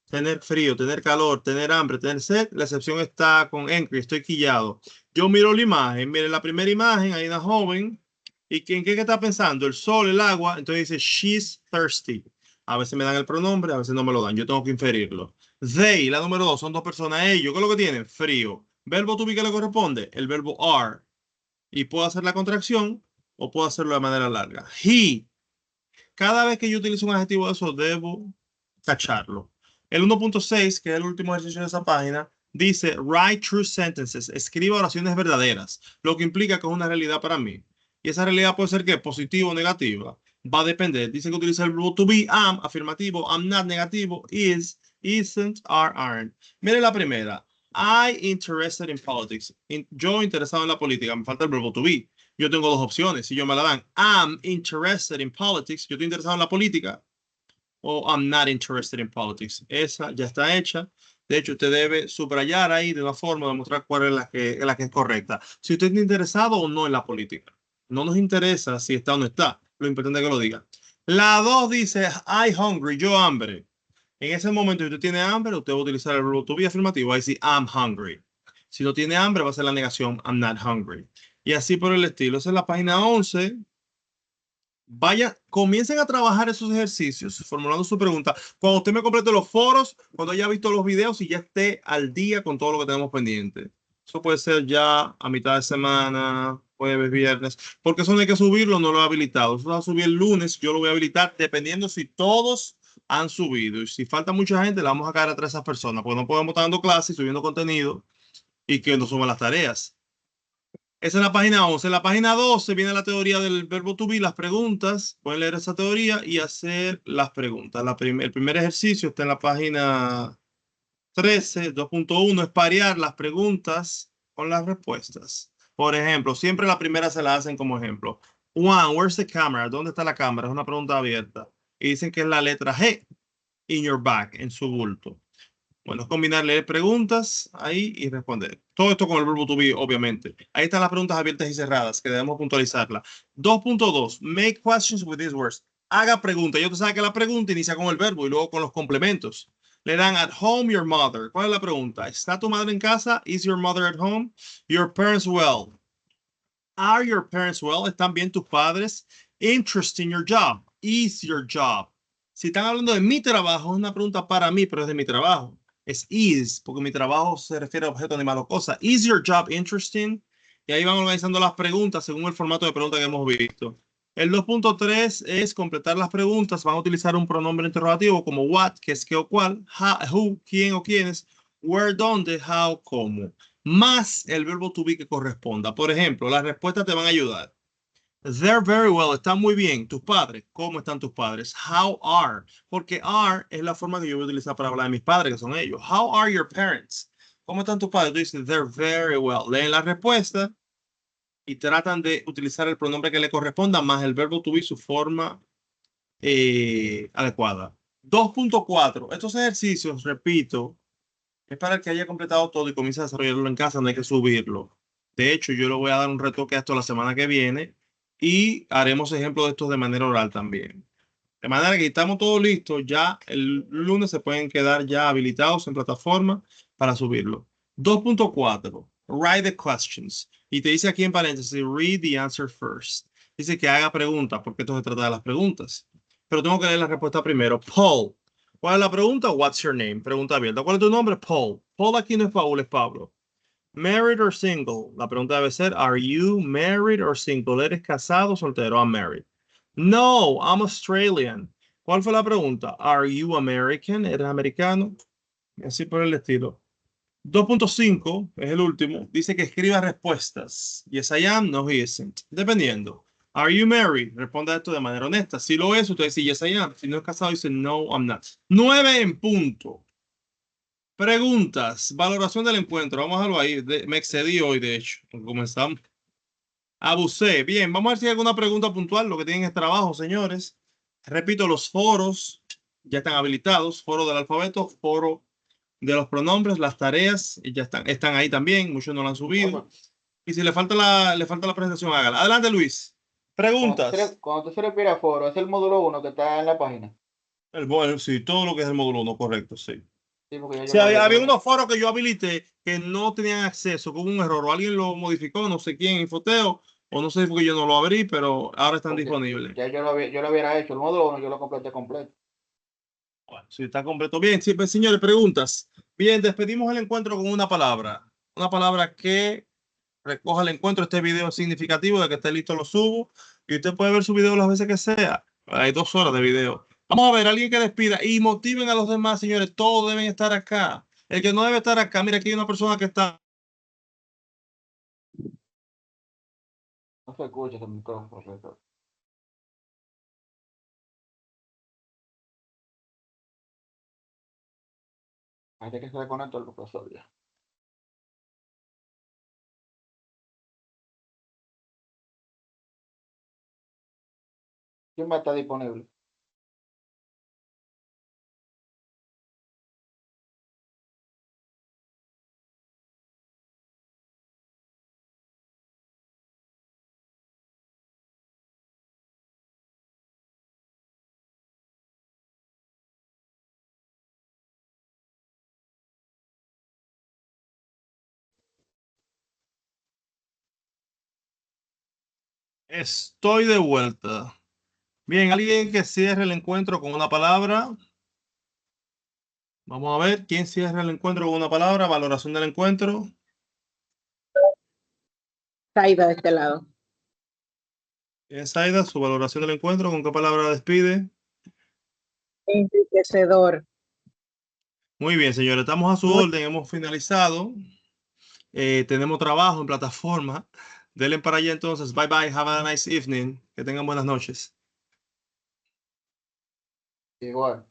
tener frío, tener calor, tener hambre, tener sed. La excepción está con angry, estoy quillado. Yo miro la imagen, miren la primera imagen, hay una joven. ¿Y en qué está pensando? El sol, el agua. Entonces dice, she's thirsty. A veces me dan el pronombre, a veces no me lo dan. Yo tengo que inferirlo. They, la número 2, son dos personas. Ellos, ¿qué es lo que tienen? Frío. Verbo to be que le corresponde, el verbo are. Y puedo hacer la contracción o puedo hacerlo de manera larga. He. Cada vez que yo utilizo un adjetivo de eso, debo cacharlo. El 1.6, que es el último ejercicio de esa página, dice write true sentences. Escriba oraciones verdaderas, lo que implica que es una realidad para mí. Y esa realidad puede ser que positiva o negativa. Va a depender. Dice que utiliza el verbo to be, am, afirmativo, am not, negativo, is, isn't, are, aren't. Mire la primera. I interested in politics. Yo interesado en la política. Me falta el verbo to be. Yo tengo dos opciones. Si yo me la dan, I'm interested in politics. Yo estoy interesado en la política. O I'm not interested in politics. Esa ya está hecha. De hecho, usted debe subrayar ahí de una forma de mostrar cuál es la que es correcta. Si usted está interesado o no en la política. No nos interesa si está o no está. Lo importante es que lo diga. La 2 dice, I hungry. Yo hambre. En ese momento, si usted tiene hambre, usted va a utilizar el verbo to be afirmativo. Va a decir, I'm hungry. Si no tiene hambre, va a ser la negación, I'm not hungry. Y así por el estilo. Esa es la página 11. Comiencen a trabajar esos ejercicios, formulando su pregunta. Cuando usted me complete los foros, cuando haya visto los videos y ya esté al día con todo lo que tenemos pendiente. Eso puede ser ya a mitad de semana, jueves, viernes, porque eso no hay que subirlo, no lo he habilitado. Eso va a subir el lunes, yo lo voy a habilitar dependiendo si todos han subido. Y si falta mucha gente, le vamos a caer atrás a esas personas, porque no podemos estar dando clases y subiendo contenido y que no suman las tareas. Esa es la página 11. En la página 12 viene la teoría del verbo to be, las preguntas. Pueden leer esa teoría y hacer las preguntas. El primer ejercicio está en la página 13, 2.1, es parear las preguntas con las respuestas. Por ejemplo, siempre la primera se la hacen como ejemplo. One, where's the camera? ¿Dónde está la cámara? Es una pregunta abierta. Y dicen que es la letra G, in your bag, en su bulto. Bueno, es combinar leer preguntas ahí y responder. Todo esto con el verbo to be, obviamente. Ahí están las preguntas abiertas y cerradas, que debemos puntualizarla. 2.2, make questions with these words. Haga preguntas. Ya usted sabe que la pregunta inicia con el verbo y luego con los complementos. Le dan at home your mother. ¿Cuál es la pregunta? ¿Está tu madre en casa? Is your mother at home? Your parents well. Are your parents well? ¿Están bien tus padres? Interest in your job. Is your job? Si están hablando de mi trabajo, es una pregunta para mí, pero es de mi trabajo. Es is, porque mi trabajo se refiere a objeto, animal o cosa. Is your job interesting? Y ahí van organizando las preguntas según el formato de pregunta que hemos visto. El 2.3 es completar las preguntas. Van a utilizar un pronombre interrogativo como what, que es qué o cuál, who, quién o quiénes, where, dónde, how, cómo, más el verbo to be que corresponda. Por ejemplo, las respuestas te van a ayudar. They're very well. Están muy bien. Tus padres. ¿Cómo están tus padres? How are? Porque are es la forma que yo voy a utilizar para hablar de mis padres, que son ellos. How are your parents? ¿Cómo están tus padres? Tú dices, they're very well. Leen la respuesta y tratan de utilizar el pronombre que le corresponda más el verbo to be, su forma adecuada. 2.4. Estos ejercicios, repito, es para el que haya completado todo y comience a desarrollarlo en casa, no hay que subirlo. De hecho, yo le voy a dar un retoque a esto la semana que viene y haremos ejemplos de estos de manera oral también. De manera que estamos todos listos, ya el lunes se pueden quedar ya habilitados en plataforma para subirlo. 2.4. Write the questions. Y te dice aquí en paréntesis, read the answer first. Dice que haga preguntas, porque esto se trata de las preguntas. Pero tengo que leer la respuesta primero. Paul. ¿Cuál es la pregunta? What's your name? Pregunta abierta. ¿Cuál es tu nombre? Paul. Paul aquí no es Paul, es Pablo. Married or single? La pregunta debe ser, are you married or single? ¿Eres casado o soltero? I'm married. No, I'm Australian. ¿Cuál fue la pregunta? Are you American? ¿Eres americano? Y así por el estilo. 2.5 es el último. Dice que escriba respuestas. Yes, I am. No, he isn't. Dependiendo. Are you married? Responda esto de manera honesta. Si lo es, usted dice yes, I am. Si no es casado, dice no, I'm not. 9 en punto. Preguntas. Valoración del encuentro. Vamos a dejarlo ahí. Me excedí hoy, de hecho. Comenzamos. Abusé. Bien, vamos a ver si hay alguna pregunta puntual. Lo que tienen es trabajo, señores. Repito, los foros ya están habilitados. Foro del alfabeto, foro de los pronombres, las tareas ya están ahí también. Muchos no lo han subido. Y si le falta la presentación, hágala. Adelante, Luis. Preguntas. Cuando usted se refiere a foro, es el módulo 1 que está en la página. Sí, todo lo que es el módulo 1, correcto, sí. Sí, porque Sí, había unos foros que yo habilité que no tenían acceso, con un error, o alguien lo modificó, no sé quién, Infoteo, o no sé porque yo no lo abrí, pero ahora están disponibles. Ya yo lo hubiera hecho, el módulo 1 yo lo completé completo. Bueno, sí, está completo. Bien, sí, pues, señores, preguntas. Bien, despedimos el encuentro con una palabra. Una palabra que recoja el encuentro. Este video es significativo, de que esté listo lo subo. Y usted puede ver su video las veces que sea. Hay 2 horas de video. Vamos a ver, alguien que despida y motiven a los demás, señores. Todos deben estar acá. El que no debe estar acá, mira, aquí hay una persona que está. No se escucha ese micrófono, profesor. Hay que se desconectó el profesor ya. ¿Quién va a estar disponible? Estoy de vuelta. Bien, alguien que cierre el encuentro con una palabra. Vamos a ver quién cierra el encuentro con una palabra. Valoración del encuentro. Saida de este lado. Saida, su valoración del encuentro. ¿Con qué palabra despide? Enriquecedor. Muy bien, señores. Estamos a su orden. Hemos finalizado. Tenemos trabajo en plataforma. Denle para allá entonces. Bye bye. Have a nice evening. Que tengan buenas noches. Igual.